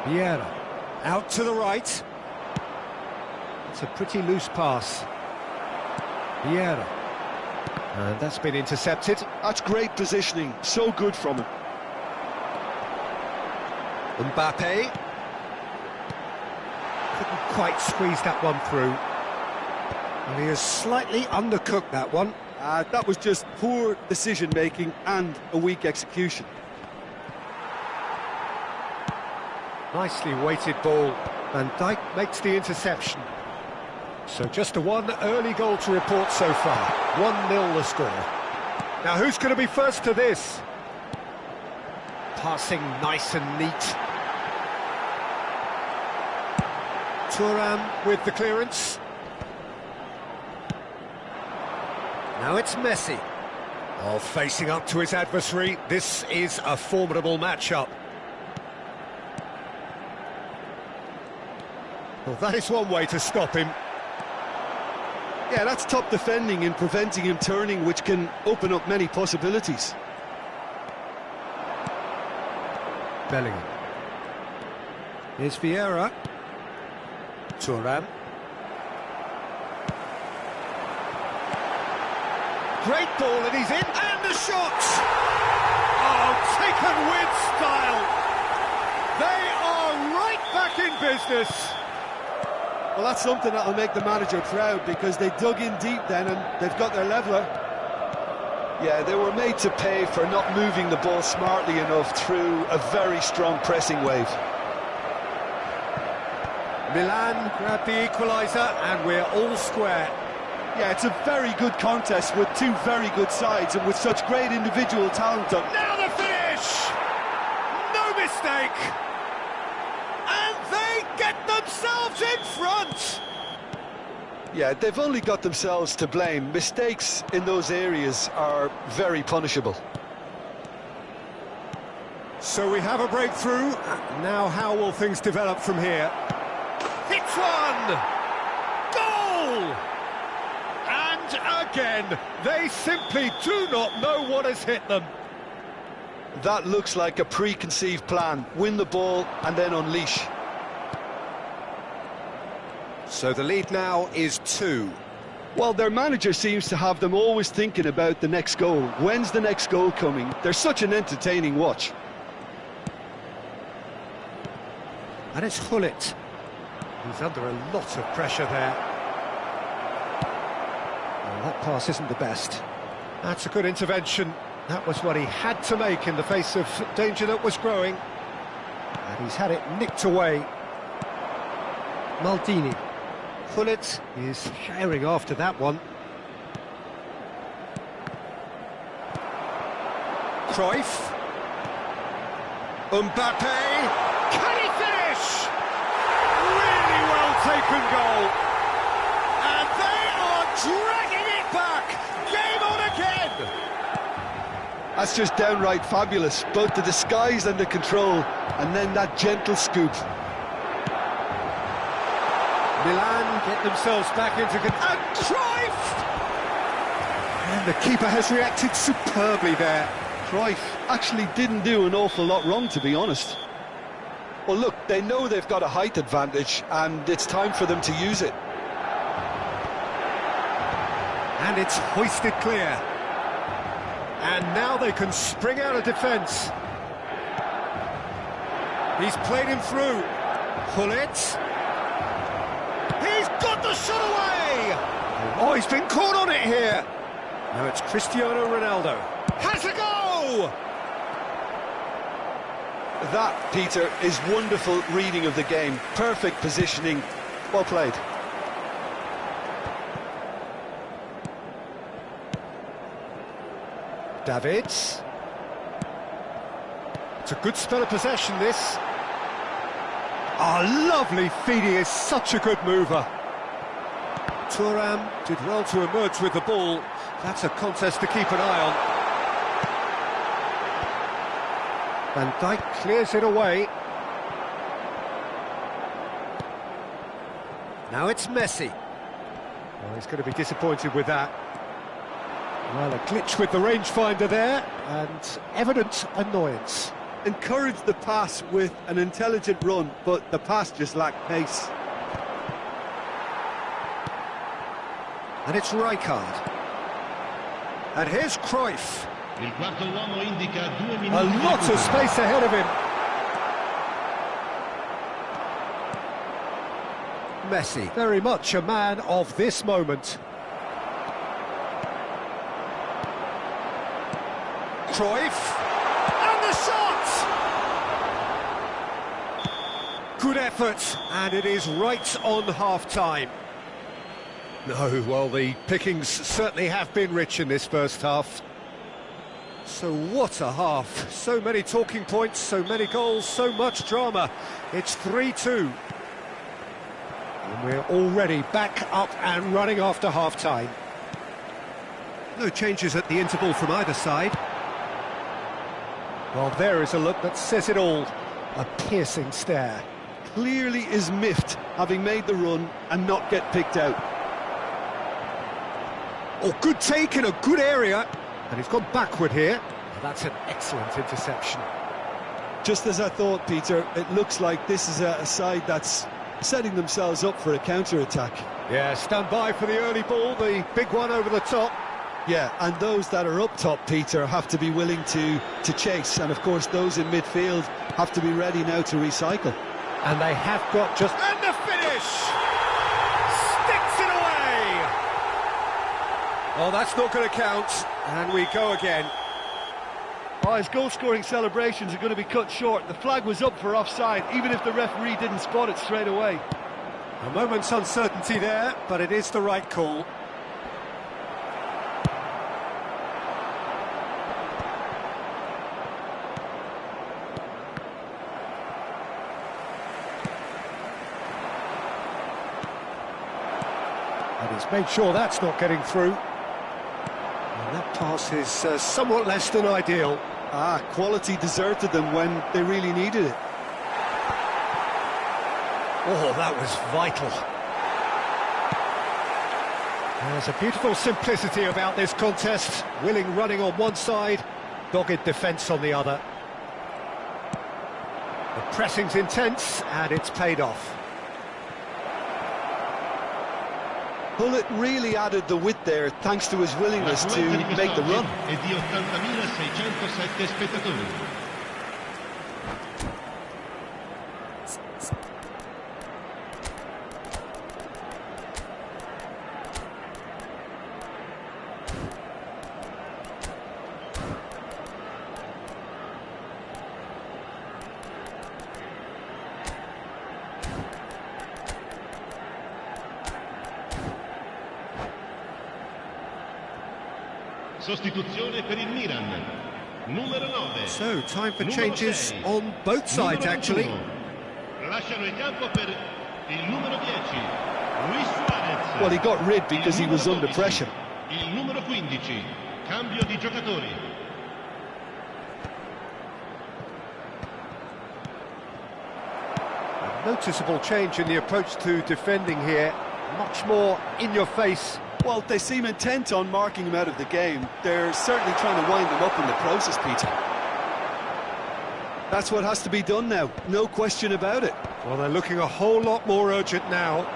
Vieira. Out to the right. It's a pretty loose pass. Vieira. And that's been intercepted. That's great positioning. So good from him. Mbappe. Couldn't quite squeeze that one through. And he has slightly undercooked that one. That was just poor decision-making and a weak execution. Nicely weighted ball. Van Dijk makes the interception. So just a one early goal to report so far. 1-0 the score. Now who's going to be first to this? Passing nice and neat. Thuram with the clearance. Now it's Messi. Oh, facing up to his adversary. This is a formidable matchup. Well, that is one way to stop him. Yeah, that's top defending and preventing him turning, which can open up many possibilities. Bellingham. Here's Vieira. Thuram. Great ball, and he's in, and the shot! Oh, taken with style! They are right back in business! Well, that's something that'll make the manager proud, because they dug in deep then and they've got their leveller. Yeah, they were made to pay for not moving the ball smartly enough through a very strong pressing wave. Milan grabbed the equaliser, and we're all square. Yeah, it's a very good contest with two very good sides and with such great individual talent. Now the finish! No mistake! And they get themselves in front! Yeah, they've only got themselves to blame. Mistakes in those areas are very punishable. So we have a breakthrough. Now how will things develop from here? Hits one! Goal! And again, they simply do not know what has hit them. That looks like a preconceived plan. Win the ball and then unleash. So the lead now is 2. Well, their manager seems to have them always thinking about the next goal. When's the next goal coming? They're such an entertaining watch. And it's Gullit. He's under a lot of pressure there. Well, that pass isn't the best. That's a good intervention. That was what he had to make in the face of danger that was growing. And he's had it nicked away. Maldini. Gullit is sharing after that one. Cruyff. Mbappe. Can he finish? Really well taken goal. And they are dragging it back. Game on again. That's just downright fabulous. Both the disguise and the control, and then that gentle scoop. Milan get themselves back into control. And Cruyff! And the keeper has reacted superbly there. Cruyff actually didn't do an awful lot wrong, to be honest. Well, look, they know they've got a height advantage, and it's time for them to use it. And it's hoisted clear. And now they can spring out of defence. He's played him through. Gullit. He's got the shot away! Oh, he's been caught on it here. Now it's Cristiano Ronaldo. Has a go! That, Peter, is wonderful reading of the game. Perfect positioning. Well played. Davids. It's a good spell of possession, this. Oh, lovely feed. He is such a good mover. Thuram did well to emerge with the ball. That's a contest to keep an eye on. Van Dijk clears it away. Now it's Messi. Oh, he's going to be disappointed with that. Well, a glitch with the rangefinder there, and evident annoyance. Encouraged the pass with an intelligent run, but the pass just lacked pace. And it's Rijkaard. And here's Cruyff. Il quarto uomo indica 2 minuti. A lot of space ahead of him. Messi, very much a man of this moment. Cruyff, and the shot! Good effort, and it is right on half-time. No, well, the pickings certainly have been rich in this first half. So what a half. So many talking points, so many goals, so much drama. It's 3-2. And we're already back up and running after half-time. No changes at the interval from either side. Well, there is a look that says it all. A piercing stare. Clearly is miffed, having made the run and not get picked out. Oh, good take in a good area. And he's gone backward here. That's an excellent interception. Just as I thought, Peter, it looks like this is a side that's setting themselves up for a counter-attack. Yeah, stand by for the early ball, the big one over the top. Yeah, and those that are up top, Peter, have to be willing to chase. And, of course, those in midfield have to be ready now to recycle. And they have got just... And the finish! Sticks it away! Oh, that's not going to count. And we go again. Oh, his goal-scoring celebrations are going to be cut short. The flag was up for offside, even if the referee didn't spot it straight away. A moment's uncertainty there, but it is the right call. And he's made sure that's not getting through. And that pass is somewhat less than ideal. Ah, quality deserted them when they really needed it. Oh, that was vital. There's a beautiful simplicity about this contest. Willing running on one side, dogged defence on the other. The pressing's intense, and it's paid off. Hullet really added the width there, thanks to his willingness to make the run. È di 80.607 spettatori. Sostituzione per il Milan. Numero 9. So, time for changes on both sides, actually. Lasciano il campo per il numero 10, Luis Suarez. Well, he got rid because he was under pressure. Il numero 15, cambio di giocatori. A noticeable change in the approach to defending here. Much more in your face. Well, they seem intent on marking him out of the game. They're certainly trying to wind him up in the process, Peter. That's what has to be done now, no question about it. Well, they're looking a whole lot more urgent now.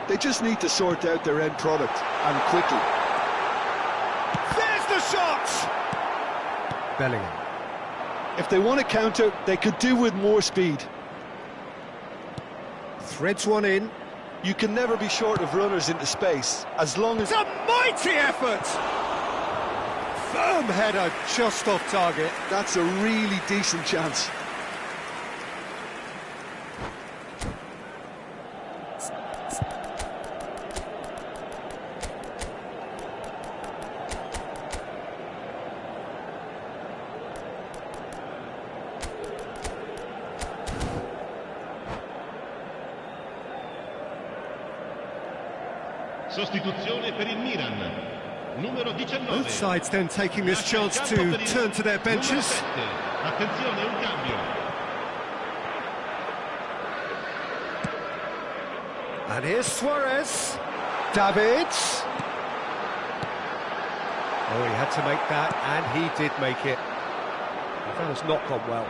They just need to sort out their end product, and quickly. There's the shot! Bellingham. If they want to counter, they could do with more speed. Threads one in. You can never be short of runners into space, as long as... It's a mighty effort! Firm header, just off target. That's a really decent chance. Sostituzione per il Milan. Numero 19. Both sides then taking this chance to turn to their benches. Attenzione, un cambio. And here's Suarez. Davids. Oh, he had to make that, and he did make it. That has not gone well.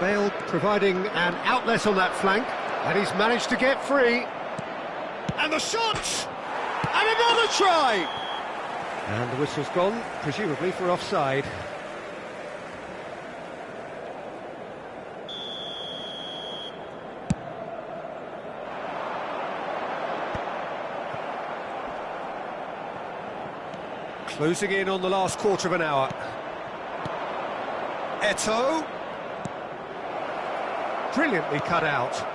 Bale providing an outlet on that flank, and he's managed to get free. And the shot! And another try! And the whistle's gone, presumably for offside. Closing in on the last quarter of an hour. Eto'o. Brilliantly cut out.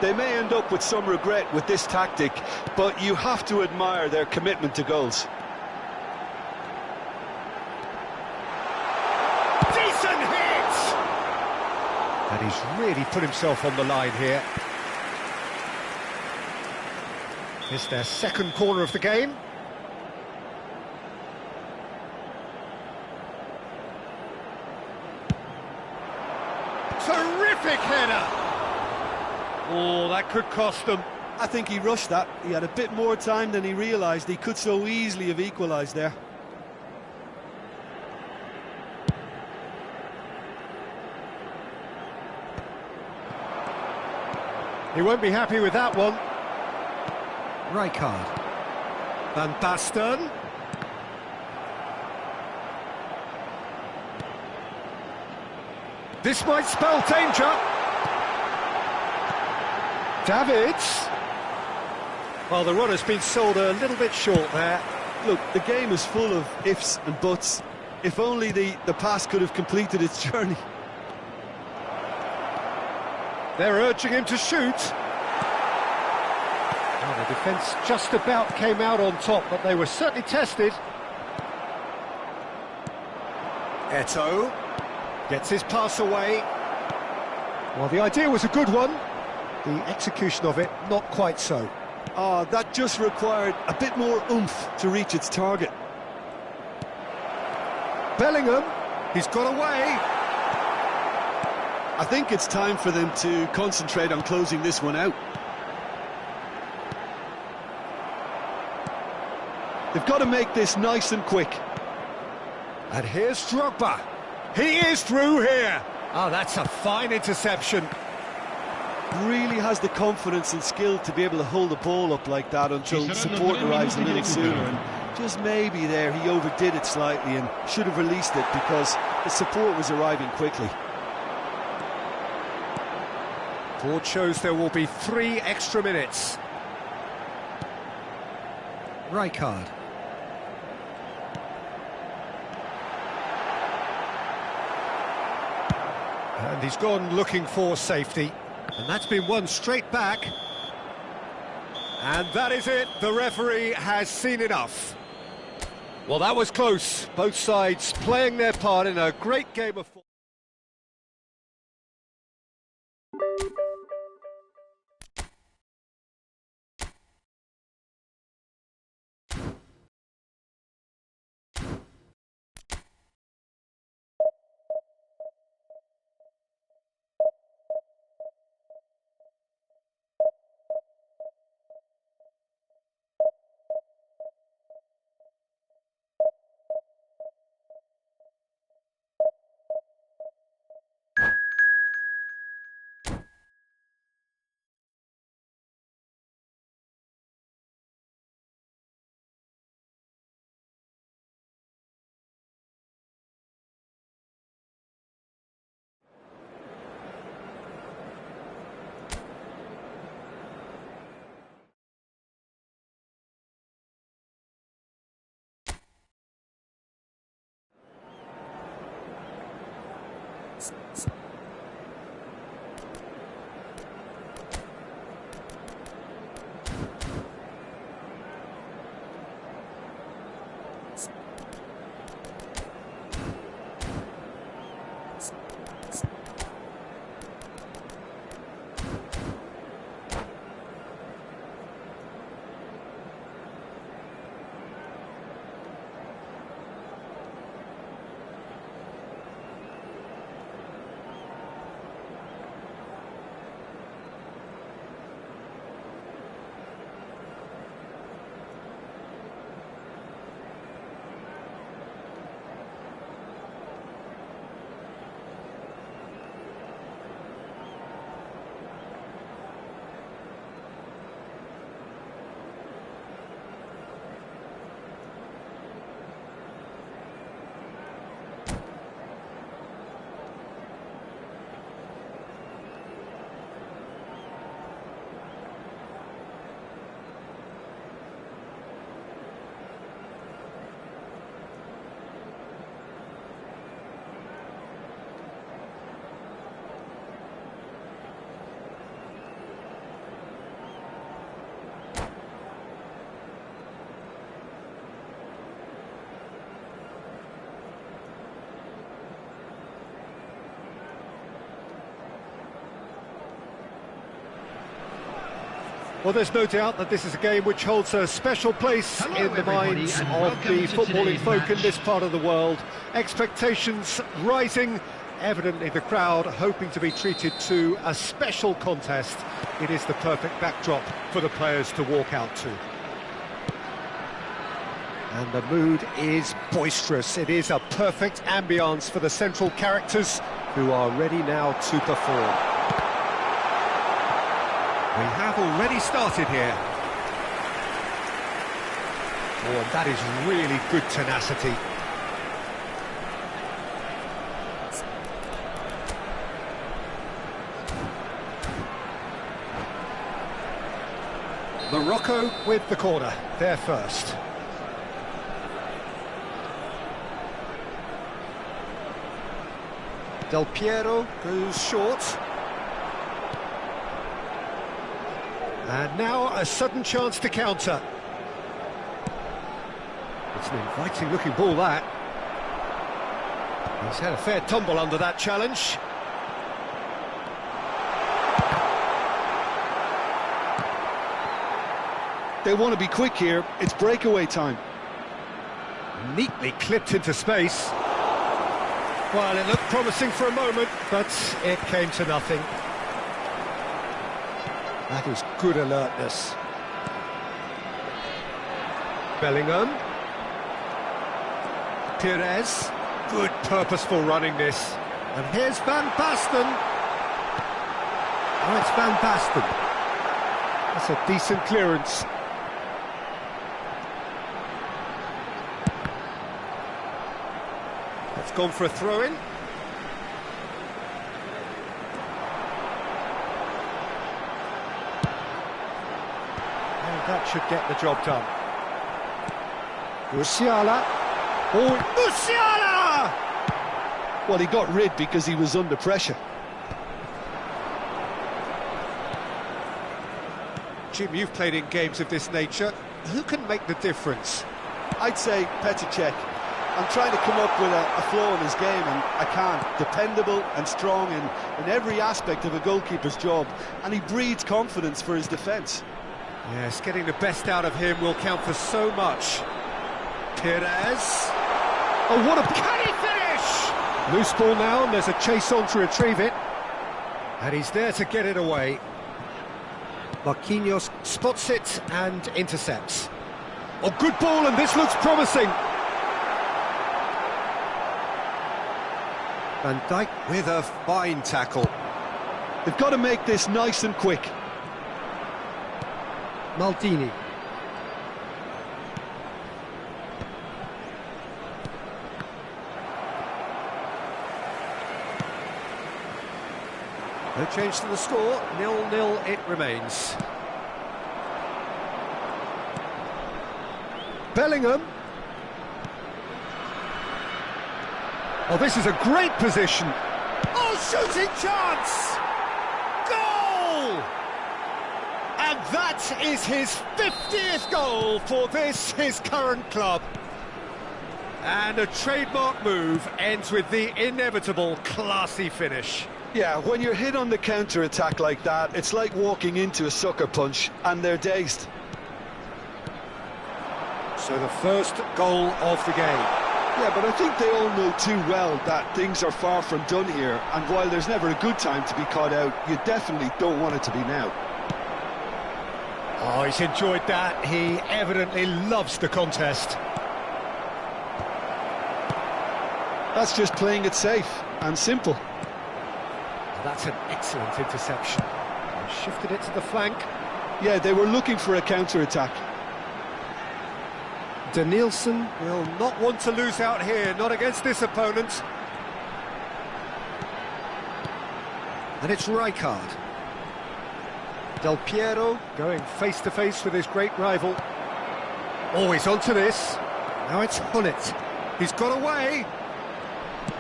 They may end up with some regret with this tactic, but you have to admire their commitment to goals. Decent hit! And he's really put himself on the line here. It's their second corner of the game. Terrific header! Oh, that could cost them. I think he rushed that. He had a bit more time than he realised. He could so easily have equalised there. He won't be happy with that one. Rijkaard. Van Basten. This might spell danger. Davids. Well, the run has been sold a little bit short there. Look, the game is full of ifs and buts. If only the pass could have completed its journey. They're urging him to shoot. Well, the defence just about came out on top, but they were certainly tested. Eto'o gets his pass away. Well, the idea was a good one. The execution of it, not quite so. Oh, that just required a bit more oomph to reach its target. Bellingham, he's got away. I think it's time for them to concentrate on closing this one out. They've got to make this nice and quick. And here's Drogba. He is through here. Oh, that's a fine interception. Really has the confidence and skill to be able to hold the ball up like that until support arrives a little sooner. And just maybe there he overdid it slightly and should have released it because the support was arriving quickly. Board shows there will be 3 extra minutes. Rijkaard. And he's gone looking for safety. And that's been won straight back. And that is it. The referee has seen enough. Well, that was close. Both sides playing their part in a great game of football. Well, there's no doubt that this is a game which holds a special place in the minds of the footballing folk in this part of the world. Expectations rising, evidently the crowd hoping to be treated to a special contest. It is the perfect backdrop for the players to walk out to. And the mood is boisterous. It is a perfect ambience for the central characters who are ready now to perform. We have already started here. Oh, and that is really good tenacity. Morocco with the corner, there first. Del Piero goes short. And now a sudden chance to counter. It's an inviting looking ball, that. He's had a fair tumble under that challenge. They want to be quick here, it's breakaway time. Neatly clipped into space. Well, it looked promising for a moment, but it came to nothing. That is good alertness. Bellingham. Pires. Good purposeful running this. And here's Van Basten. Oh, it's Van Basten. That's a decent clearance. That's gone for a throw-in. That should get the job done. Musiala. Oh, Musiala! Well, he got rid because he was under pressure. Jim, you've played in games of this nature. Who can make the difference? I'd say Petr Cech. I'm trying to come up with a flaw in his game, and I can't. Dependable and strong in every aspect of a goalkeeper's job, and he breeds confidence for his defence. Yes, getting the best out of him will count for so much. Pires. Oh, what a... Can he finish? Loose ball now, and there's a chase on to retrieve it. And he's there to get it away. Marquinhos spots it and intercepts. Oh, good ball, and this looks promising. Van Dijk with a fine tackle. They've got to make this nice and quick. Maldini. No change to the score, 0-0 it remains. Bellingham. Oh, this is a great position. Oh, shooting chance! Goal! And that is his 50th goal for this, his current club. And a trademark move ends with the inevitable classy finish. Yeah, when you're hit on the counter-attack like that, it's like walking into a sucker punch, and they're dazed. So the first goal of the game. Yeah, but I think they all know too well that things are far from done here, and while there's never a good time to be caught out, you definitely don't want it to be now. Oh, he's enjoyed that. He evidently loves the contest. That's just playing it safe and simple. That's an excellent interception. And shifted it to the flank. Yeah, they were looking for a counter-attack. Danielson will not want to lose out here, not against this opponent. And it's Rijkaard. Del Piero going face-to-face with his great rival. Oh, he's onto this. Now it's Hullet. He's got away.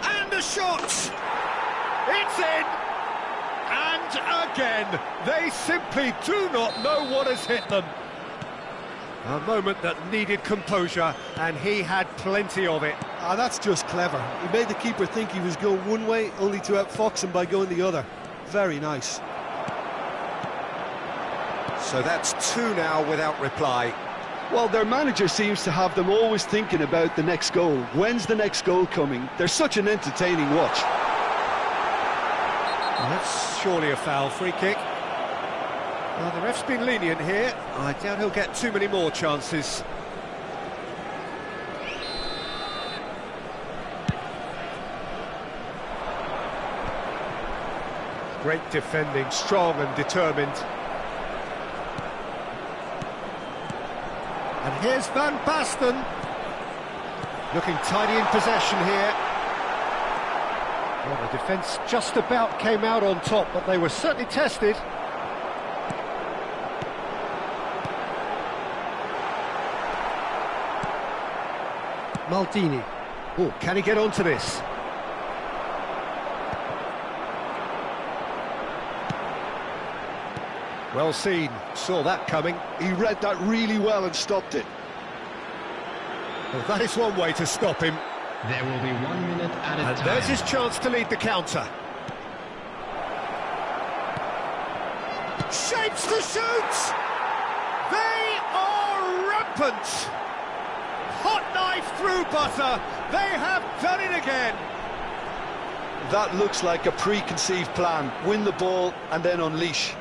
And a shot! It's in! And again, they simply do not know what has hit them. A moment that needed composure, and he had plenty of it. Ah, that's just clever. He made the keeper think he was going one way, only to outfox him by going the other. Very nice. So that's two now without reply. Well, their manager seems to have them always thinking about the next goal. When's the next goal coming? They're such an entertaining watch. Well, that's surely a foul. Free kick. Well, the ref's been lenient here. I doubt he'll get too many more chances. Great defending, strong and determined. And here's Van Basten. Looking tidy in possession here. Well, the defence just about came out on top, but they were certainly tested. Maldini. Oh, can he get onto this? Well seen, saw that coming. He read that really well and stopped it. Well, that is one way to stop him. There will be 1 minute at a time. And there's his chance to lead the counter. Shapes to shoot! They are rampant! Hot knife through butter, they have done it again! That looks like a preconceived plan. Win the ball and then unleash.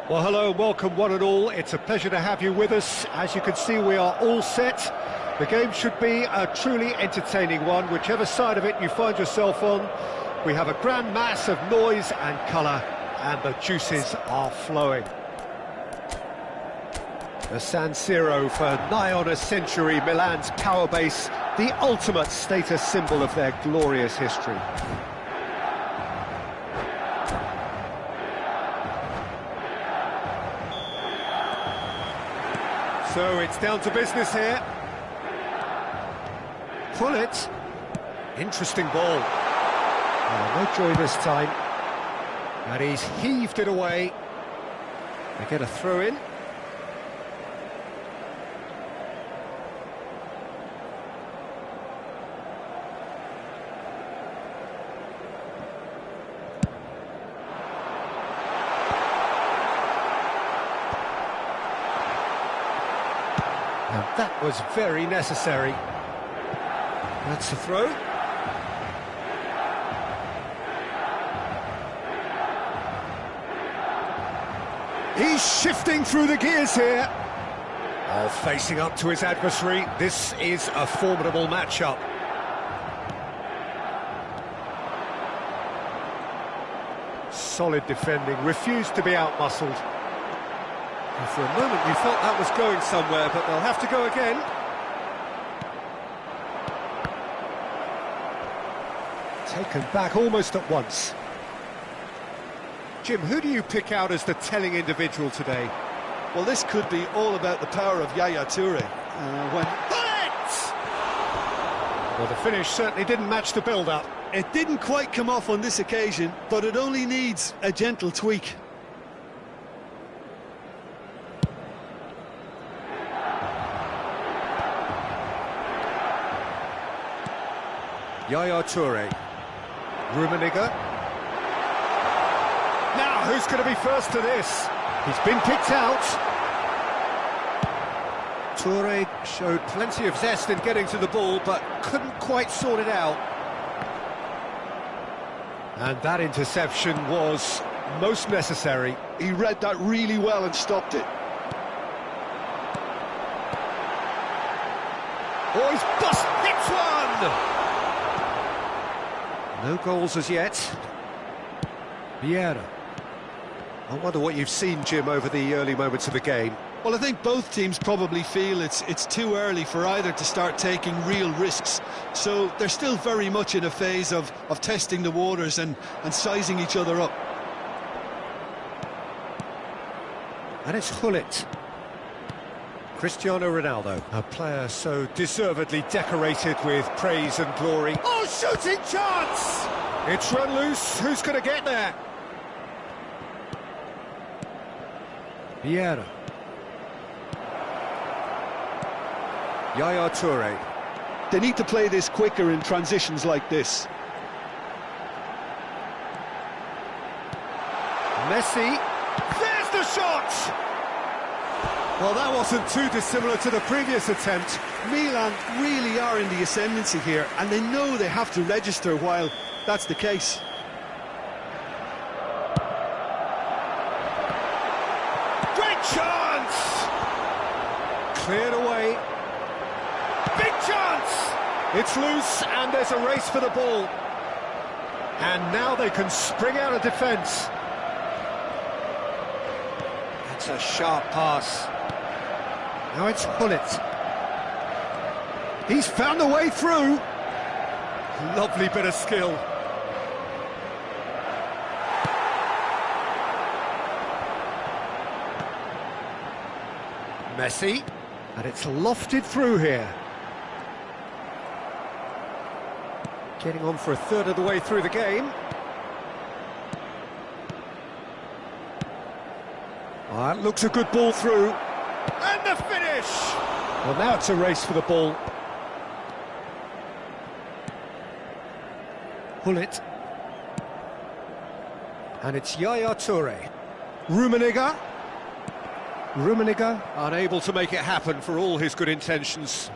Well, hello, welcome one and all. It's a pleasure to have you with us. As you can see, we are all set. The game should be a truly entertaining one, whichever side of it you find yourself on. We have a grand mass of noise and colour, and the juices are flowing. The San Siro, for nigh on a century, Milan's power base, the ultimate status symbol of their glorious history. So it's down to business here. Pull it. Interesting ball. No joy this time. And he's heaved it away. They get a throw in. And that was very necessary. That's the throw. He's shifting through the gears here. Oh, facing up to his adversary. This is a formidable matchup. Solid defending, refused to be outmuscled. And for a moment you felt that was going somewhere, but they'll have to go again. Taken back almost at once. Jim, who do you pick out as the telling individual today? Well, this could be all about the power of Yaya Toure. Well, the finish certainly didn't match the build-up. It didn't quite come off on this occasion, but it only needs a gentle tweak. Yaya Toure. Rummenigge. Now, who's going to be first to this? He's been picked out. Toure showed plenty of zest in getting to the ball, but couldn't quite sort it out. And that interception was most necessary. He read that really well and stopped it. Oh, he's hits one! No goals as yet. Vieira. I wonder what you've seen, Jim, over the early moments of the game. Well, I think both teams probably feel it's too early for either to start taking real risks. So they're still very much in a phase of testing the waters and sizing each other up. And it's Gullit. Cristiano Ronaldo, a player so deservedly decorated with praise and glory. Oh, shooting chance! It's run loose. Who's going to get there? Vieira. Yaya Toure. They need to play this quicker in transitions like this. Messi. There's the shot! Well, that wasn't too dissimilar to the previous attempt. Milan really are in the ascendancy here, and they know they have to register while that's the case. Great chance! Cleared away. Big chance! It's loose, and there's a race for the ball. And now they can spring out of defence. That's a sharp pass. Now it's Gullit. He's found a way through. Lovely bit of skill. Messi. And it's lofted through here. Getting on for a third of the way through the game. That looks a good ball through. And the finish! Well, now it's a race for the ball. Gullit. And it's Yaya Toure. Rummenigge. Rummenigge unable to make it happen for all his good intentions.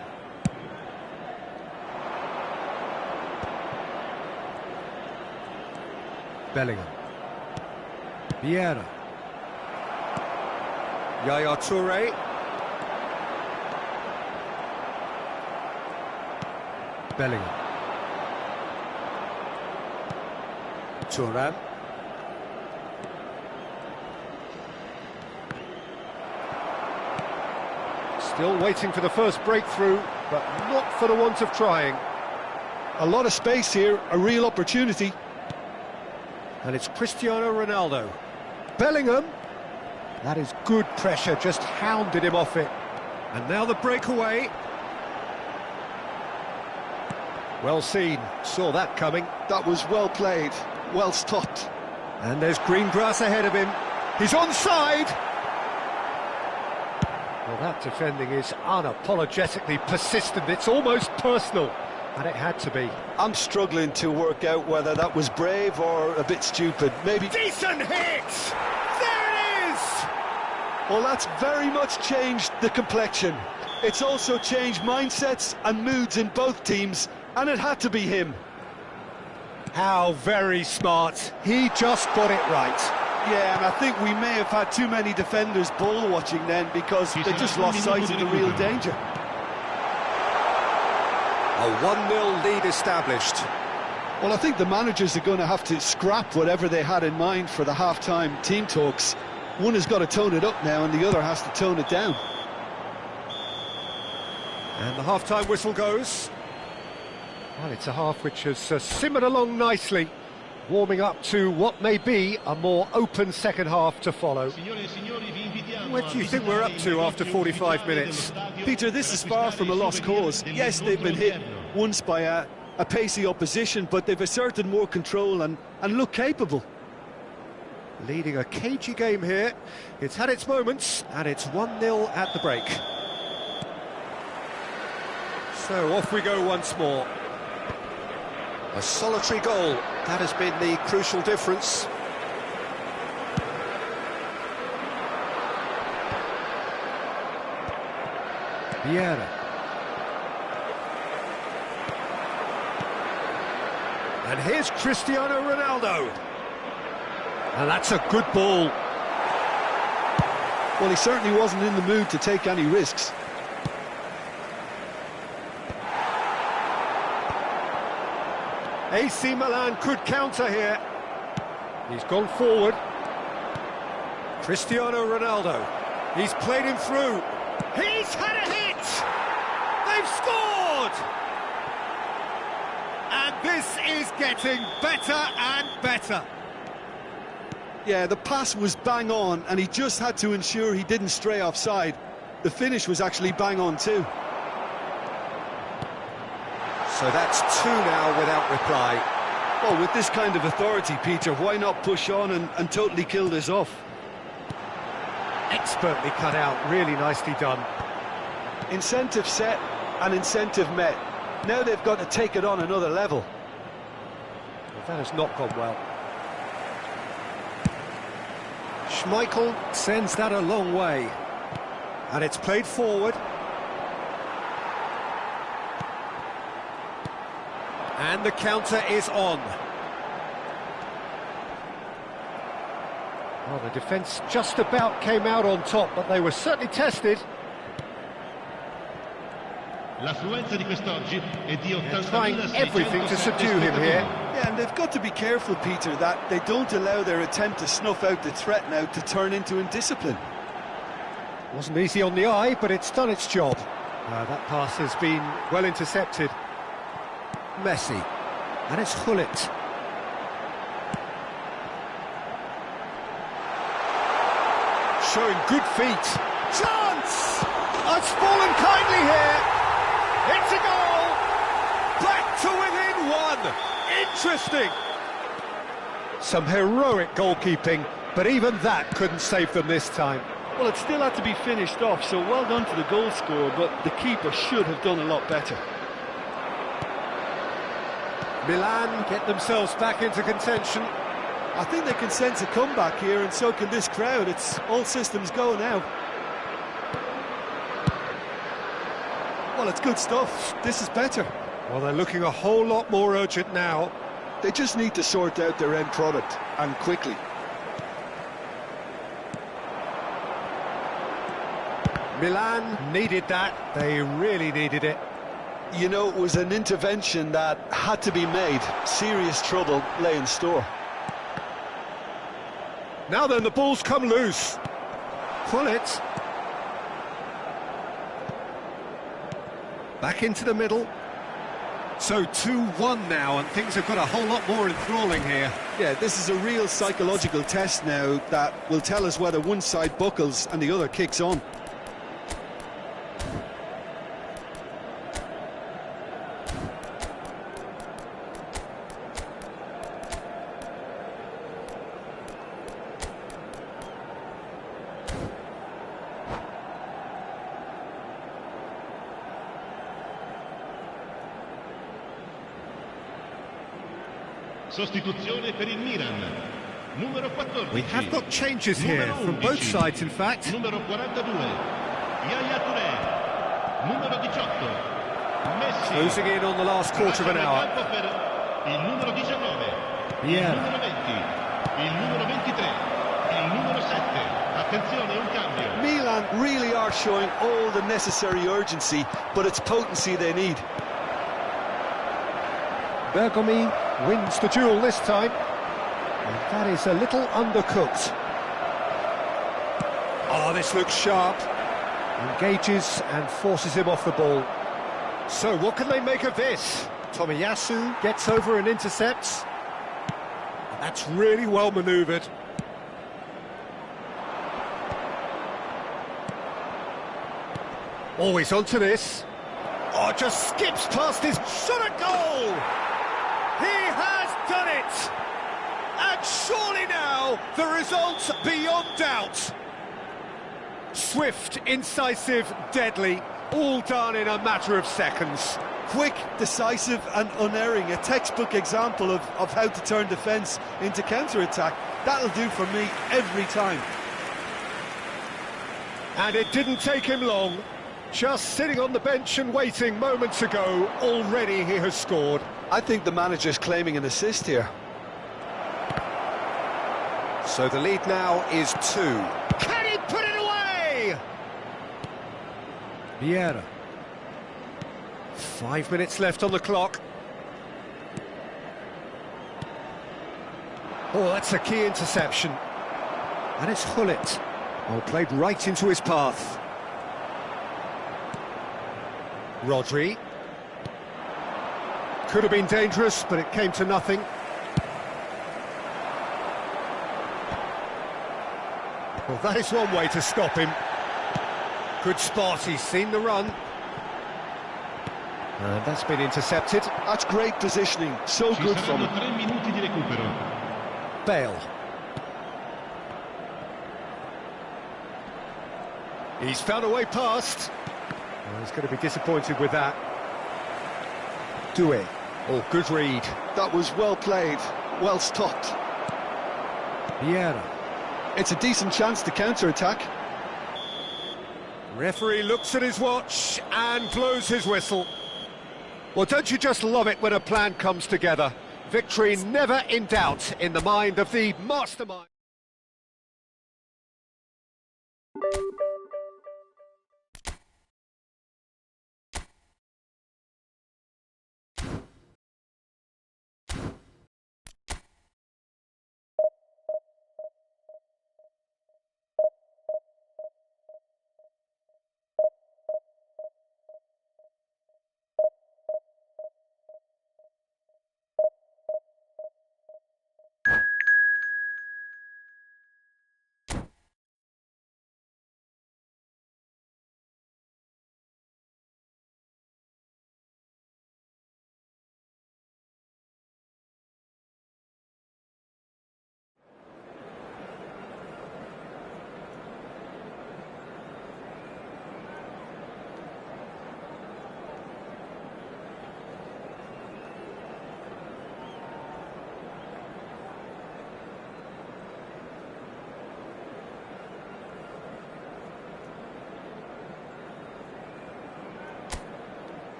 Bellingham. Vieira. Yaya Toure. Bellingham. Thuram. Still waiting for the first breakthrough, but not for the want of trying. A lot of space here, a real opportunity. And it's Cristiano Ronaldo. Bellingham. That is good pressure, just hounded him off it. And now the breakaway. Well seen, saw that coming. That was well played, well stopped. And there's green grass ahead of him. He's onside. Well, that defending is unapologetically persistent. It's almost personal. And it had to be. I'm struggling to work out whether that was brave or a bit stupid. Maybe... Decent hit! There it is! Well, that's very much changed the complexion. It's also changed mindsets and moods in both teams, and it had to be him. How very smart. He just got it right. Yeah, and I think we may have had too many defenders ball watching then because they just lost sight of the real danger. A 1-0 lead established. Well, I think the managers are going to have to scrap whatever they had in mind for the half-time team talks. One has got to tone it up now and the other has to tone it down. And the half-time whistle goes. Well, it's a half which has simmered along nicely, warming up to what may be a more open second half to follow. What do you think we're up to after 45 minutes? Peter, this is far from a lost cause. Yes, they've been hit once by a pacey opposition, but they've asserted more control and look capable. Leading a cagey game here. It's had its moments, and it's 1-0 at the break. So off we go once more. A solitary goal, that has been the crucial difference. Vieira. And here's Cristiano Ronaldo. And that's a good ball. Well, he certainly wasn't in the mood to take any risks. AC Milan could counter here. He's gone forward. Cristiano Ronaldo. He's played him through. He's had a hit! They've scored! And this is getting better and better. Yeah, the pass was bang on, and he just had to ensure he didn't stray offside. The finish was actually bang on too. So that's 2 now without reply. Well, with this kind of authority, Peter, why not push on and totally kill this off? Expertly cut out, really nicely done. Incentive set and incentive met. Now they've got to take it on another level. Well, that has not gone well. Schmeichel sends that a long way. And it's played forward. And the counter is on. Well, the defence just about came out on top, but they were certainly tested. They're trying everything to subdue him here. Yeah, and they've got to be careful, Peter, that they don't allow their attempt to snuff out the threat now to turn into indiscipline. Wasn't easy on the eye, but it's done its job. That pass has been well intercepted. Messi, and it's Gullit. Showing good feet. Chance! It's fallen kindly here. It's a goal. Back to within 1. Interesting. Some heroic goalkeeping, but even that couldn't save them this time. Well, it still had to be finished off, so well done to the goal scorer, but the keeper should have done a lot better. Milan get themselves back into contention. I think they can sense a comeback here, and so can this crowd. It's all systems go now. Well, it's good stuff. This is better. Well, they're looking a whole lot more urgent now. They just need to sort out their end product, and quickly. Milan needed that. They really needed it. You know, it was an intervention that had to be made. Serious trouble lay in store. Now then, the ball's come loose. Gullit. Back into the middle. So 2-1 now, and things have got a whole lot more enthralling here. Yeah, this is a real psychological test now that will tell us whether one side buckles and the other kicks on. Sostituzione per il Milan. Numero 14. We have got changes here from both sides, in fact. Numero 42. Yaya Touré. Numero 18. Messi. Closing in on the last quarter of an hour. Il numero 19. Yeah. Il numero 20. Il numero 23. Il numero 7. Attenzione, un cambio. Milan really are showing all the necessary urgency, but it's potency they need. Bergomi wins the duel this time. And that is a little undercooked. Oh, this looks sharp. Engages and forces him off the ball. So what can they make of this? Tomiyasu gets over and intercepts. And that's really well manoeuvred. Always onto this. Oh, just skips past his shot at goal! He has done it! And surely now, the result beyond doubt. Swift, incisive, deadly, all done in a matter of seconds. Quick, decisive and unerring, a textbook example of how to turn defence into counter-attack. That'll do for me every time. And it didn't take him long. Just sitting on the bench and waiting moments ago, already he has scored. I think the manager's claiming an assist here. So the lead now is 2. Can he put it away? Vieira. 5 minutes left on the clock. Oh, that's a key interception. And it's Gullit. Well, played right into his path. Rodri. Could have been dangerous, but it came to nothing. Well, that is one way to stop him. Good spot, he's seen the run. And that's been intercepted. That's great positioning, so good from him. 3 minuti di recupero. Bale. He's found a way past. Well, he's going to be disappointed with that. Doué. Oh, good read. That was well played, well stopped. Vieira. It's a decent chance to counter-attack. Referee looks at his watch and blows his whistle. Well, don't you just love it when a plan comes together? Victory never in doubt in the mind of the mastermind.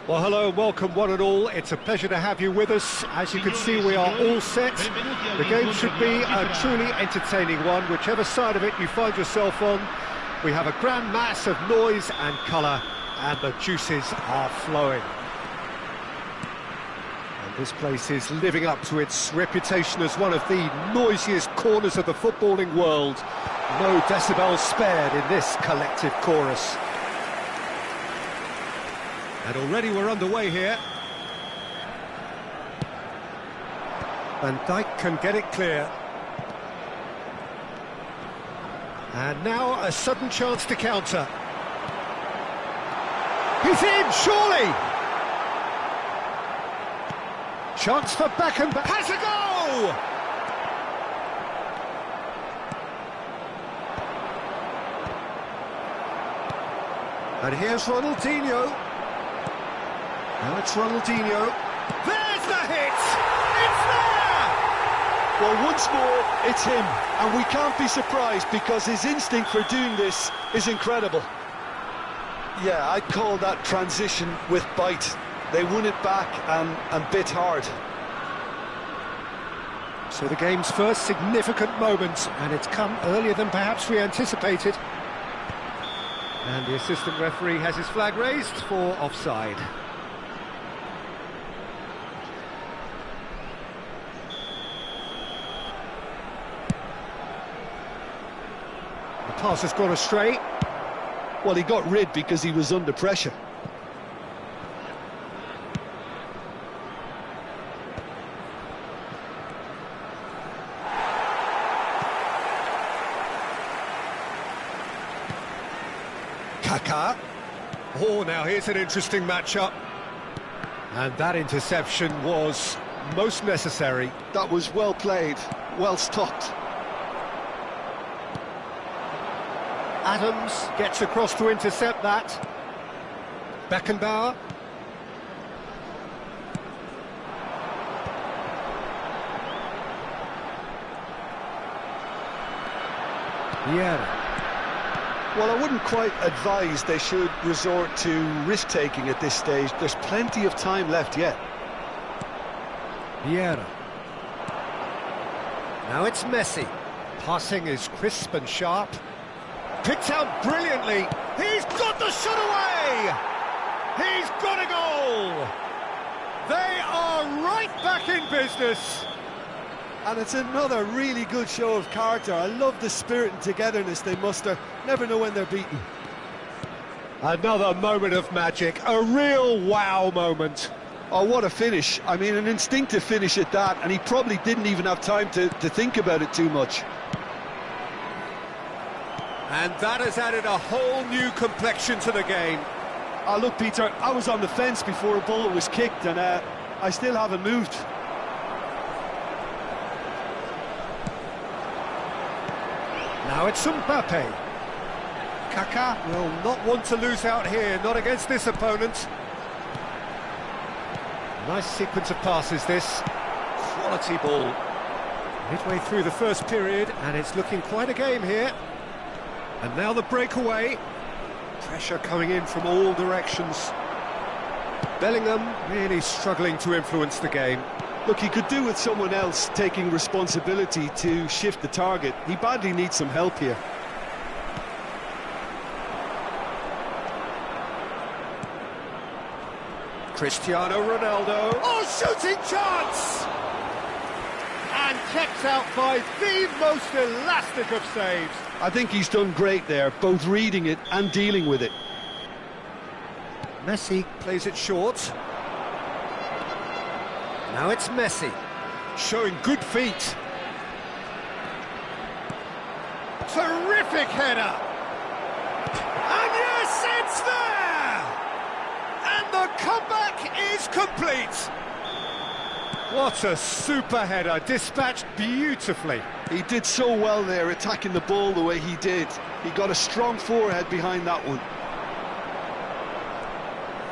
Well, hello and welcome one and all. It's a pleasure to have you with us. As you can see, we are all set. The game should be a truly entertaining one, whichever side of it you find yourself on. We have a grand mass of noise and colour, and the juices are flowing. And this place is living up to its reputation as one of the noisiest corners of the footballing world. No decibels spared in this collective chorus. And already we're underway here. Van Dijk can get it clear. And now a sudden chance to counter. He's in, surely! Chance for Beckenbauer. Has a goal! And here's Ronaldinho. Now it's Ronaldinho. There's the hit! It's there! Well, once more, it's him, and we can't be surprised because his instinct for doing this is incredible. Yeah, I'd call that transition with bite. They won it back and bit hard. So the game's first significant moment, and it's come earlier than perhaps we anticipated. And the assistant referee has his flag raised for offside. The pass has gone astray. Well, he got rid because he was under pressure. Kaká. Oh, now here's an interesting matchup. And that interception was most necessary. That was well played, well stopped. Adams gets across to intercept that. Beckenbauer. Vieira. Well, I wouldn't quite advise they should resort to risk-taking at this stage. There's plenty of time left yet. Vieira. Now it's Messi. Passing is crisp and sharp. Picked out brilliantly. He's got the shot away! He's got a goal! They are right back in business. And it's another really good show of character. I love the spirit and togetherness they muster. Never know when they're beaten. Another moment of magic, a real wow moment. Oh, what a finish. I mean, an instinctive finish at that, and he probably didn't even have time to think about it too much. And that has added a whole new complexion to the game. Oh, look, Peter, I was on the fence before a bullet was kicked, and I still haven't moved. Now it's Mbappe. Kaká will not want to lose out here, not against this opponent. Nice sequence of passes, this. Quality ball. Midway through the first period, and it's looking quite a game here. And now the breakaway. Pressure coming in from all directions. Bellingham really struggling to influence the game. Look, he could do with someone else taking responsibility to shift the target. He badly needs some help here. Cristiano Ronaldo. Oh, shooting chance! And kept out by the most elastic of saves. I think he's done great there, both reading it and dealing with it. Messi plays it short. Now it's Messi, showing good feet. Terrific header! And yes, it's there! And the comeback is complete! What a super header, dispatched beautifully. He did so well there, attacking the ball the way he did. He got a strong forehead behind that one.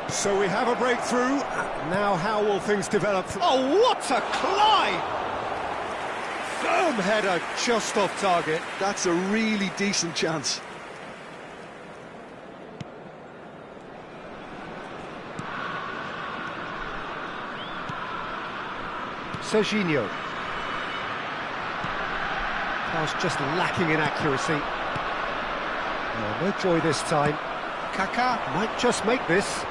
So we have a breakthrough. Now how will things develop? Oh, what a climb! Firm header just off target. That's a really decent chance. Serginho. Pass just lacking in accuracy. Oh, no joy this time. Kaká might just make this.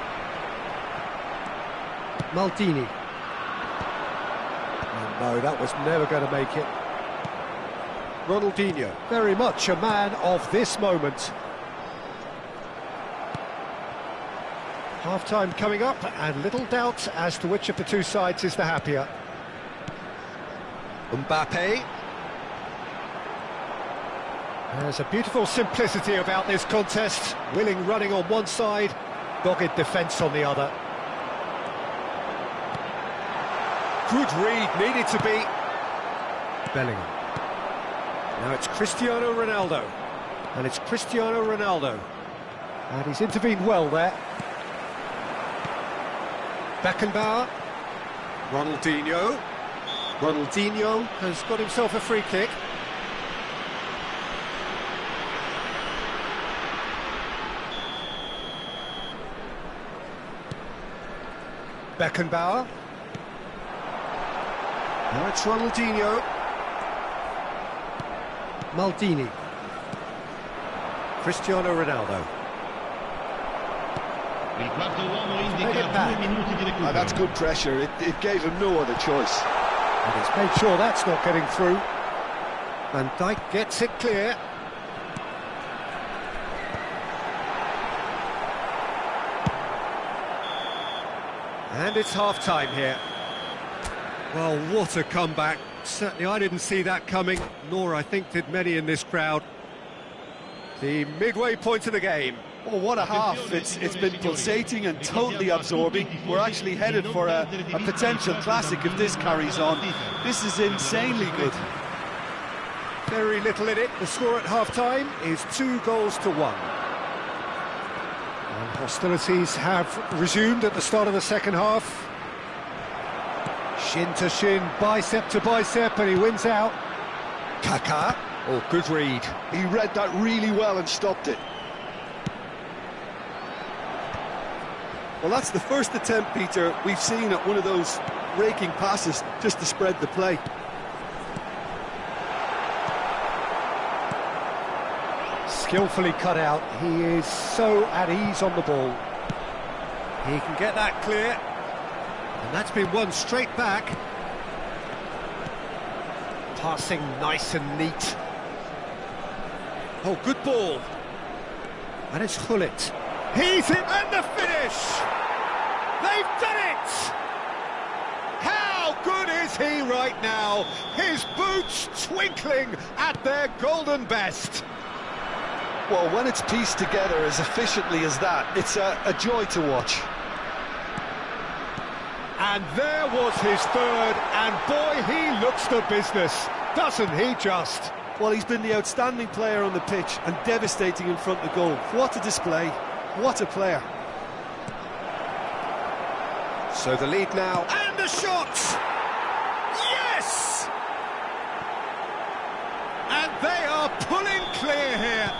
Maldini. Oh, no, that was never going to make it. Ronaldinho, very much a man of this moment. Half-time coming up, and little doubt as to which of the two sides is the happier. Mbappe. There's a beautiful simplicity about this contest. Willing running on one side, dogged defence on the other. Good read, needed to be. Bellingham. Now it's Cristiano Ronaldo. And it's Cristiano Ronaldo. And he's intervened well there. Beckenbauer. Ronaldinho. Ronaldinho has got himself a free kick. Beckenbauer. Now it's Ronaldinho. Maldini. Cristiano Ronaldo. Il quarto uomo indica 2 minuti di recupero. That's good pressure. It gave him no other choice. And he's made sure that's not getting through. Van Dijk gets it clear. And it's half-time here. Well, what a comeback. Certainly I didn't see that coming, nor I think did many in this crowd. The midway point of the game. Oh, what a half. It's been pulsating and totally absorbing. We're actually headed for a potential classic if this carries on. This is insanely good. Very little in it. The score at half-time is 2-1. And hostilities have resumed at the start of the second half. Shin to shin, bicep to bicep, and he wins out. Kaká. Oh, good read. He read that really well and stopped it. Well, that's the first attempt, Peter, we've seen at one of those raking passes just to spread the play. Skillfully cut out. He is so at ease on the ball. He can get that clear. And that's been won straight back. Passing nice and neat. Oh, good ball. And it's Gullit. He's in, and the finish! They've done it! How good is he right now? His boots twinkling at their golden best. Well, when it's pieced together as efficiently as that, it's a joy to watch. And there was his third, and boy, he looks the business, doesn't he just? Well, he's been the outstanding player on the pitch and devastating in front of goal. What a display, what a player. So the lead now, and the shot! Yes! And they are pulling clear here.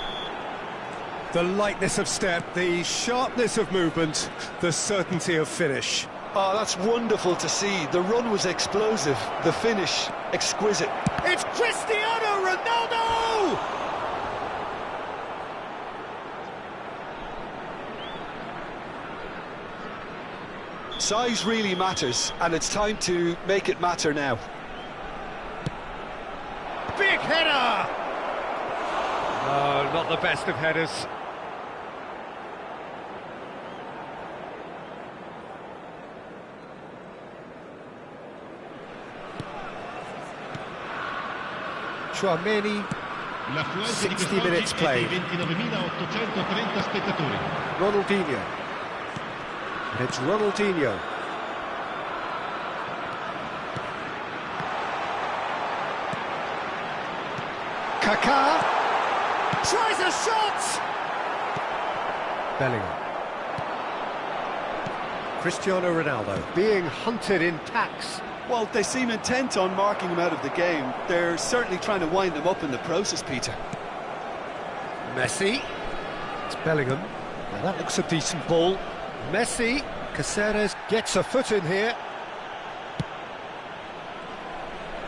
The lightness of step, the sharpness of movement, the certainty of finish. Oh, that's wonderful to see. The run was explosive, the finish exquisite. It's Cristiano Ronaldo! Size really matters, and it's time to make it matter now. Big header! Oh, not the best of headers. Tchouaméni, 60 minutes played. 29.830 spettatori. Ronaldinho. And it's Ronaldinho. Kaká tries a shot! Bellingham. Cristiano Ronaldo being hunted in packs. Well, they seem intent on marking him out of the game. They're certainly trying to wind him up in the process, Peter. Messi. It's Bellingham. Now that looks a decent ball. Messi. Caceres gets a foot in here.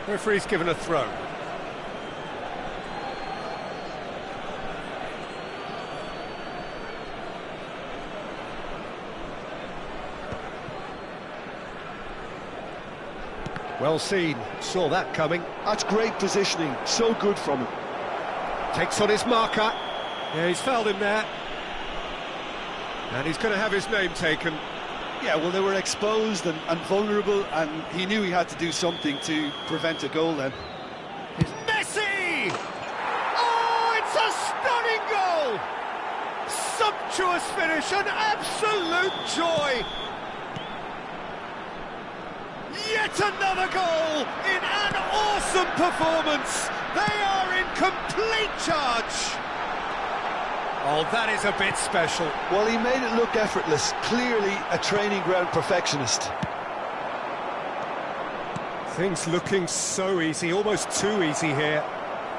Referee's given a throw. Well seen, saw that coming. That's great positioning, so good from him. Takes on his marker. Yeah, he's fouled him there. And he's going to have his name taken. Yeah, well, they were exposed and vulnerable, and he knew he had to do something to prevent a goal then. Messi! Oh, it's a stunning goal! Sumptuous finish, an absolute joy! Yet another goal in an awesome performance! They are in complete charge! Oh, that is a bit special. Well, he made it look effortless, clearly a training ground perfectionist. Things looking so easy, almost too easy here.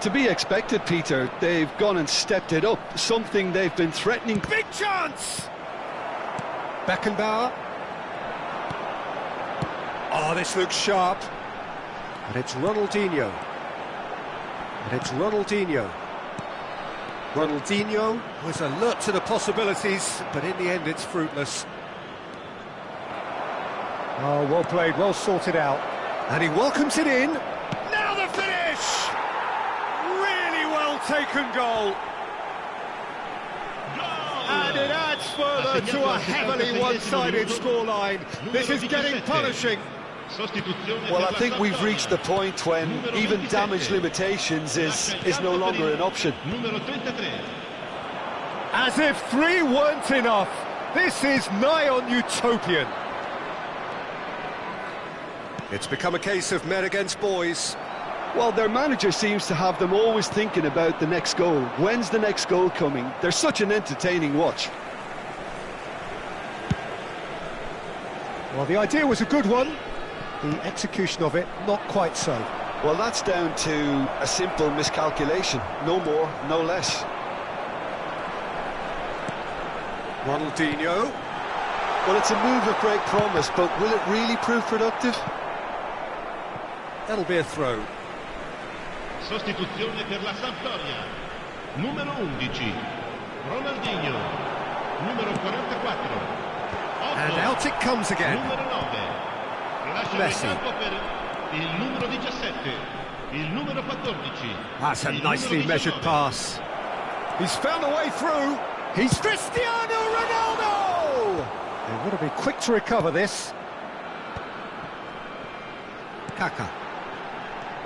To be expected, Peter. They've gone and stepped it up, something they've been threatening. Big chance! Beckenbauer. Oh, this looks sharp. And it's Ronaldinho. Ronaldinho was alert to the possibilities, but in the end it's fruitless. Oh, well played, well sorted out. And he welcomes it in. Now the finish! Really well taken goal. And it adds further to a heavily one-sided scoreline. This is getting punishing. Well, I think we've reached the point when even damage limitations is no longer an option. As if 3 weren't enough, this is nigh on utopian. It's become a case of men against boys. Well, their manager seems to have them always thinking about the next goal. When's the next goal coming? They're such an entertaining watch. Well, the idea was a good one. The execution of it, not quite so. Well, that's down to a simple miscalculation. No more, no less. Ronaldinho. Well, it's a move of great promise, but will it really prove productive? That'll be a throw. Sostituzione per la Sampdoria. Numero 11, Ronaldinho. Numero 44. And out it comes again. Numero 9. Messi. Il numero 17. Il numero 14. That's a nicely measured pass. He's found a way through. He's Cristiano Ronaldo! They've got to be quick to recover this. Kaka.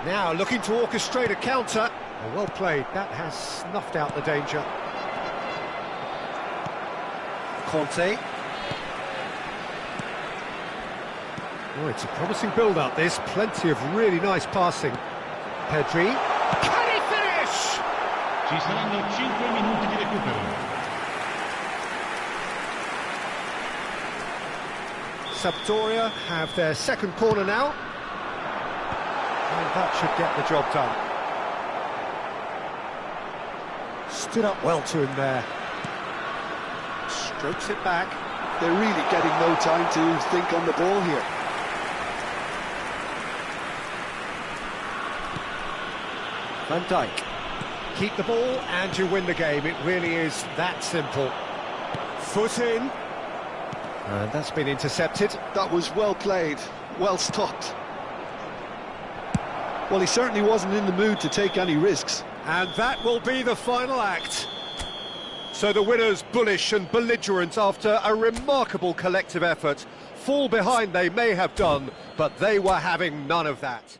Now looking to orchestrate a counter. Oh, well played. That has snuffed out the danger. Conte. Oh, it's a promising build-up, this. Plenty of really nice passing. Pedri. Can he finish? Ci saranno 5 minuti di recupero. Sampdoria have their second corner now. And that should get the job done. Stood up well to him there. Strokes it back. They're really getting no time to think on the ball here. Van Dijk. Keep the ball and you win the game. It really is that simple. Foot in. And that's been intercepted. That was well played, well stopped. Well, he certainly wasn't in the mood to take any risks. And that will be the final act. So the winners, bullish and belligerent after a remarkable collective effort. Fall behind they may have done, but they were having none of that.